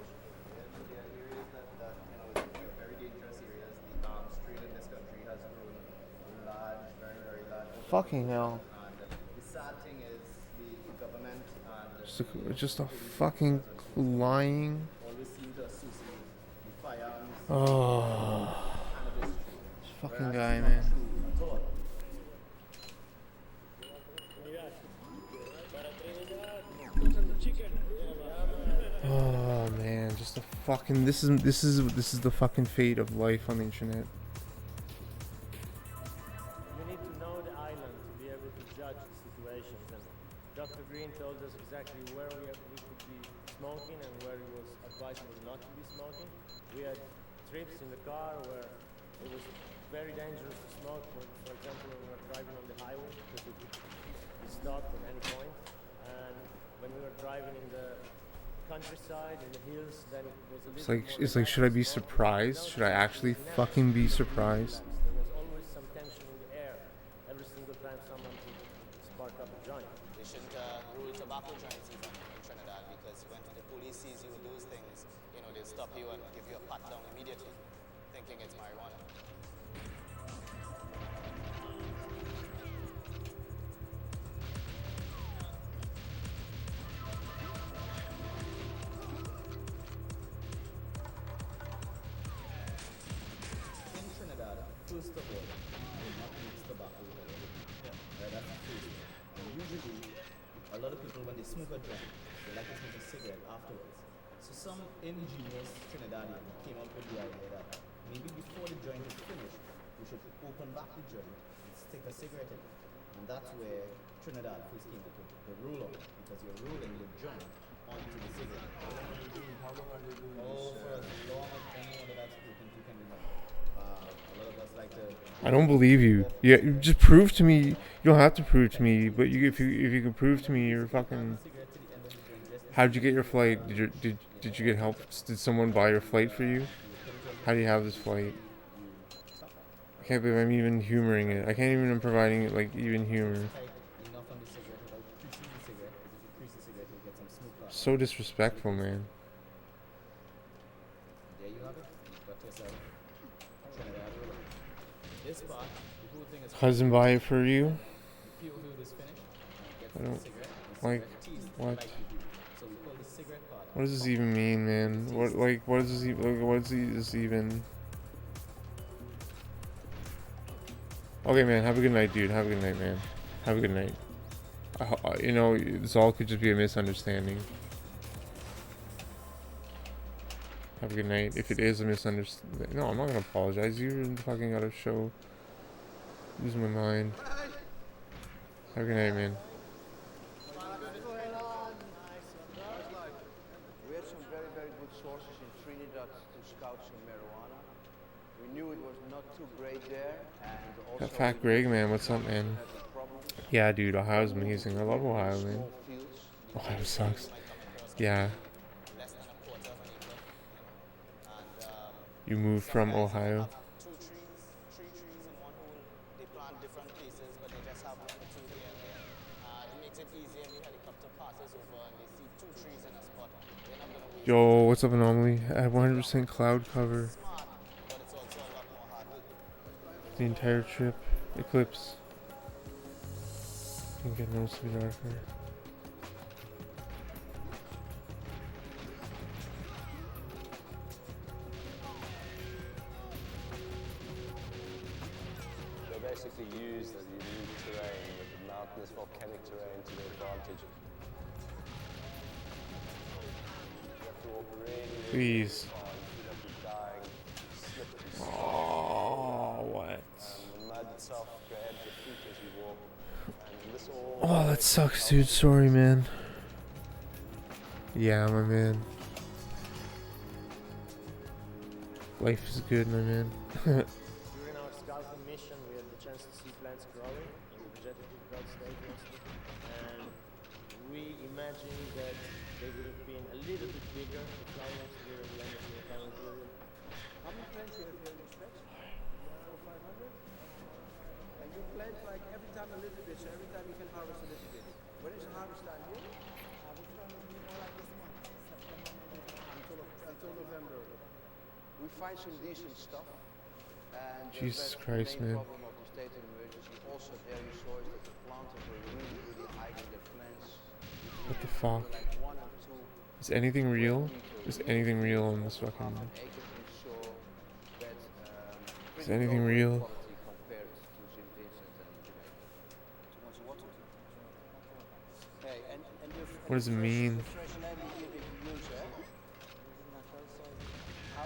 Fucking hell. The sad thing is the government and Just a fucking lying. always seem to associate the firearms Oh. cannabis This fucking guy, man. Oh man, just a fucking this is the fucking fate of life on the internet. You need to know the island to be able to judge the situations. And Dr. Green told us exactly where we could be smoking and where it was advisable not to be smoking. We had trips in the car where it was very dangerous to smoke. For example, when we were driving on the highway, because we could be stopped at any point. And when we were driving in the countryside, in the hills, then it was a little It's like, should I be surprised? Should I actually fucking be surprised? There was always some tension in the air every single time someone would spark up a joint. They shouldn't rule tobacco joints even in Trinidad, because when the police sees you with those things, they'll stop you and give you a pat down immediately, thinking it's marijuana. First of all, do not mix tobacco with anything. That's the first thing. And usually, a lot of people, when they smoke a joint, they like to smoke a cigarette afterwards. So some ingenious Trinidadian came up with the idea that maybe before the joint is finished, we should open back the joint and stick a cigarette in it. And that's where Trinidad first came up with the roll-on, because you're rolling your joint onto the cigarette. How long are they doing Oh, for as long as anyone that I've spoken to can remember. A lot of us like to... I don't believe you. Yeah, you just prove to me. You don't have to prove to me, but if you can prove to me, you're fucking. How'd you get your flight? Did you get help? Did someone buy your flight for you? How do you have this flight? I can't believe I'm even humoring it. I can't even I'm providing it like even humor. So disrespectful, man. There you have it. You've got yourself Trinidad roll-on. This part, the whole thing is... Cousin buy it for you? The POV is finished. I don't cigarette, like what. like we do. So we call the cigarette part. What does this even mean, man? What is this even? What is this even? Okay, man. Have a good night, dude. Have a good night, man. Have a good night. You know, this all could just be a misunderstanding. Have a good night. If it is a misunderstanding, no, I'm not gonna apologize. You fucking gotta show. Losing my mind. Have a good night, man. We had some very, very good sources in Trinidad to scout some marijuana. We knew it was not too great there, and also... That Fat Greg, man, what's up, man? Yeah, dude, Ohio's amazing. I love Ohio, man. Ohio sucks. Yeah. You moved from Ohio? Three trees in one hole. They plant different places, but they just have 1 or 2 here and there. It makes it easier if the helicopter passes over and they see 2 trees in a spot. They're not gonna waste. Yo, what's up, Anomaly? I have 100% cloud cover. But it's also a lot more hard work. The entire trip. Eclipse. Can get noticeably darker. They basically use the unique terrain with the mountainous volcanic terrain to their advantage. You have to walk really Please. far, you feel like you're dying, slippery slope. Oh, what? The mud itself grabs your feet as you walk. And this all Oh, that sucks, dude. Sorry, man. Yeah, my man. Life is good, my man. During our scouting mission, we had the chance to see plants growing in the vegetative bed state mostly, and we imagined that they would have been a little bit bigger if flowers during the end of the climate period. How many plants you have here in this patch? 500? And you plant like every time a little bit, so every time you can harvest a little bit. When is the harvest time here? Until November. We find some decent stuff. And Jesus the Christ, main man. problem of the state of emergency also there you saw is that the planters were really, really hiding their plants. What the fuck? Like 1 or 2 Is anything real? Is anything real on this fucking... Is anything real? compared to St. Vincent and Jamaica. Too much water. Hey, and What does it mean? fresh land you use, eh?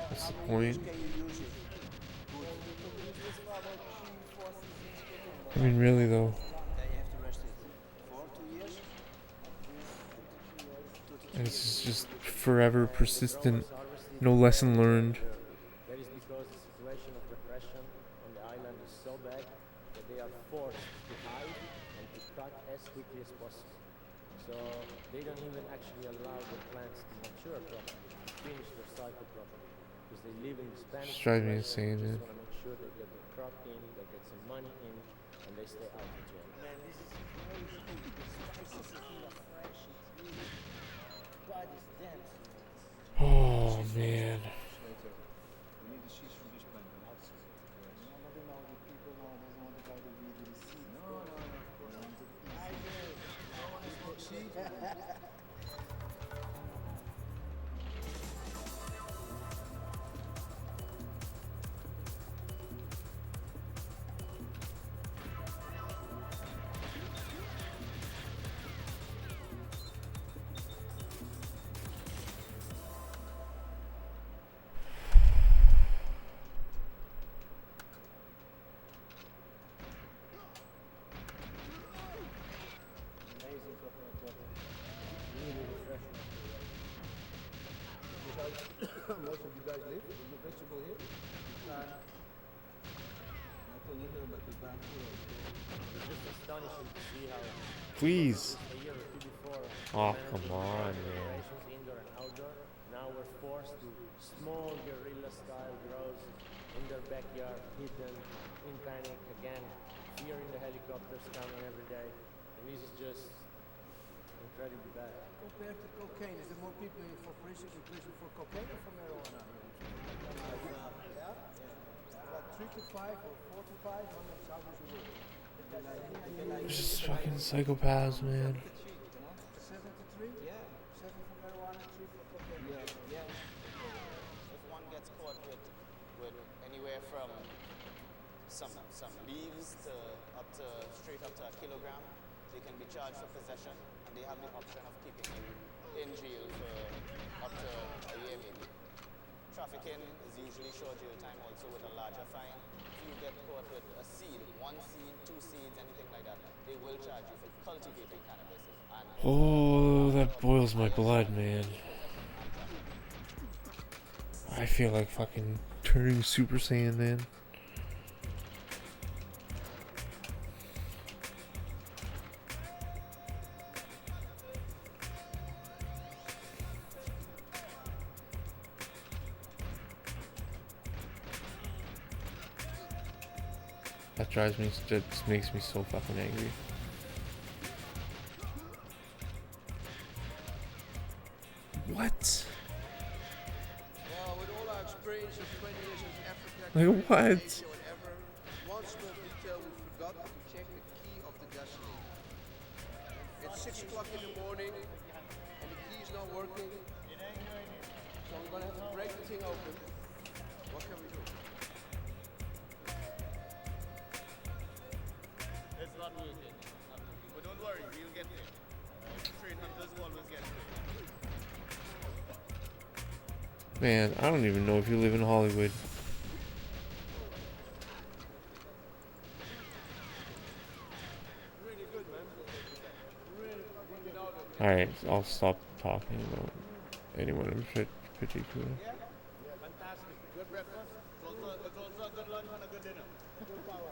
What's the point? I mean, really though. And this is just forever persistent. No lesson learned. That is because the situation of repression on the island is so bad that they are forced to hide and to cut as quickly as possible. So they don't even actually allow the plants to mature properly, to finish their cycle properly. Because they live in the Spanish It's driving me situation, insane, man. just want to make sure they get the crop in, they get some money in, and they stay out of jail. Man, this is very cool. The spices feel fresh. It's really... God is dense. Oh man. We need the seeds from this plant. people here. You can not only here, but you can too. It's just astonishing to see how Please. just a year or two before Oh, managing come on, man. operations, indoor and outdoor, now we're forced to small guerrilla style grows in their backyard, hidden, in panic, again, fearing the helicopters coming every day, and this is just incredibly bad. Compared to cocaine, is there more people in prison for cocaine or for marijuana? Yeah? About 3 to 5 or 4 to 5? How much They're just fucking psychopaths, man. 7 to 3? Yeah. 7 for marijuana, 3 for cocaine. Yeah. If one gets caught with anywhere from some leaves to straight up to a kilogram, they can be charged for possession, and they have the option of keeping you in jail for up to a year maybe. Trafficking is usually short jail time also with a larger fine. If you get caught with a seed, 1 seed, 2 seeds, anything like that, they will charge you for cultivating cannabis. Oh, that boils my blood, man. I feel like fucking turning Super Saiyan, man. That drives me, that makes me so fucking angry. What? Well, with all our experience of 20 years in Africa, Like what? Asia, whatever, one small detail we forgot to check the key of the gasoline. It's 6 o'clock in the morning and the key is not working. So we're gonna have to break the thing open. What can we do? It's not working. But don't worry, we'll get there. Train hunters will always get there. Man, I don't even know if you live in Hollywood. Really good, man. Really fucking good. Alright, I'll stop talking about anyone in particular. Yeah? Fantastic. Good breakfast. It's also a good lunch and a good dinner. Good power.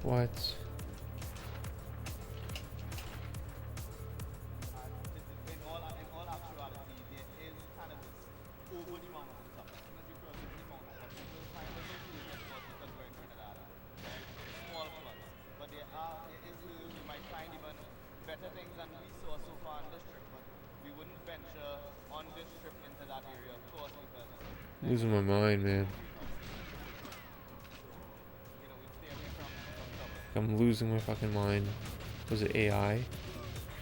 What? In all actuality, there is kind of this over the mountain stuff. As soon as you cross the mountain, you will find little villages because we're in Trinidad, right? Small floods. But there is where we might find even better things than we saw so far on this trip. But we wouldn't venture on this trip into that area, of course, because Losing my mind, man. I'm losing my fucking mind. Was it AI?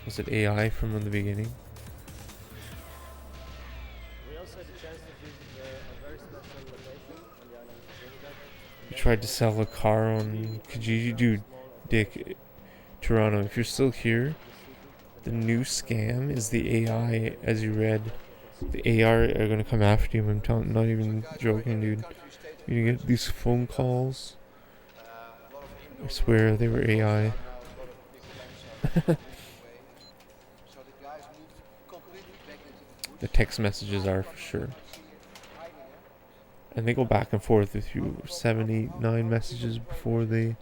Was it AI from the beginning? We also had a chance to visit a very special location on the island of Trinidad. I tried to sell a car on Kijiji. Dude, Dick, Toronto, if you're still here, the new scam is the AI, as you read. The AI are gonna come after you. I'm not even joking, dude. You get these phone calls. I swear they were AI. The text messages are for sure. And they go back and forth with you 7, 8, 9 messages before they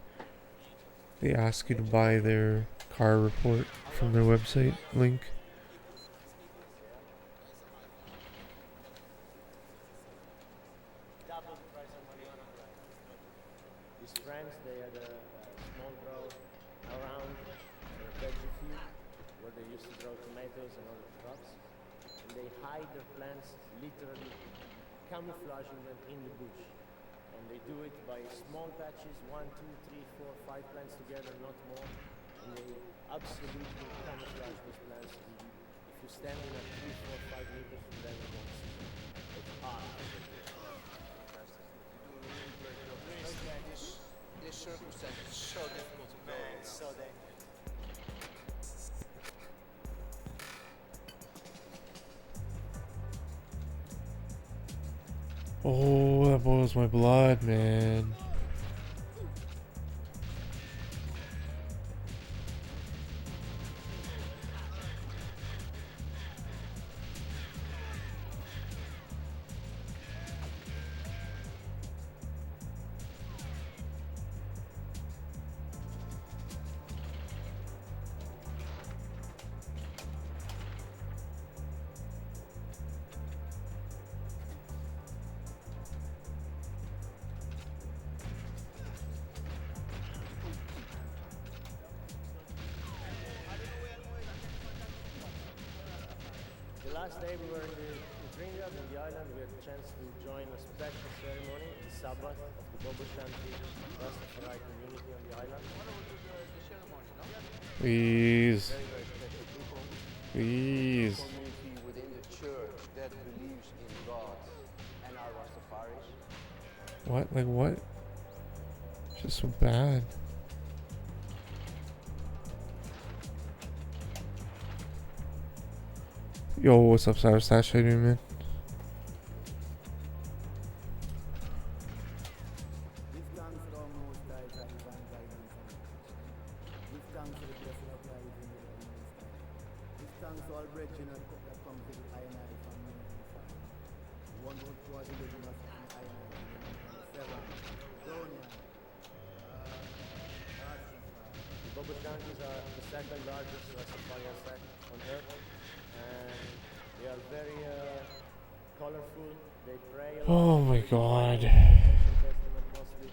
ask you to buy their car report from their website link. His friends, they had a small grow around their veggie field where they used to grow tomatoes and other crops. And they hide their plants, literally camouflaging them in the bush. And they do it by small patches, 1, 2, 3, 4, 5 plants together, not more. And they absolutely camouflage these plants. And if you stand in at 3, 4, 5 meters from them, you won't see them. It's hard. This circumstance is so difficult to go. It's so dangerous. Oh, that boils my blood, man. last day we were in the Trinidad on the island, we had the chance to join a special ceremony, the Sabbath of the Bobo Shanti Rastafari community on the island. Please. Very, very special people. Please. Community within the church that believes in God and are Rastafaris. What? Like what? It's just so bad. Yo, what's up, Sour Stash? How you doing, man? Give thanks to our Most High for divine guidance and protection. Give thanks for the blessing of life in the Most High. Give thanks to all brethren that comes to the I and I family and family. The one who was the legend of the I and I family. The Bobo Shantis are the second largest Rastafari sect on earth, and they are very colorful. They pray a lot. Oh my God. Testament mostly,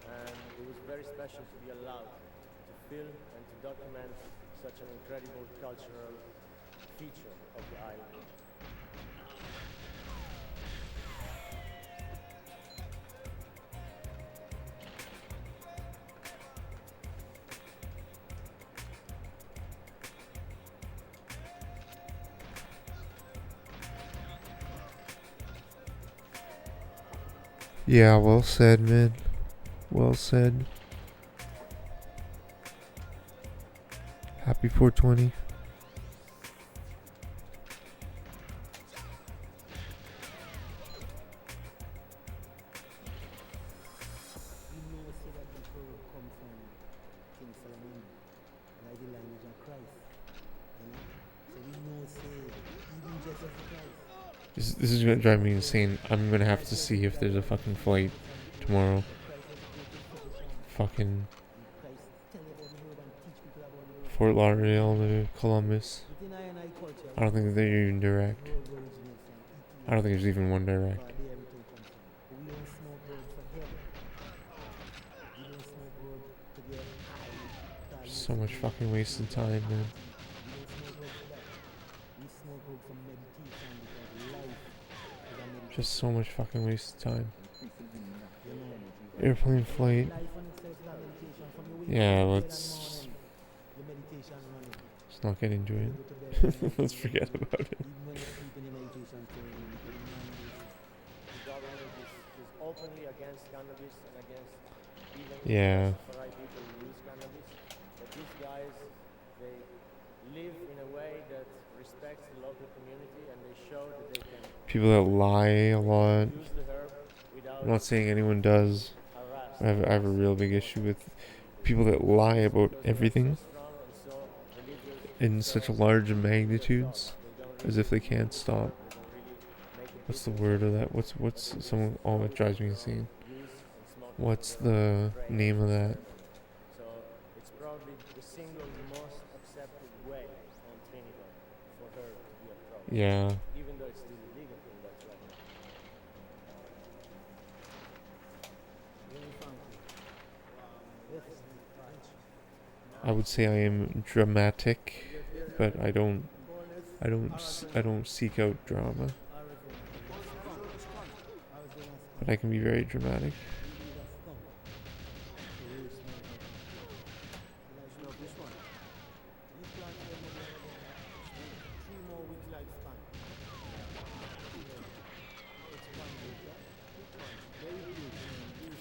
and it was very special to be allowed to film and to document such an incredible cultural feature of the island. Yeah, well said, man. Well said. Happy 420. You know, say that the word come from King Solomon, like the lineage of Christ. You know? So we know, say, even Jesus Christ. This is gonna drive me insane. I'm gonna have to see if there's a fucking flight tomorrow. Fucking Fort Lauderdale to Columbus. I don't think they're even direct. I don't think there's even one direct. So much fucking wasted time, man. Just so much fucking wasted time. Airplane flight. Yeah, let's not get into it. Let's forget about it. The government is openly against cannabis and against even Yeah. Rastafari people who use cannabis. But these guys, they live in a way that respects the local community, and they show that they can People that lie a lot. use the herb without I'm not saying anyone does. I have a real big issue with people that lie about everything in such large magnitudes, as if they can't stop. What's the word of that? What's someone? Oh, it drives me insane. What's the name of that? So it's probably the single most accepted way on Trinidad for her to be approached. Yeah. Even though it's still illegal in that right now. I would say I am dramatic, but I don't seek out drama. But I can be very dramatic.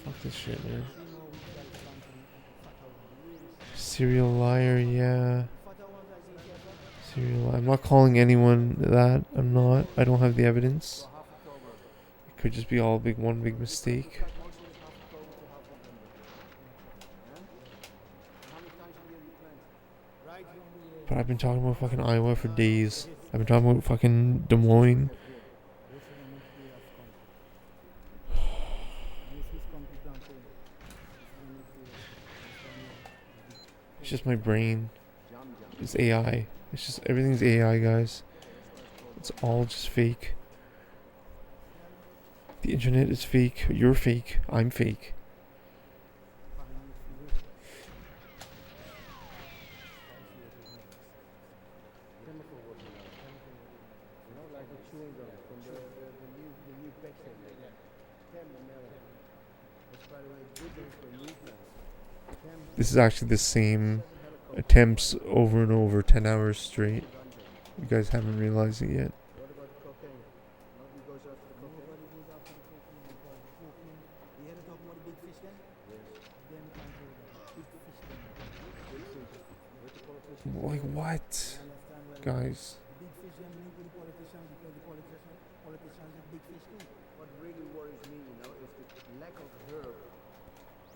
Fuck this shit, man. Serial liar, yeah. Serial liar. I'm not calling anyone that. I'm not. I don't have the evidence. It could just be all one big mistake. But I've been talking about fucking Iowa for days. I've been talking about fucking Des Moines. It's just my brain. It's AI. It's just everything's AI, guys. It's all just fake. The internet is fake. You're fake. I'm fake. the chewing gum from the new pet set. American. That's by the way good name for a new plant. This is actually the same attempts over and over, 10 hours straight. You guys haven't realized it yet. What about cocaine? Nobody goes after the cocaine. Nobody goes after the cocaine because cocaine. You had to talk about the big fish then? Yes. Then we can't do that. Big fish then. Big fish. With the politicians. Like what? Guys. The big fish then link with the politicians because the politicians are big fish too. What really worries me, you know, is the lack of herb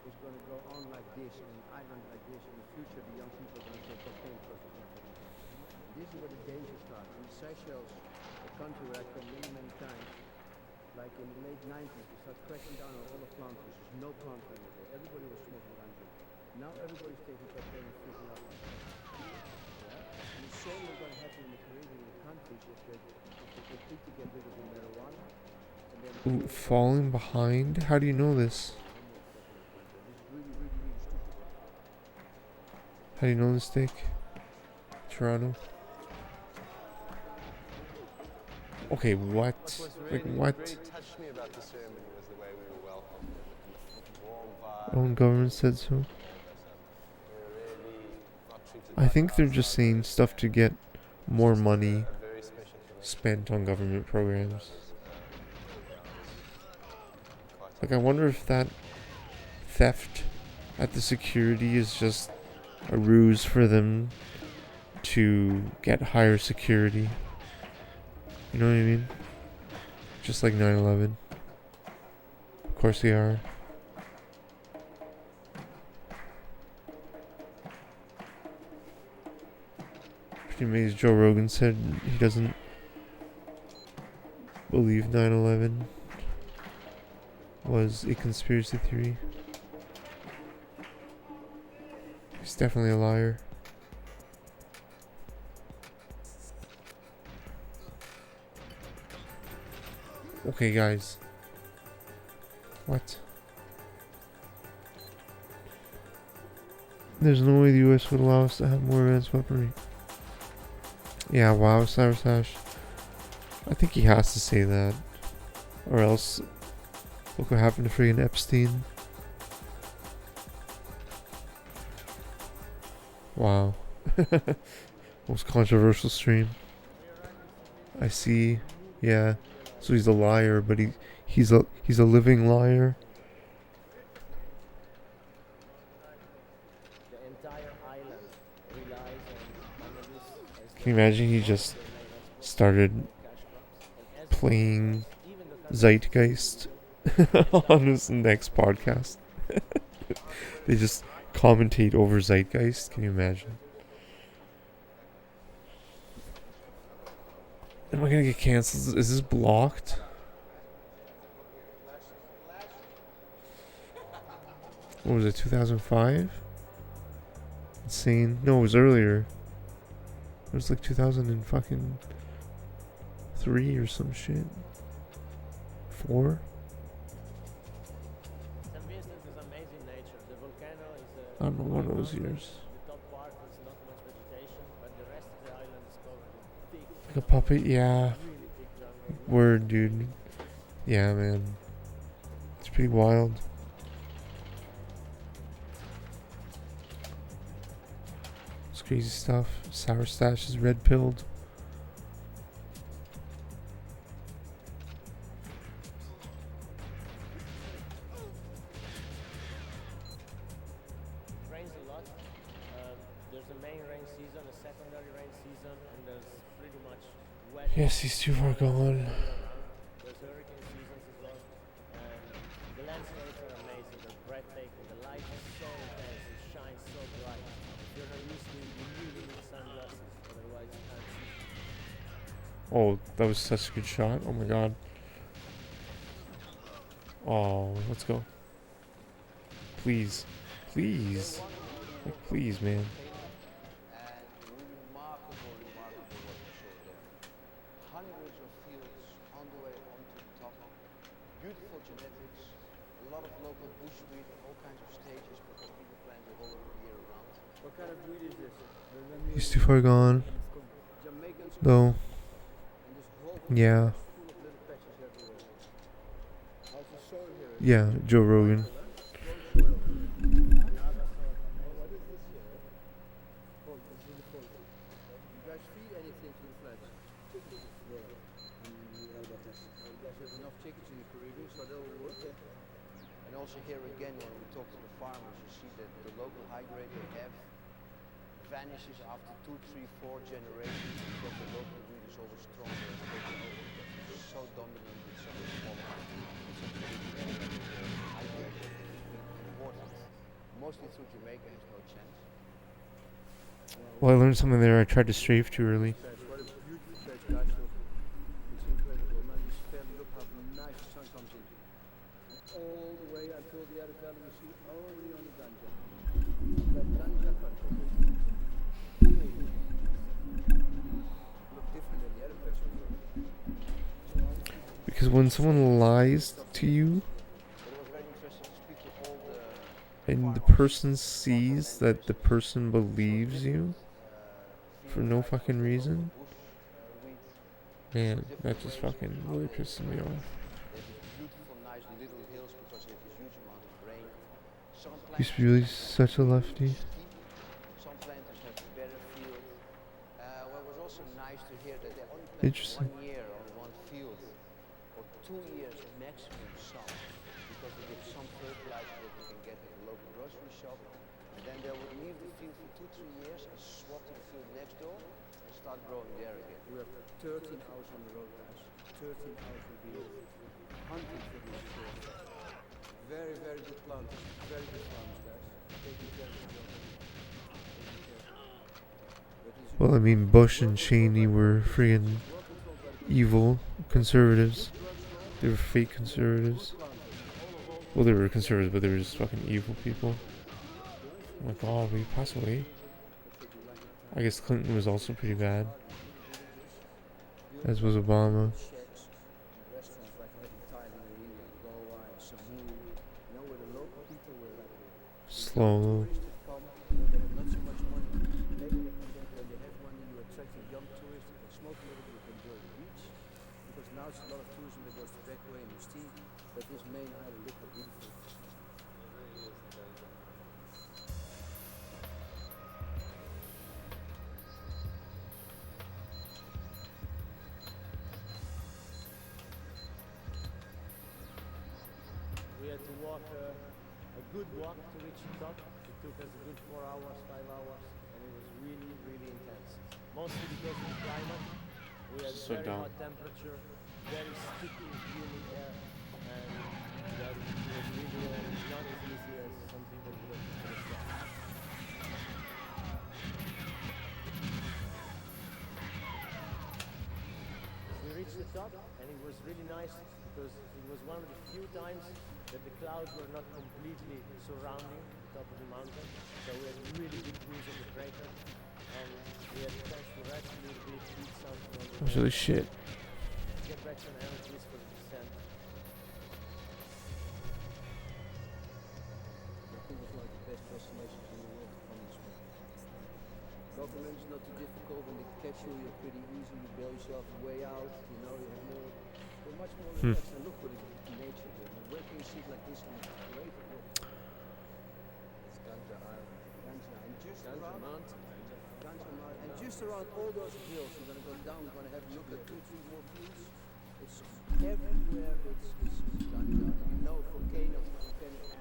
is going to go on like this in an island like this. In the future, the young people are going to take cocaine because of that. This is where the danger starts. In the Seychelles, a country where I come many, many times, like in the late 90s, they start cracking down on all the planters. There's no planter anymore. Everybody was smoking ganja. Now everybody's taking cocaine and freaking out like that. Yeah? And the same is going to happen in the Caribbean countries if they completely get rid of the marijuana. Ooh, falling behind? How do you know this? How do you know this, Dick? Toronto? Okay, what? Like, what? What really touched me about the ceremony was the way we were welcomed. Warm vibe. Own government said so. I think they're just saying stuff to get more money spent on government programs. Like, I wonder if that theft at the security is just a ruse for them to get higher security. You know what I mean? Just like 9/11. Of course they are. Pretty amazed Joe Rogan said he doesn't believe 9/11 was a conspiracy theory. He's definitely a liar. Okay, guys. What? There's no way the US would allow us to have more advanced weaponry. Yeah, wow, Cyrus Hash. I think he has to say that. Or else, look what happened to friggin' Epstein. Wow. Most controversial stream. I see. Yeah. So he's a liar, but he's a living liar. Can you imagine he just started playing Zeitgeist on his next podcast? They just commentate over Zeitgeist. Can you imagine? Am I gonna get cancelled? Is this blocked? What was it, 2005? Insane. No, it was earlier. It was like 2003 or some shit. 4? I don't know, one of those years. Like a puppet, yeah. Word, dude. Yeah, man. It's pretty wild. It's crazy stuff. Sour Stash is red pilled. Rains a lot. There's a main rain season, a secondary rain season, and there's pretty much wet. Yes, he's too far gone. There's hurricane seasons as well. And the landscapes are amazing. They're breathtaking. The light is so intense. It shines so bright. If you're not used to it, you really need sunglasses. Otherwise, you can't see. Oh, that was such a good shot. Oh my god. Oh, let's go. Please. Please. Like, please, man. Hundreds of fields on the way onto the top. Beautiful genetics, a lot of local bush wheat, all kinds of stages because people plant the whole year round. What kind of breed is this? He's too far gone. Though. And this whole Yeah. How's the soil here? Yeah, Joe Rogan. What is this here? Oh, this is the pond. You guys feed anything to the flats? Chickens? Yeah. You guys have enough chickens in the Caribbean, so they'll work. And also here again, when we talk to the farmers, you see that the local high grade they have vanishes after 2, 3, 4 generations because the local breed is always stronger and taking over. It's so dominant with so small high grade that important. Mostly through Jamaica has no chance. Well, I learned something there I tried to strafe too early. What a beautiful place, guys. It's incredible, man. This valley, look how nice the sun comes in. All the way until the other valley, you see only on the ganja. That ganja country. Look different than the other places. Because when someone lies to you, and the person sees that the person believes you for no fucking reason, man, that just fucking really pisses me off. Beautiful, nice little hills because you have a huge amount of rain. He's really such a lefty. Some planters have a better field. Well, it was also nice to hear that they only plant Interesting. 1 year on one field, or 2 years maximum some, because they give some fertilizer that you can get at the local grocery shop. And then they would leave the field for 2, 3 years and swap to the field next door and start growing there again. We have 13 hours on the road, guys. 13 hours will be hunting for this. Very, very good plants. Very good plants, guys. Taking care of the job. Well, I mean, Bush and Cheney were friggin' evil conservatives. They were fake conservatives. Well, they were conservatives, but they were just fucking evil people. Oh my god, will you pass away? I guess Clinton was also pretty bad. As was Obama. Slow. Now it's a lot of tourism that goes to Beckway and Musteen, but this main island, look how beautiful. We had to walk a good walk to reach the top. It took us a good 4 hours, 5 hours, and it was really, really intense. Mostly because of the climate. We had So very dumb. hot temperature, very sticky, humid air, and that was really not as easy as some people would have thought. We reached the top, and it was really nice because it was one of the few times that the clouds were not completely surrounding the top of the mountain. So we had really good views of the crater, and we had a chance to rest a little bit, eat something on the That was way, really shit. get back some energies for the descent. I think it's one of the best destinations in the world to come this way. Government's not too difficult. When they catch you, you're pretty easy. You bail yourself way out. You know, you have more. You're much more relaxed. And look what it is in nature here. I mean, where can you see it like this in the greater world? It's Ganja Island. Ganja. And just around Mountain. Ganja Mountain. And just around all those hills, we're going to go down. We're going to have a look at 2, 3 more fields. It's everywhere. It's Ganja. You know, volcanoes, volcanic ash.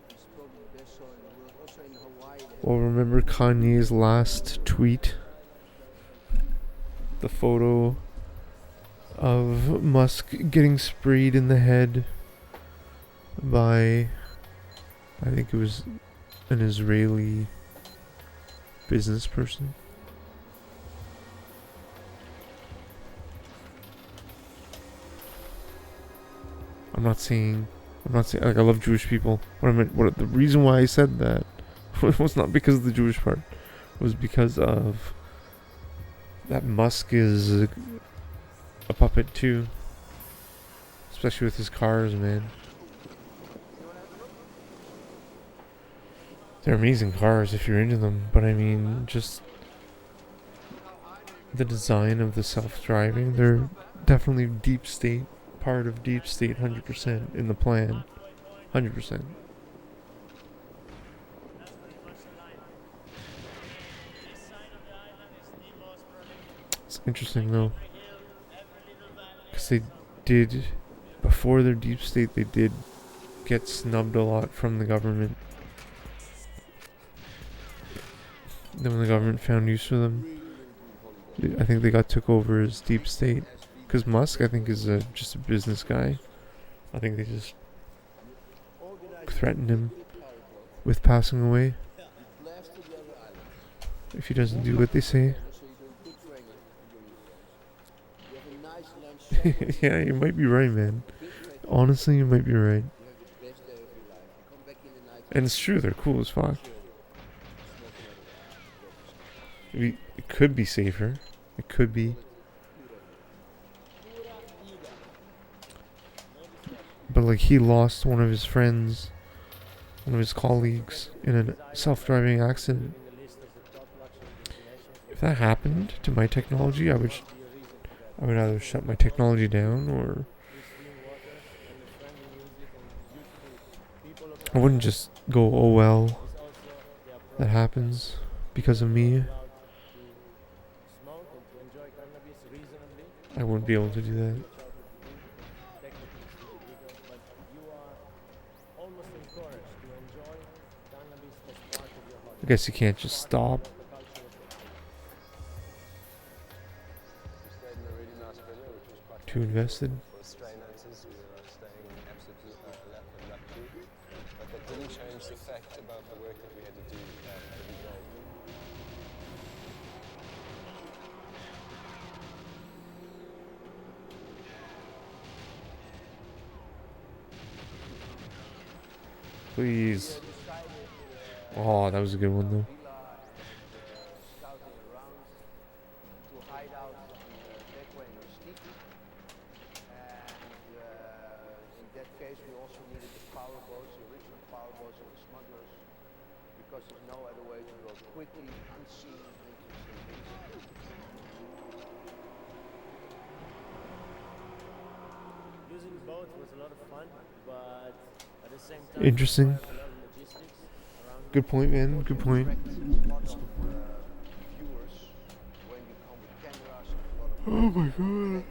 It's probably the best soil in the world. Also in Hawaii. Well, remember Kanye's last tweet? The photo of Musk getting sprayed in the head by, I think it was an Israeli business person. I'm not saying, like, I love Jewish people. The reason why I said that was not because of the Jewish part. It was because of that Musk is a puppet too. Especially with his cars, man. They're amazing cars if you're into them, but I mean, just the design of the self-driving, they're definitely deep state, part of deep state 100% in the plan. 100%. It's interesting though, because they did, before their deep state, they did get snubbed a lot from the government. Then when the government found use for them, I think they got took over as deep state. Because Musk, I think, is just a business guy. I think they just threatened him with passing away if he doesn't do what they say. Yeah, you might be right, man. Honestly, you might be right. And it's true, they're cool as fuck. It could be safer. It could be. But like, he lost one of his friends, one of his colleagues, in a self-driving accident. If that happened to my technology, I would either shut my technology down, or I wouldn't just go, oh well, that happens because of me. I wouldn't be able to do that. I guess you can't just stop. Too invested. But that didn't change the fact about the work that we had to do every day. Please. Oh, that was a good one though. Using both was a lot of fun, but at the same time, Interesting. Good point, man. Good point. Oh my god.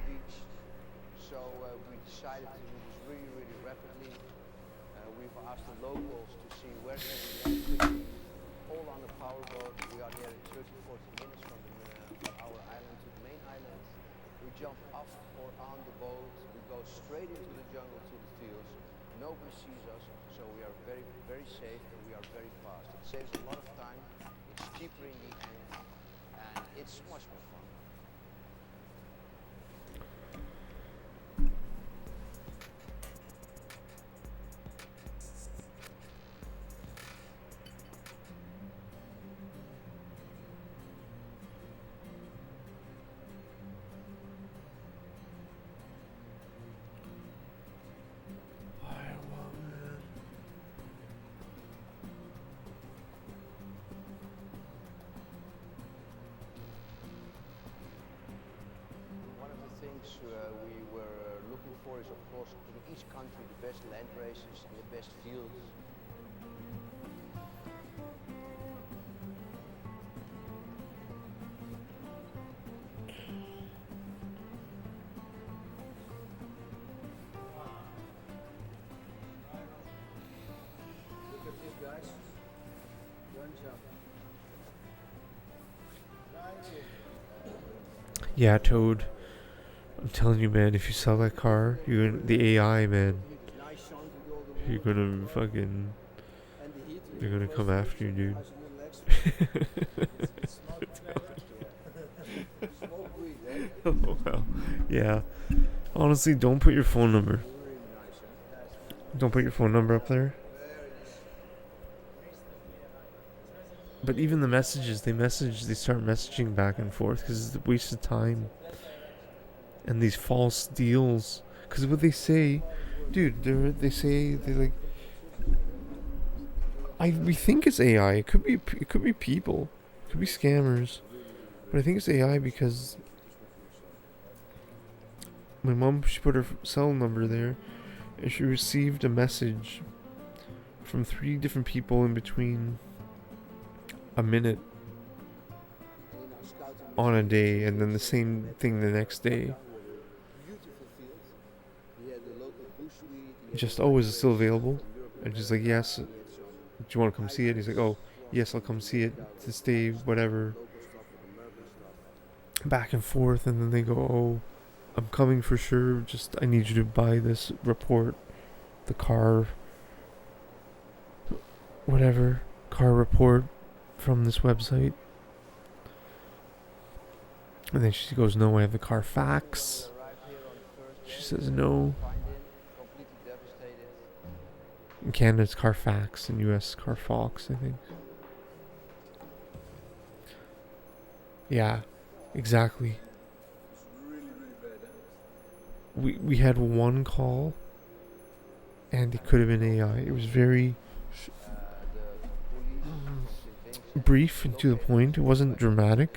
So we decided to do this really, really rapidly. We've asked the locals to see where can we land quickly. All on the powerboat. We are there in 30-40 minutes from our island to the main island. We jump off or on the boat. We go straight into the jungle to the fields. Nobody sees us, so we are very, very safe and we are very fast. It saves a lot of time. It's cheaper in the end, and it's much more fun. We were looking for is, of course, in each country the best land races and the best fields. Look at this, guys. One jump. Yeah, Toad. I'm telling you, man, if you sell that car, you're gonna, the AI, man, you're gonna fucking, they're gonna come after you, dude. Oh, well, yeah. Honestly, don't put your phone number. Don't put your phone number up there. But even the messages, they start messaging back and forth because it's a waste of time. And these false deals, because what they say, dude, they say they like. We think it's AI. It could be people. It could be scammers. But I think it's AI because my mom, she put her cell number there, and she received a message from 3 different people in between a minute on a day, and then the same thing the next day. Just, oh, is it still available? And she's like, yes. Do you want to come see it? He's like, oh, yes, I'll come see it this day, whatever. Back and forth, and then they go, oh, I'm coming for sure. Just, I need you to buy this report, the car, whatever, car report from this website. And then she goes, no, I have the Carfax. She says no. In Canada, it's Carfax. In US, Carfox, I think. Yeah, exactly. We had one call, and it could have been AI. It was very brief and to the point. It wasn't dramatic.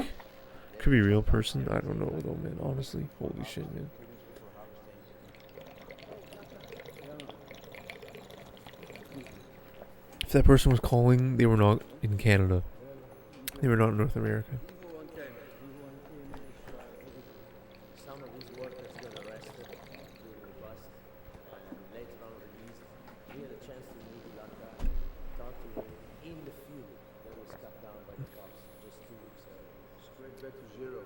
Could be a real person. I don't know though, man. Honestly, holy shit, man. If that person was calling, they were not in Canada. They were not in North America. Some of these workers got arrested during the bust and later on released. We had a chance to meet Laka, talk to him in the field that was cut down by the cops just 2 weeks ago. Straight back to zero.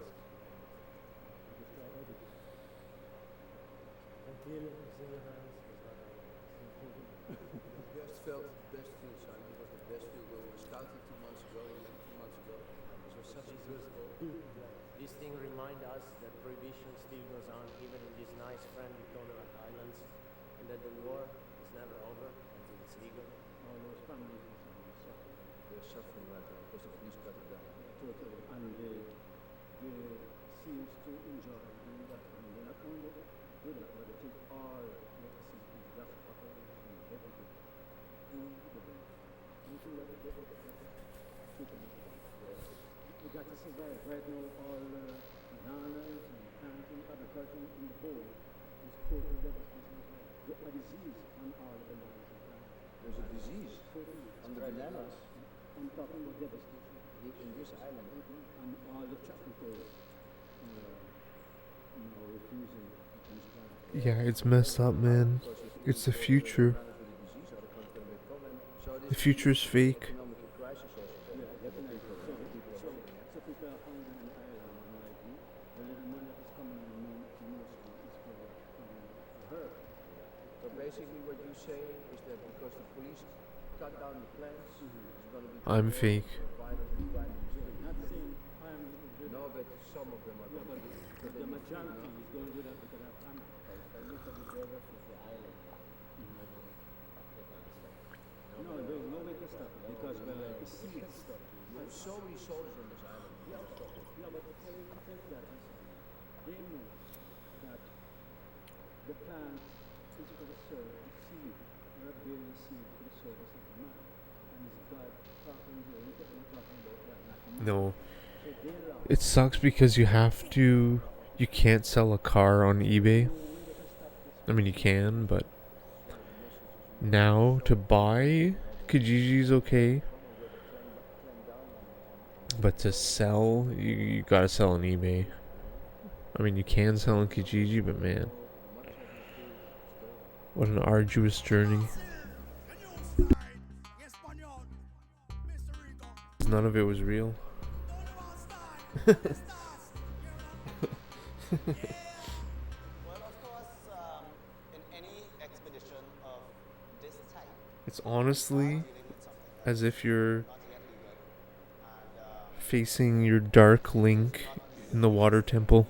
Best field, son. It was the best field where we were scouting 2 months ago, 2 months ago. It was such a beautiful. This thing reminds us that prohibition still goes on even in these nice friendly Tonga islands, and that the war is never over until it's legal. They're suffering right now because the police cut it down. Totally. And they seems to enjoy doing that. I mean, they're not only do that, but they take all legacy to that operation and everything. We got to survive right now. All bananas and planting, agriculture in the bowl is totally devastating. A disease on all the bananas and plants. There's a disease on the bananas. I'm talking about devastation. In this island. And all the tropical, refusing these plants. Yeah, it's messed up, man. It's the future. The future's fake. So basically what you say is that because the police cut down the plants, it's going to be... I'm fake. No, but some of them are going to be... The majority is going to do that because of family. If I look at the geography of the island, no, there's no way to stop it because the seeds. There's so many soldiers on this island. Yeah, but the thing that is, they know that the plant is for the soil, the seed, we're bearing seed for the service of man. And it's God talking here, we're talking about that. No. It sucks because you can't sell a car on eBay. I mean, you can, but now to buy Gyges okay. But to sell, you gotta sell on eBay. I mean, you can sell on Gyges, but man, what an arduous journey. None of it was real. Well, of course, in any expedition of this type, It's honestly as if you're facing your dark link in the water temple.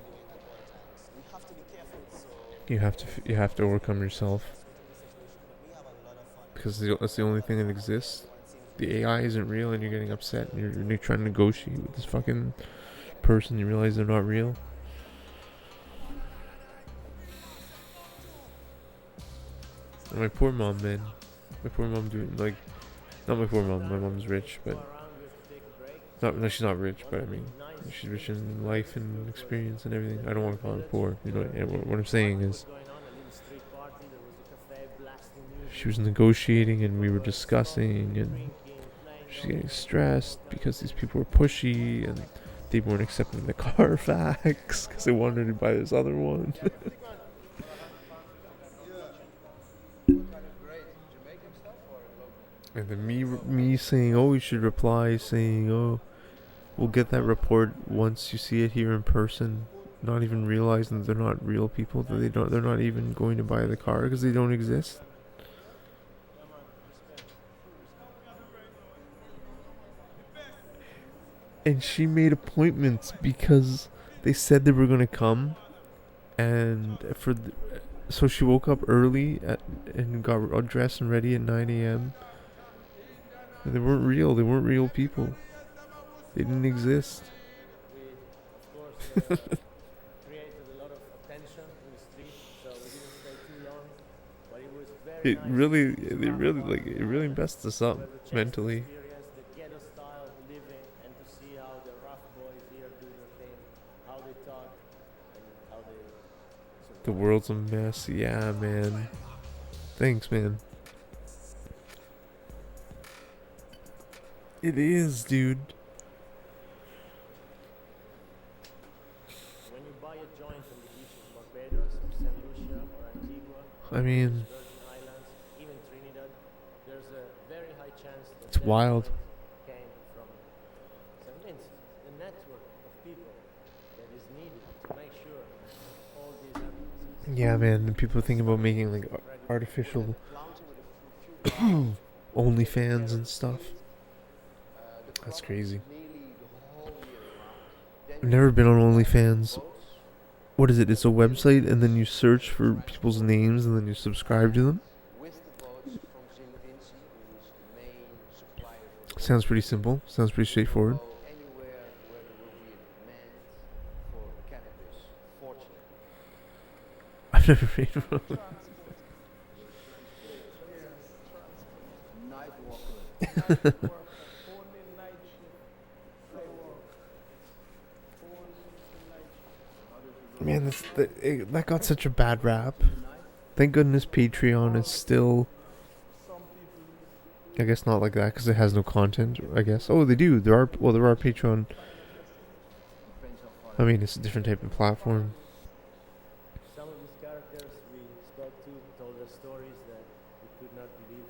You have to overcome yourself because that's the only thing that exists. The AI isn't real, and you're getting upset, and you're trying to negotiate with this fucking person. You realize they're not real. And my poor mom, man. My poor mom, dude. Like, not my poor mom. My mom's rich, but No, she's not rich, but I mean, she's rich in life and experience and everything. I don't want to call her poor. You know, what I'm saying is, she was negotiating and we were discussing, and she's getting stressed because these people were pushy and they weren't accepting the Carfax because they wanted to buy this other one. And then me saying, oh, you should reply saying, oh, we'll get that report once you see it here in person. Not even realizing that they're not real people, that they're not even going to buy the car because they don't exist. And she made appointments because they said they were gonna come, and so she woke up early and got all dressed and ready at 9 a.m. And they weren't real. They weren't real people. They didn't exist. It really messed us up mentally. The world's a mess. Yeah, man. Thanks, man. It is, dude. When you buy a joint on the beach of Barbados, or St. Lucia, or Antigua, I mean, Virgin Islands, even Trinidad, there's a very high chance that it's wild. came from St. Vincent, the network of people that is needed to make sure all these happen. Yeah, man. And people think about making like artificial OnlyFans and stuff. That's crazy. I've never been on OnlyFans. What is it? It's a website, and then you search for people's names, and then you subscribe to them. Sounds pretty simple. Sounds pretty straightforward. I've never made one. Man, that got such a bad rap. Thank goodness Patreon is still, I guess, not like that because it has no content. I guess. Oh, they do. There are Patreon. I mean, it's a different type of platform. Some of these characters we spoke to told us stories that we could not believe.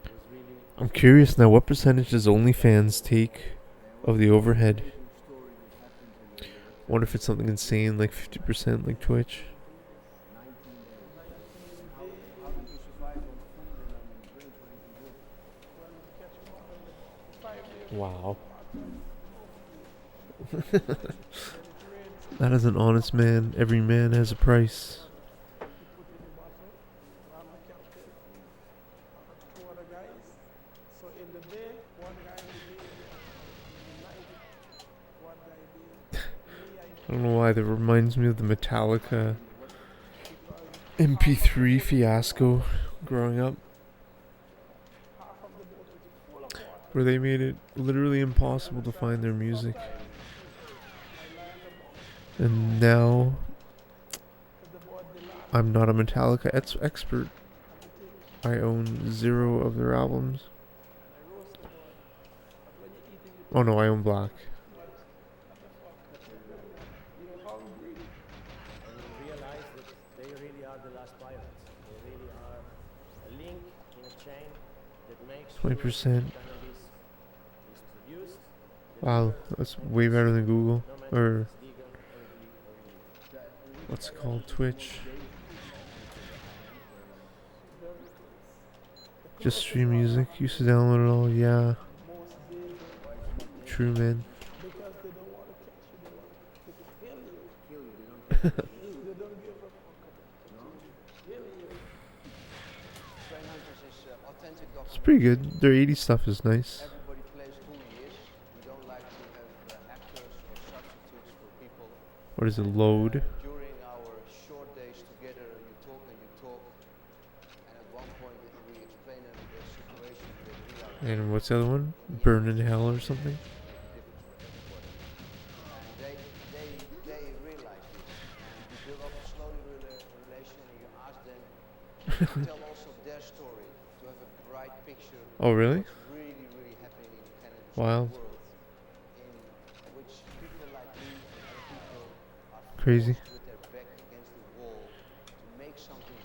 It was really. I'm curious now. What percentage does OnlyFans take of the overhead? Wonder if it's something insane like 50% like Twitch. Wow. That is an honest man. Every man has a price. I don't know why that reminds me of the Metallica MP3 fiasco growing up, where they made it literally impossible to find their music. And now I'm not a Metallica expert. I own 0 of their albums. Oh no, I own Black. They really are the last pirates. They really are a link in a chain that makes 20%. Wow, that's way better than Google. Or what's it called? Twitch. Just stream music. Used to download it all. Yeah. True, man. It's pretty good. Their 80s stuff is nice. What is it? Load. During our short days together, you talk and you talk, and at one point we explain the situation that we are. And what's the other one? Burn in Hell or something? build up a slowly relation, and you ask them to tell also their story, to have a bright picture Oh, really? of what's really, really happening in the cannabis Wild. world, in which people like me and other people are Crazy. forced with their back against the wall to make something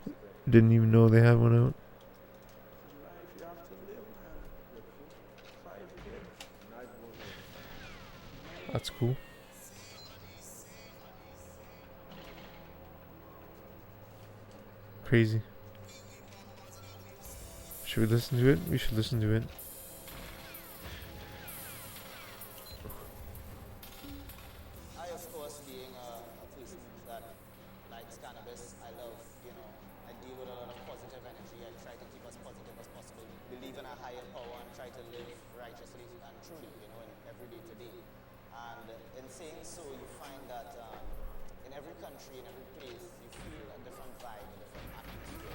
happen. Didn't even know they had one out. Life you have to live, man. 5 kids. That's cool. Crazy. Should we listen to it? We should listen to it. I, of course, being a person that likes cannabis, I love, I deal with a lot of positive energy. I try to keep as positive as possible, believe in a higher power, and try to live righteously and truly, in every day to day. And in saying so, you find that in every country, in every place, you feel a different vibe, a different atmosphere.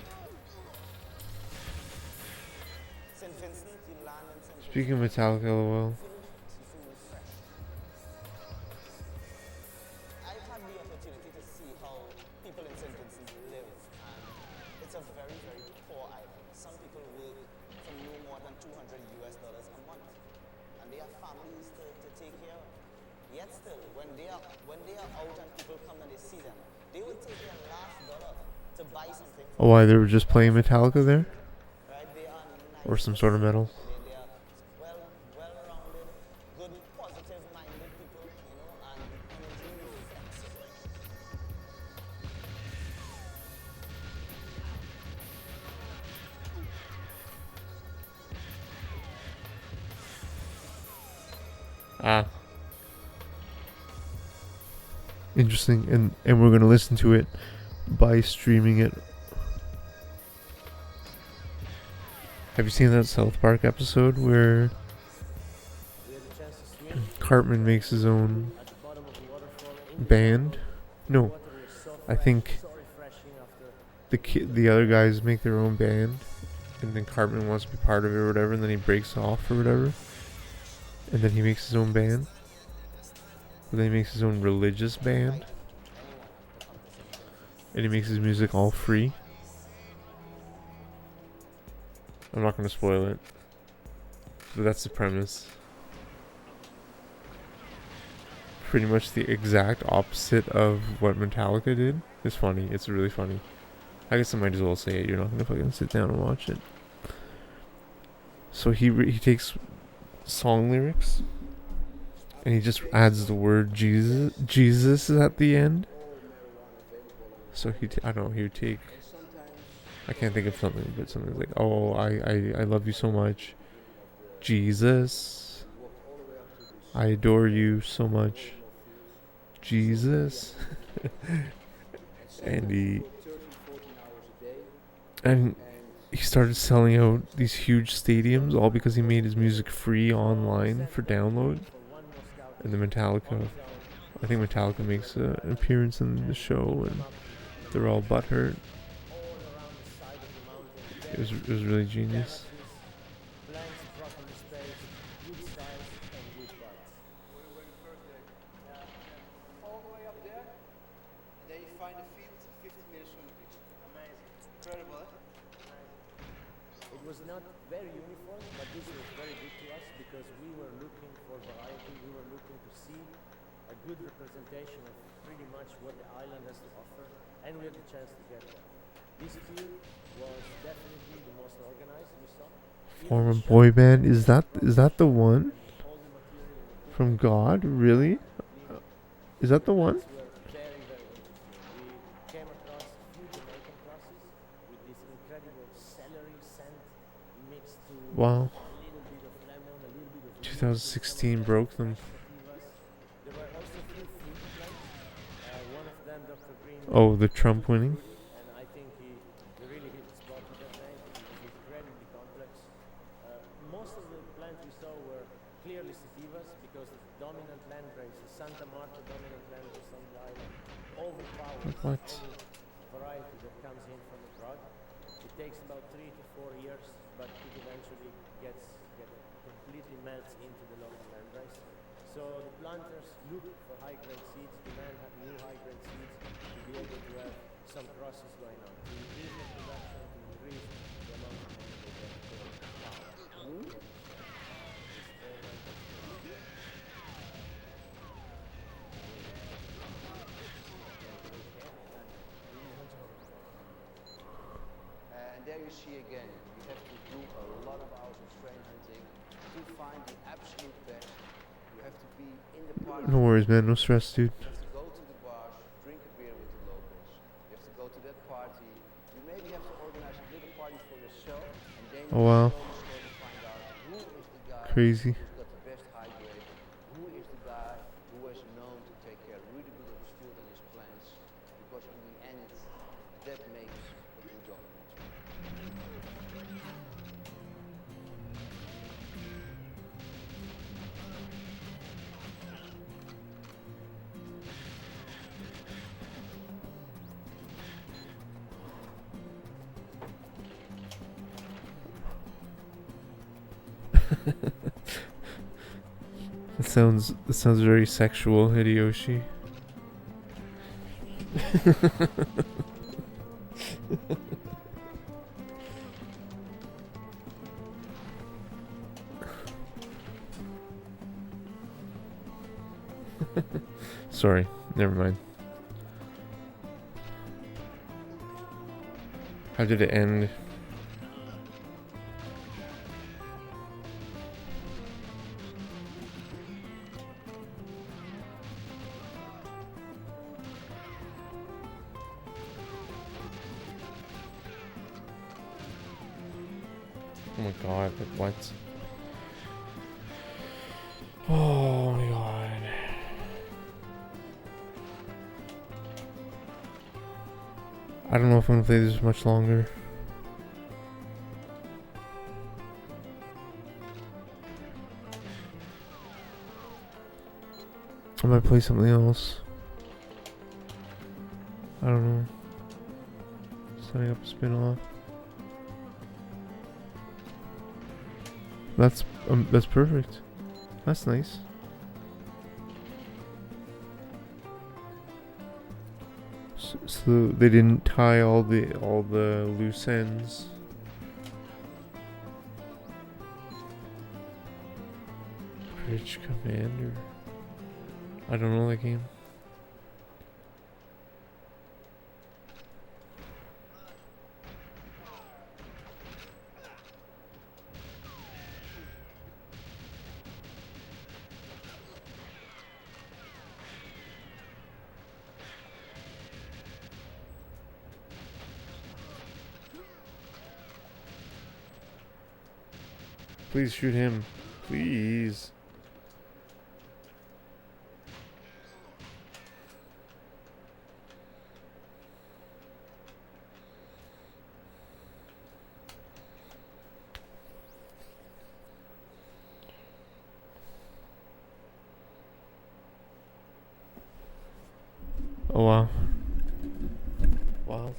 St. Vincent, you land in St. Vincent. Speaking of Metallica, LOL. You feel refreshed. I've had the opportunity to see how people in St. Vincent live, and it's a very, very poor island. Some people work for no more than $200 a month, and they have families to take care of. Yet still, when they are out and people come and they see them, they would take their last dollar to buy something. Oh, why? They were just playing Metallica there? Right? They are nice. Or some sort of metal? They are well-rounded, good, positive-minded people, and energy reflects it. Ah. Interesting. And we're gonna listen to it by streaming it. Have you seen that South Park episode where Cartman makes his own band? No, I think the other guys make their own band, and then Cartman wants to be part of it or whatever, and then he breaks off or whatever, and then he makes his own band. But then he makes his own religious band, and he makes his music all free. I'm not going to spoil it, but that's the premise. Pretty much the exact opposite of what Metallica did. It's funny. It's really funny. I guess I might as well say it. You're not going to fucking sit down and watch it. So he takes song lyrics, and he just adds the word Jesus at the end. So I don't know, he would take, I can't think of something, but something like, oh, I love you so much, Jesus, I adore you so much, Jesus. and he started selling out these huge stadiums, all because he made his music free online for download. And the Metallica, I think Metallica makes an appearance in the show, and they're all butthurt. It was really genius. All the way up there, and then you find a field 50 meters from the picture. Amazing. Incredible, eh? It was not very uniform, but this was very good to us because we were looking for variety. We were looking to see a good representation of pretty much what the island has to offer, and we had the chance to get that. This field was definitely the most organized we saw. Former boy band, is that the one from God? Really? Is that the one? Very, very interesting. We came across a few Jamaican crosses with this incredible celery scent mixed to Wow. a little bit of lemon, a little bit of 2016 broke them. There were also a few fruit plants. One of them, Dr. Green. Oh, the Trump winning? And I think he really hit the spot with that name. It was incredibly complex. Most of the plants we saw were clearly sativas because the dominant land race, the Santa Marta dominant land race on the island, overpowers What? any variety that comes in from abroad. It takes about 3 to 4 years, but it eventually completely melts into the local land race. So So the planters look for high-grade seeds, demand new high-grade seeds to be able to have some crosses going on, to increase the production, to increase the amount of money they get per pound. And there you see again, you have to do a lot of hours of strain hunting to find the absolute best. You have to be in the party. No worries, man. No stress, dude. You have to go to the bars, drink a beer with the locals. You have to go to that party. You maybe have to organize a little party for yourself, and then Oh, wow. slowly find out who is the guy Crazy. who's got the best high grade, who is the guy who is known to take care really good of his field and his plants, because in the end, that makes a good job. It sounds very sexual, Hideyoshi. Sorry, never mind. How did it end? Oh my god, what? Oh my god. I don't know if I'm gonna play this much longer. I might play something else. I don't know. Setting up a spin-off. That's perfect. That's nice. So they didn't tie all the loose ends. Bridge Commander. I don't know that game. Please shoot him. Please. Oh wow. Wild.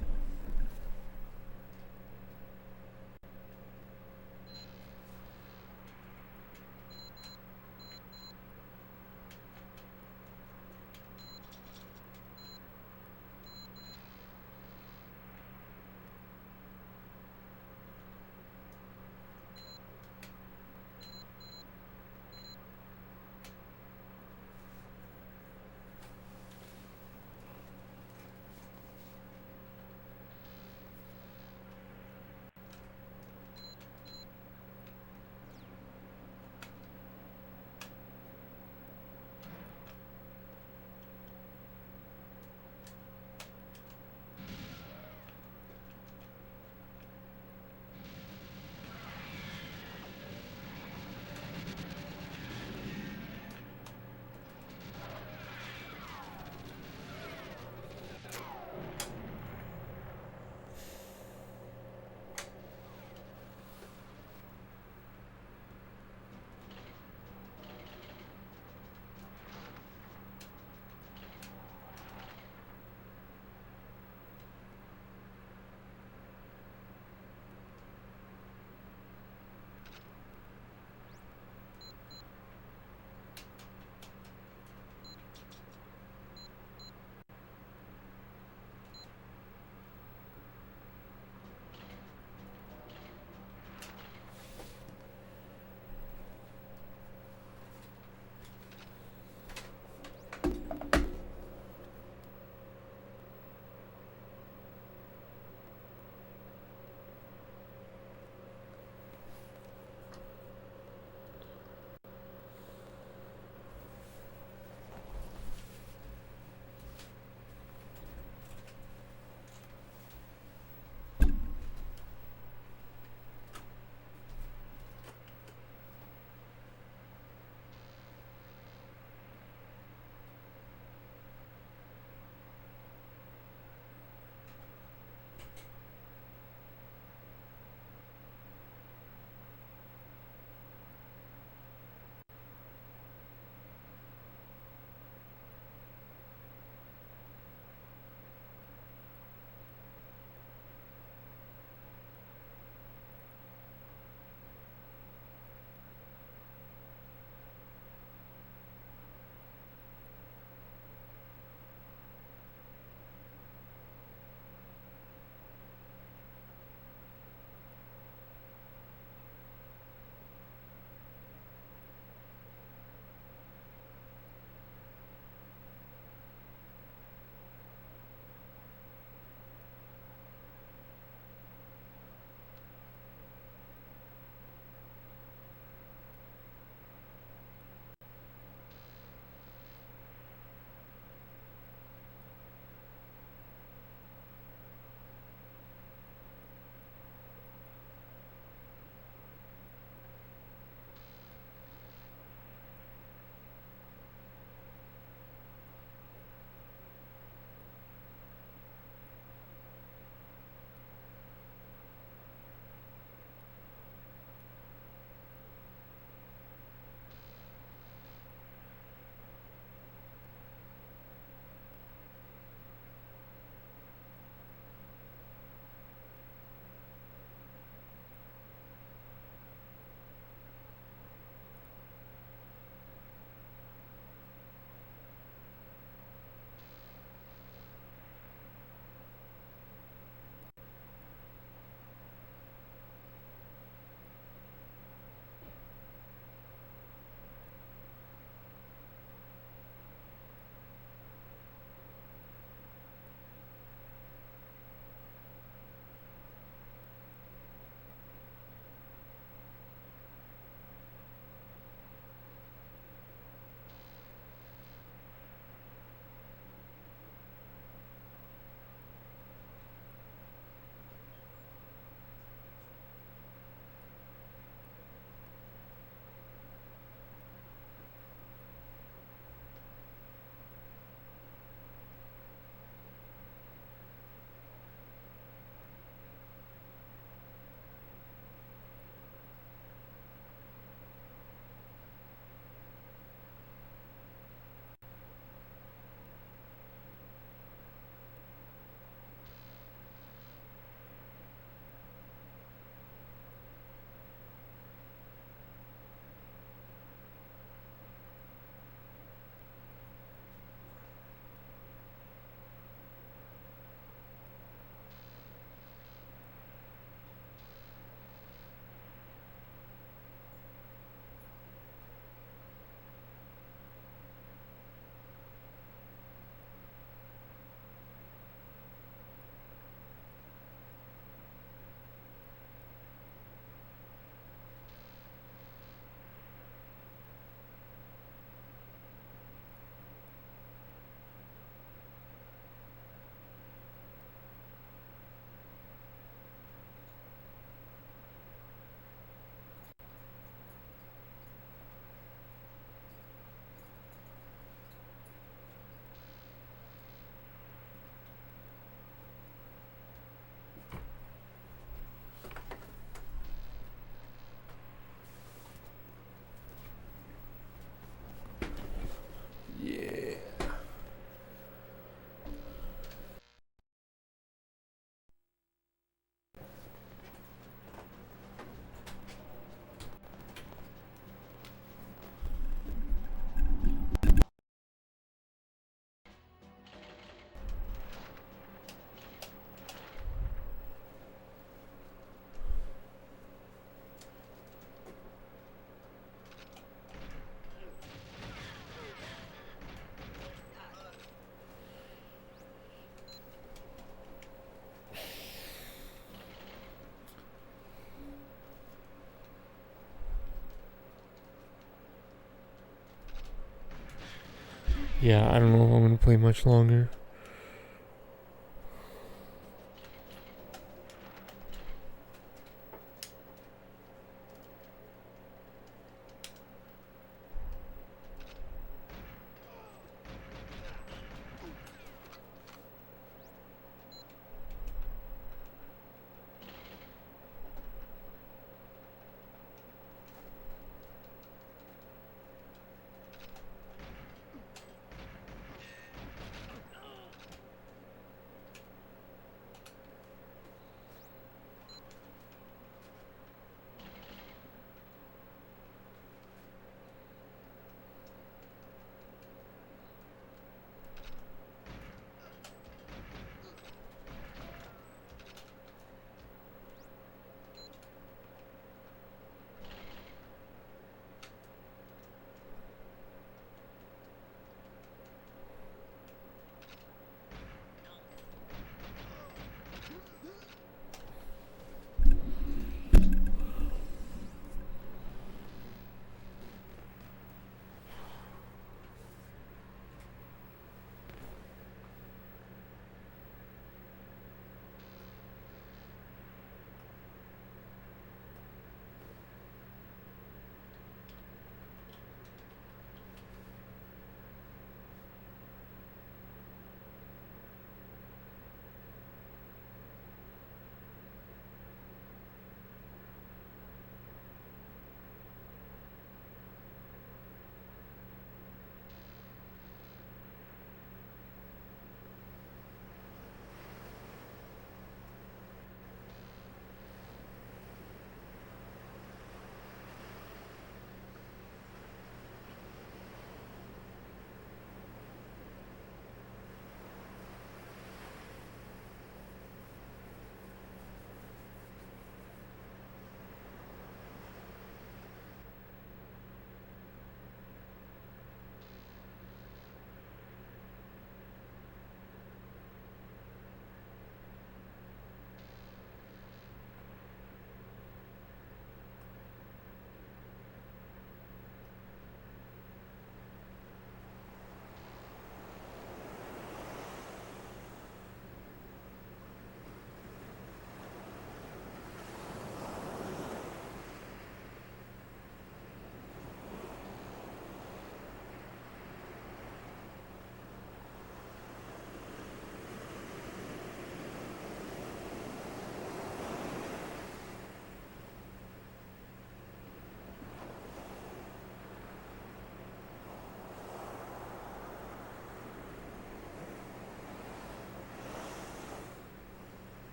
Yeah, I don't know if I'm going to play much longer.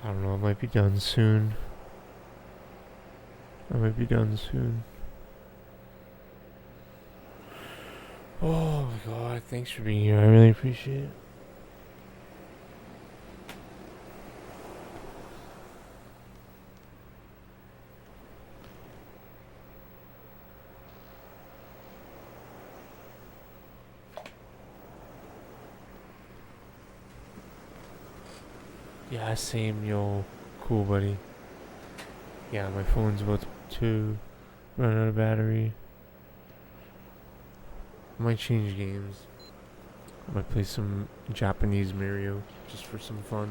I don't know, I might be done soon. Oh my god, thanks for being here. I really appreciate it. Yeah, same, yo. Cool, buddy. Yeah, my phone's about to run out of battery. I might change games. I might play some Japanese Mario just for some fun.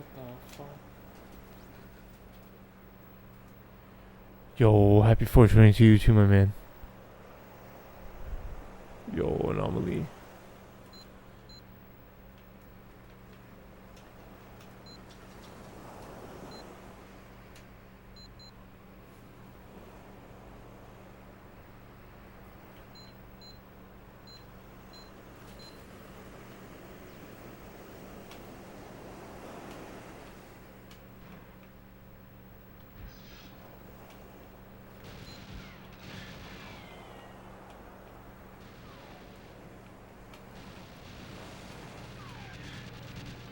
What the fuck? Yo, happy 420 to you too, my man. Yo, Anomaly.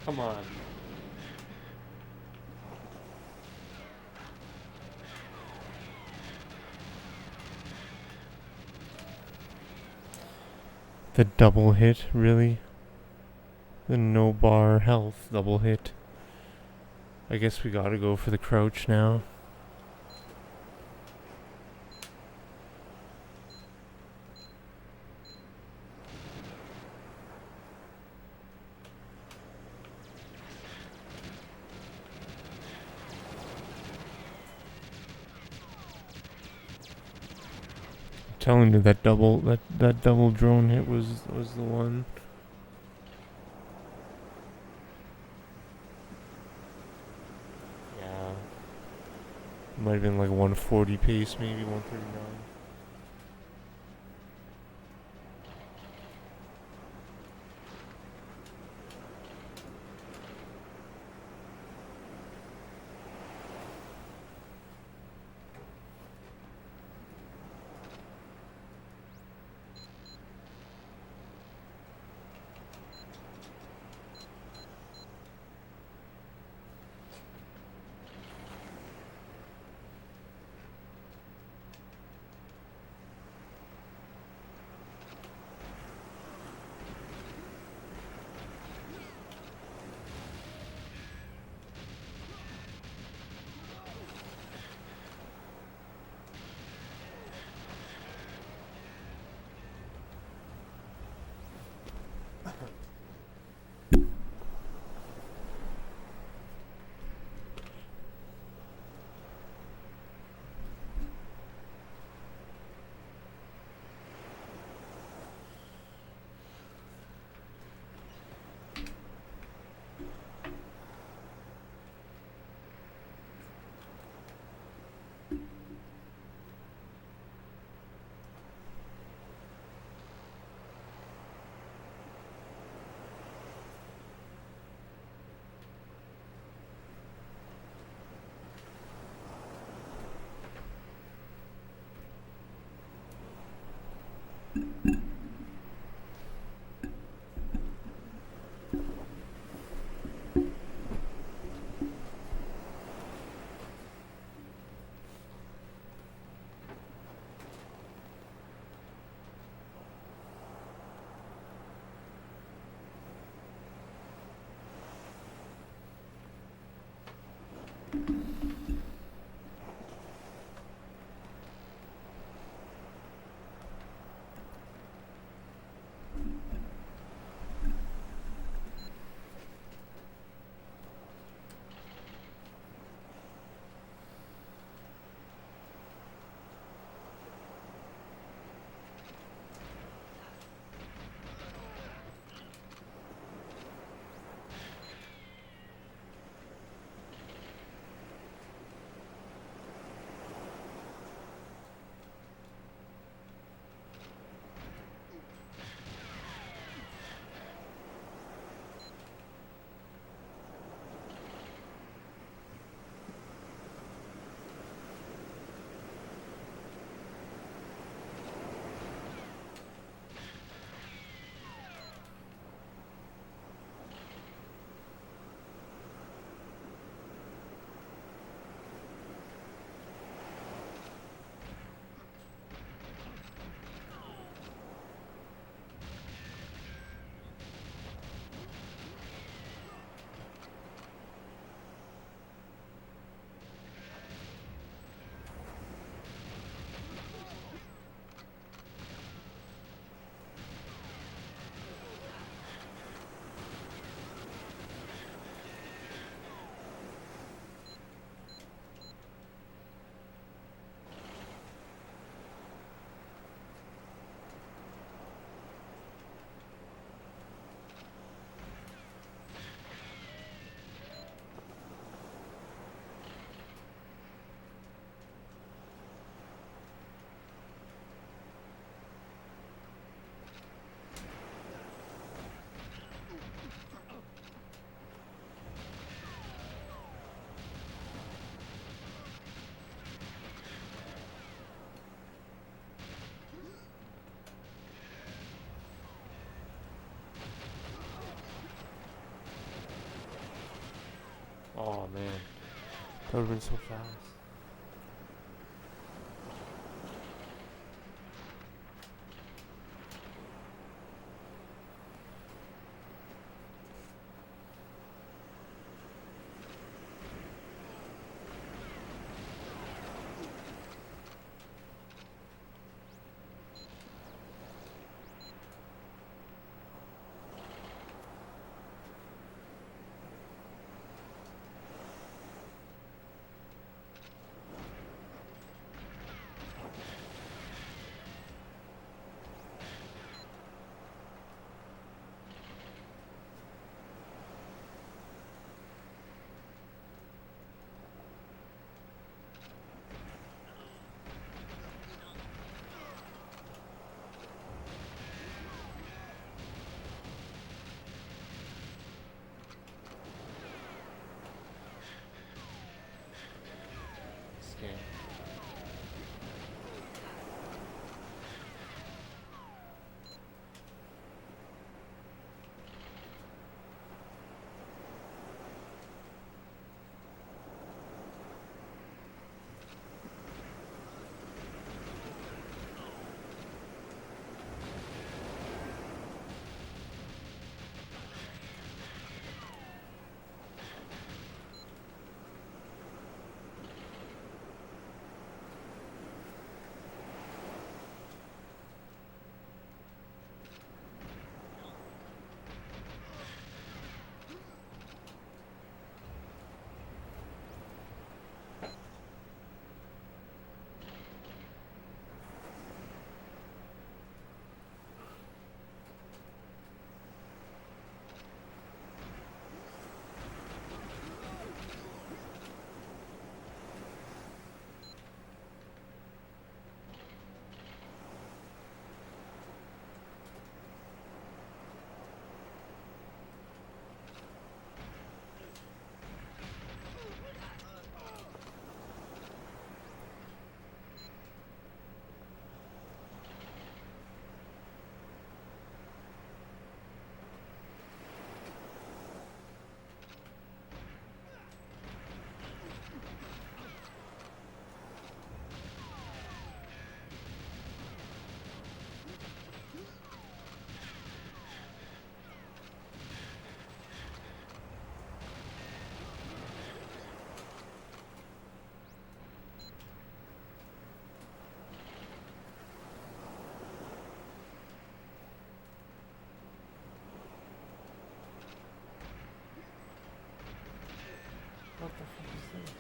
Come on. The double hit, really? The no bar health double hit. I guess we gotta go for the crouch now. Telling you that double drone hit was the one. Yeah. Might have been like 140 pace, maybe 139. man. That would have been so fast. Scam. What the fuck is this?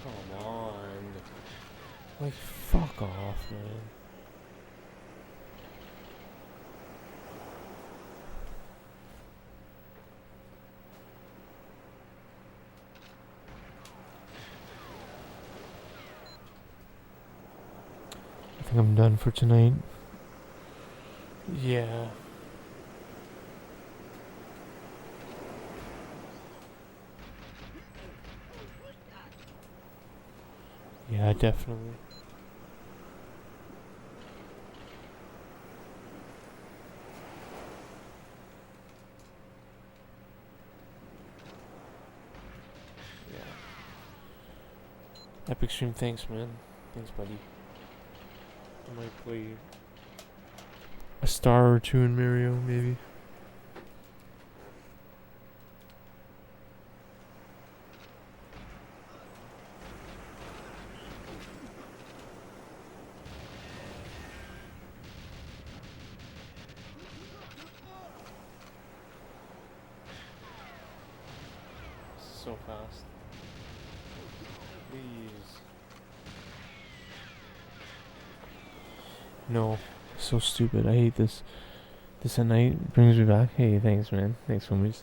Come on. Like, fuck off, man. I think I'm done for tonight. Yeah. Yeah, definitely. Yeah. Epic Stream, thanks, man. Thanks, buddy. I might play a star or two in Mario, maybe. So fast. Please. No. So stupid. I hate this. This at night brings me back. Hey, thanks, man. Thanks, homies.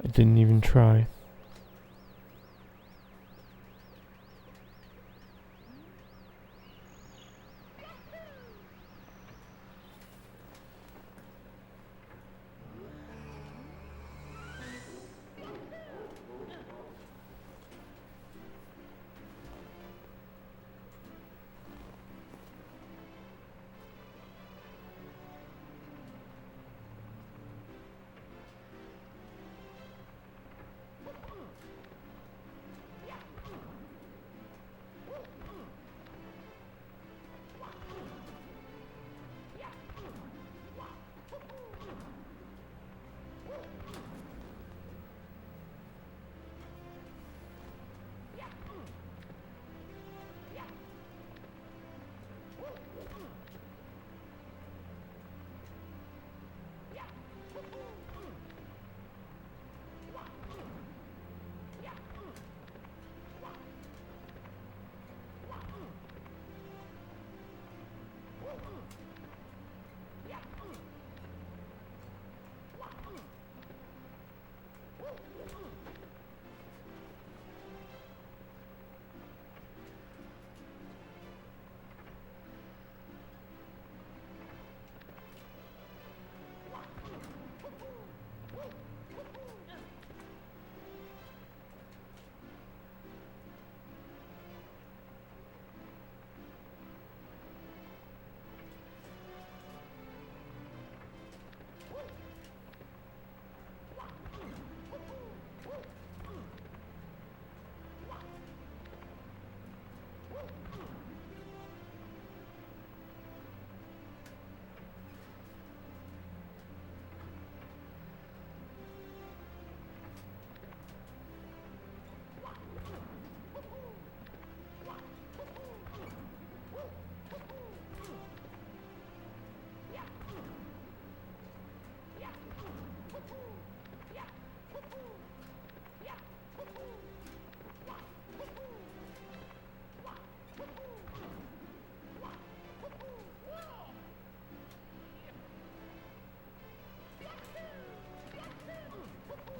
I didn't even try.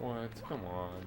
What? Come on.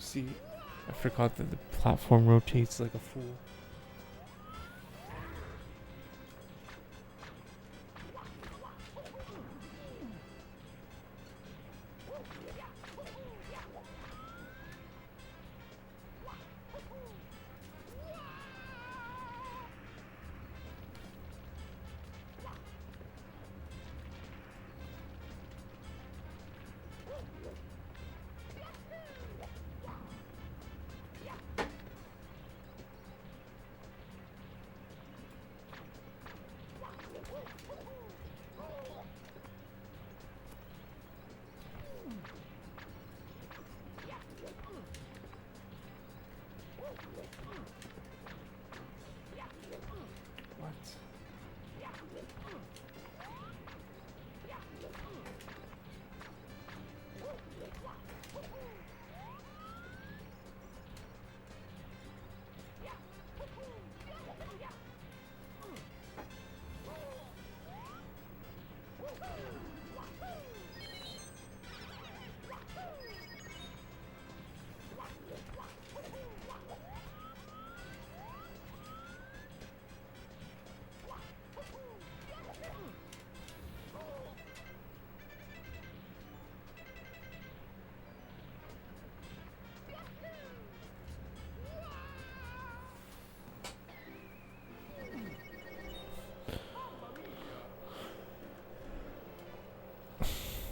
See, I forgot that the platform rotates like a fool.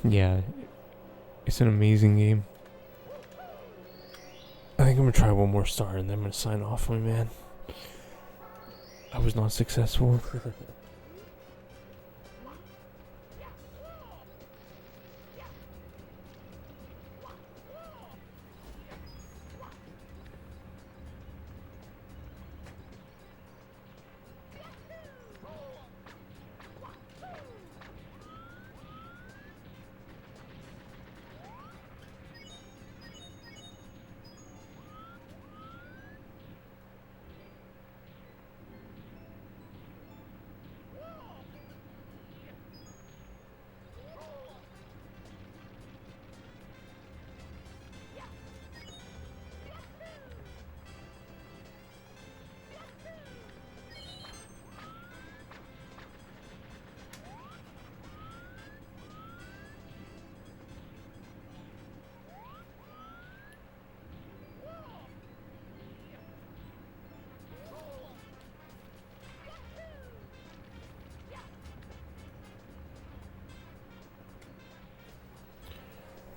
Yeah, it's an amazing game. I think I'm gonna try one more star and then I'm gonna sign off, my man. I was not successful.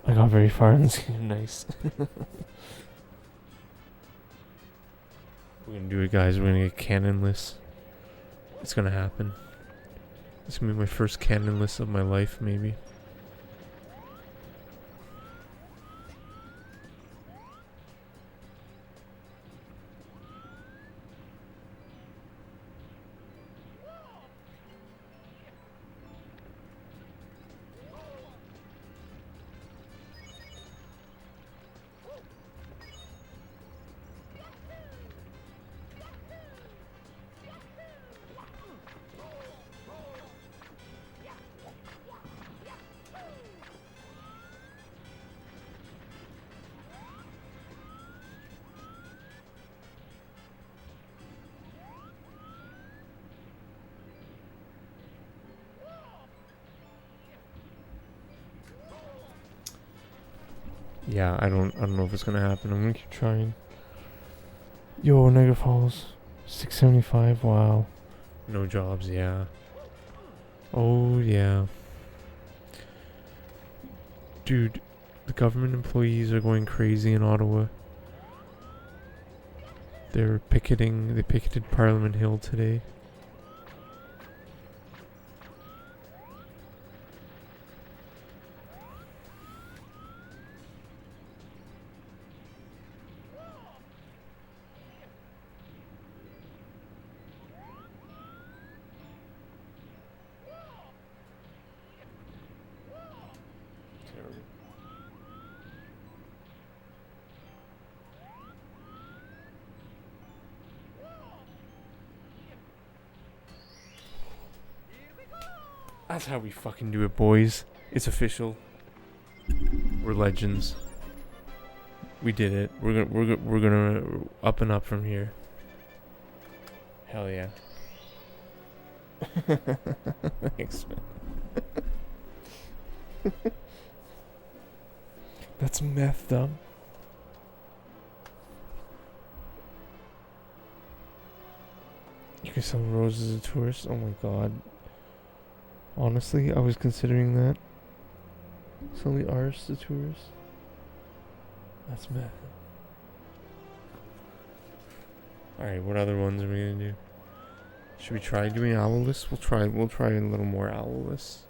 I got very far in this game. Nice. We're gonna do it, guys. We're gonna get cannonless. It's gonna happen. It's gonna be my first cannonless of my life, maybe. Yeah, I don't know if it's gonna happen. I'm gonna keep trying. Yo, Niagara Falls, 675. Wow, no jobs. Yeah. Oh yeah. Dude, the government employees are going crazy in Ottawa. They're picketing. They picketed Parliament Hill today. That's how we fucking do it, boys. It's official. We're legends. We did it. We're gonna up and up from here. Hell yeah. Thanks, man. That's meth, dumb. You can sell roses to tourists. Oh my god. Honestly, I was considering that. Selling artists to tourists. That's meth. Alright, what other ones are we gonna do? Should we try doing owlless? We'll try a little more owlless.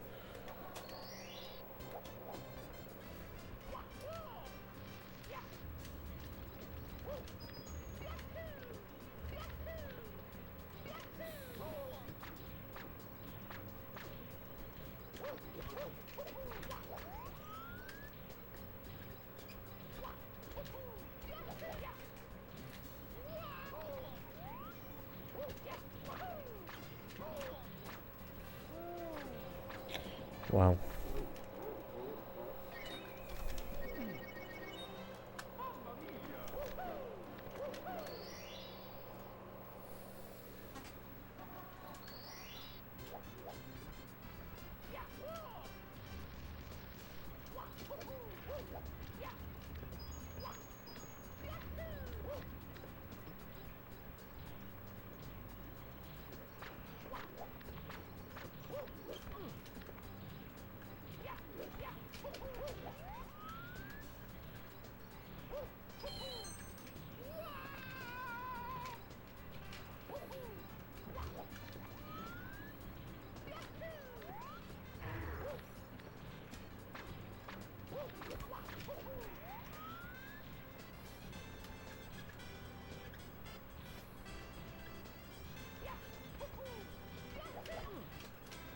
Wow.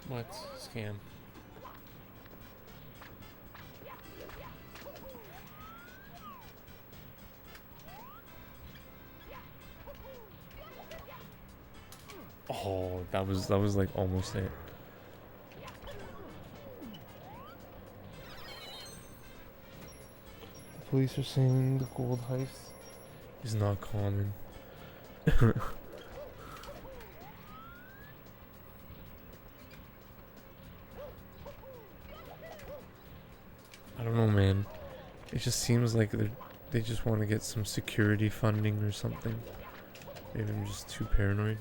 What? Scam. Oh, that was like almost it. The police are saying the gold heist is not common. I don't know, man. It just seems like they just want to get some security funding or something. Maybe I'm just too paranoid.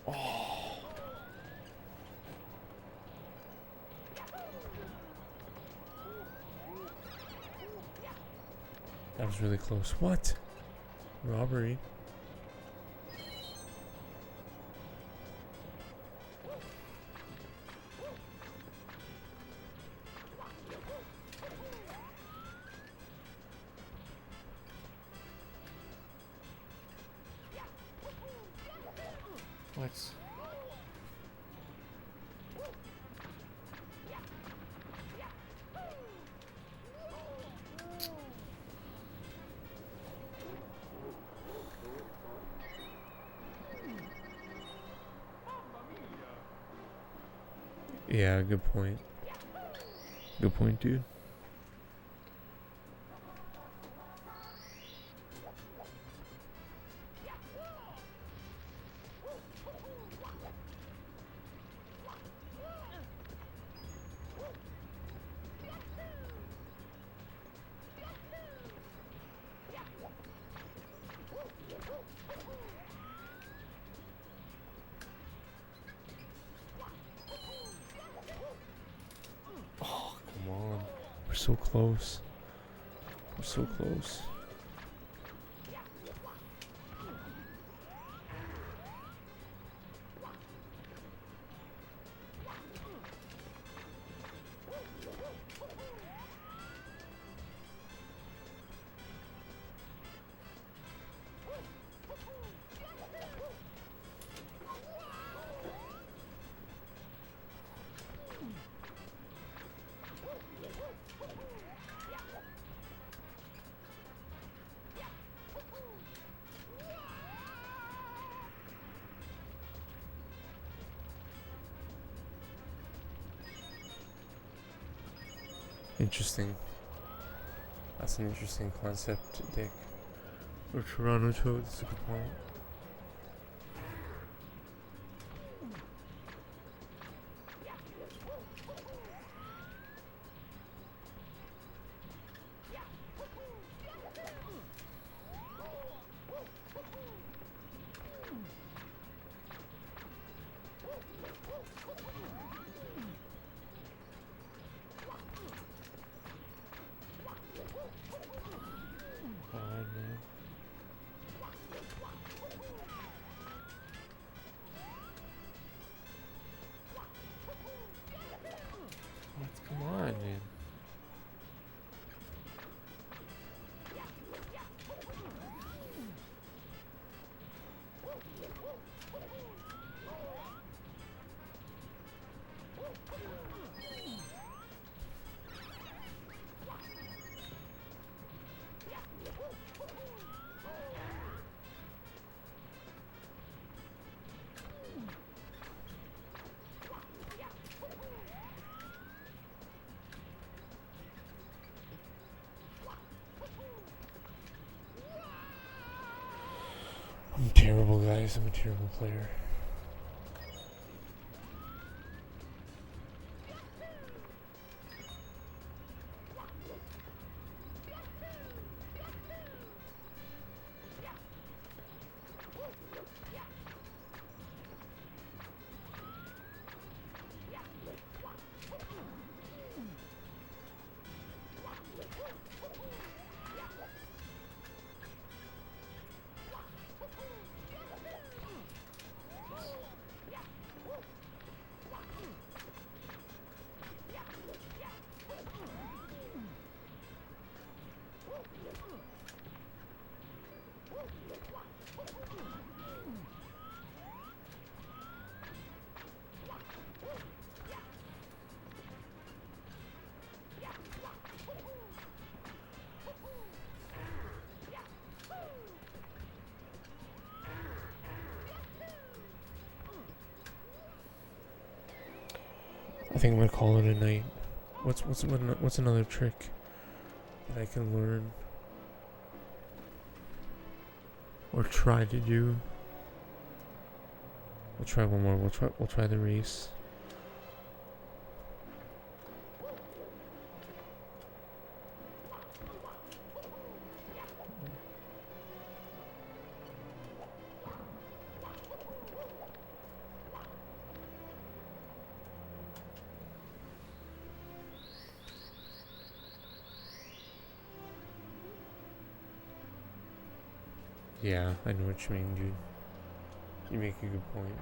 Oh. That was really close. What? Robbery? What? Yeah, good point. Good point, dude. Oh, come on. We're so close. We're so close. Interesting. That's an interesting concept, Dick. Or TurranoToad's, that's a good point. Come on, man. I'm terrible, guys. I'm a terrible player. I think I'm gonna call it a night. What's another trick that I can learn or try to do? We'll try one more. We'll try the race. Yeah, I know what you mean, dude. You make a good point.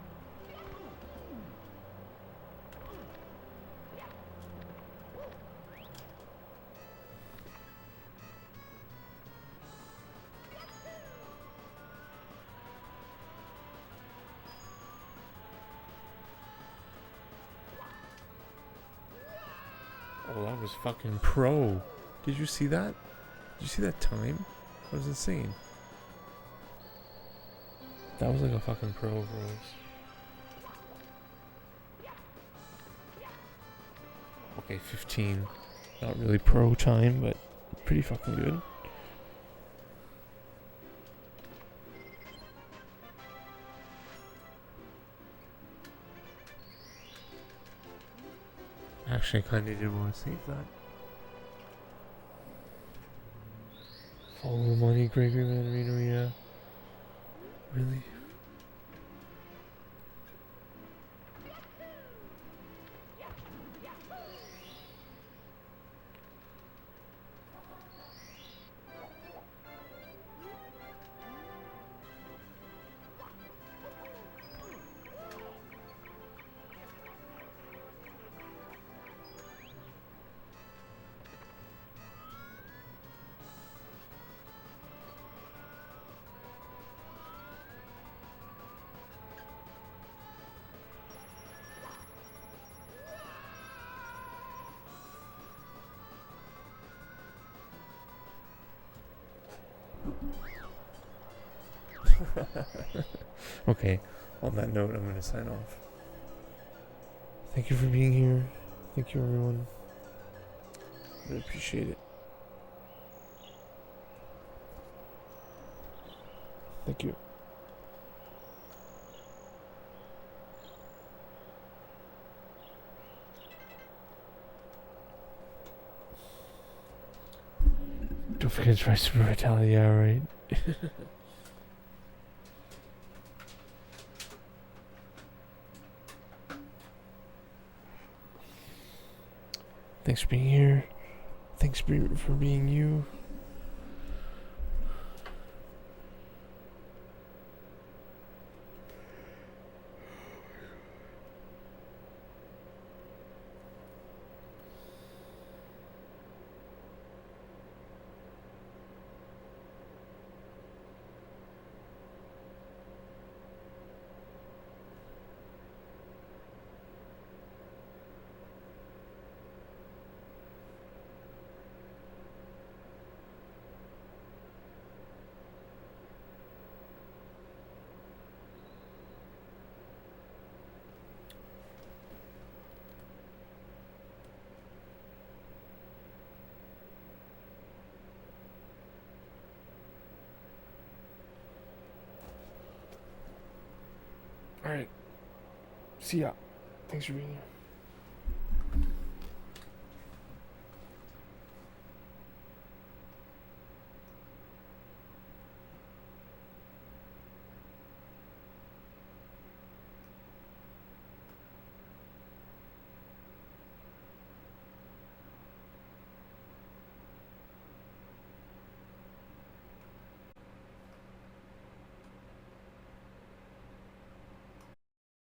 Oh, that was fucking pro. Did you see that? Did you see that time? That was insane. That was like a fucking pro, bros. Okay, 15. Not really pro time, but pretty fucking good. Actually, I kinda did want to save that. Follow the money, Gregory Manarino, yeah. Really? Okay, on that note, I'm going to sign off. Thank you for being here. Thank you, everyone. I appreciate it. Thank you. Don't forget to try Super Vitality, yeah, right? Thanks for being here. Thanks for being you. Alright. See ya. Thanks for being here.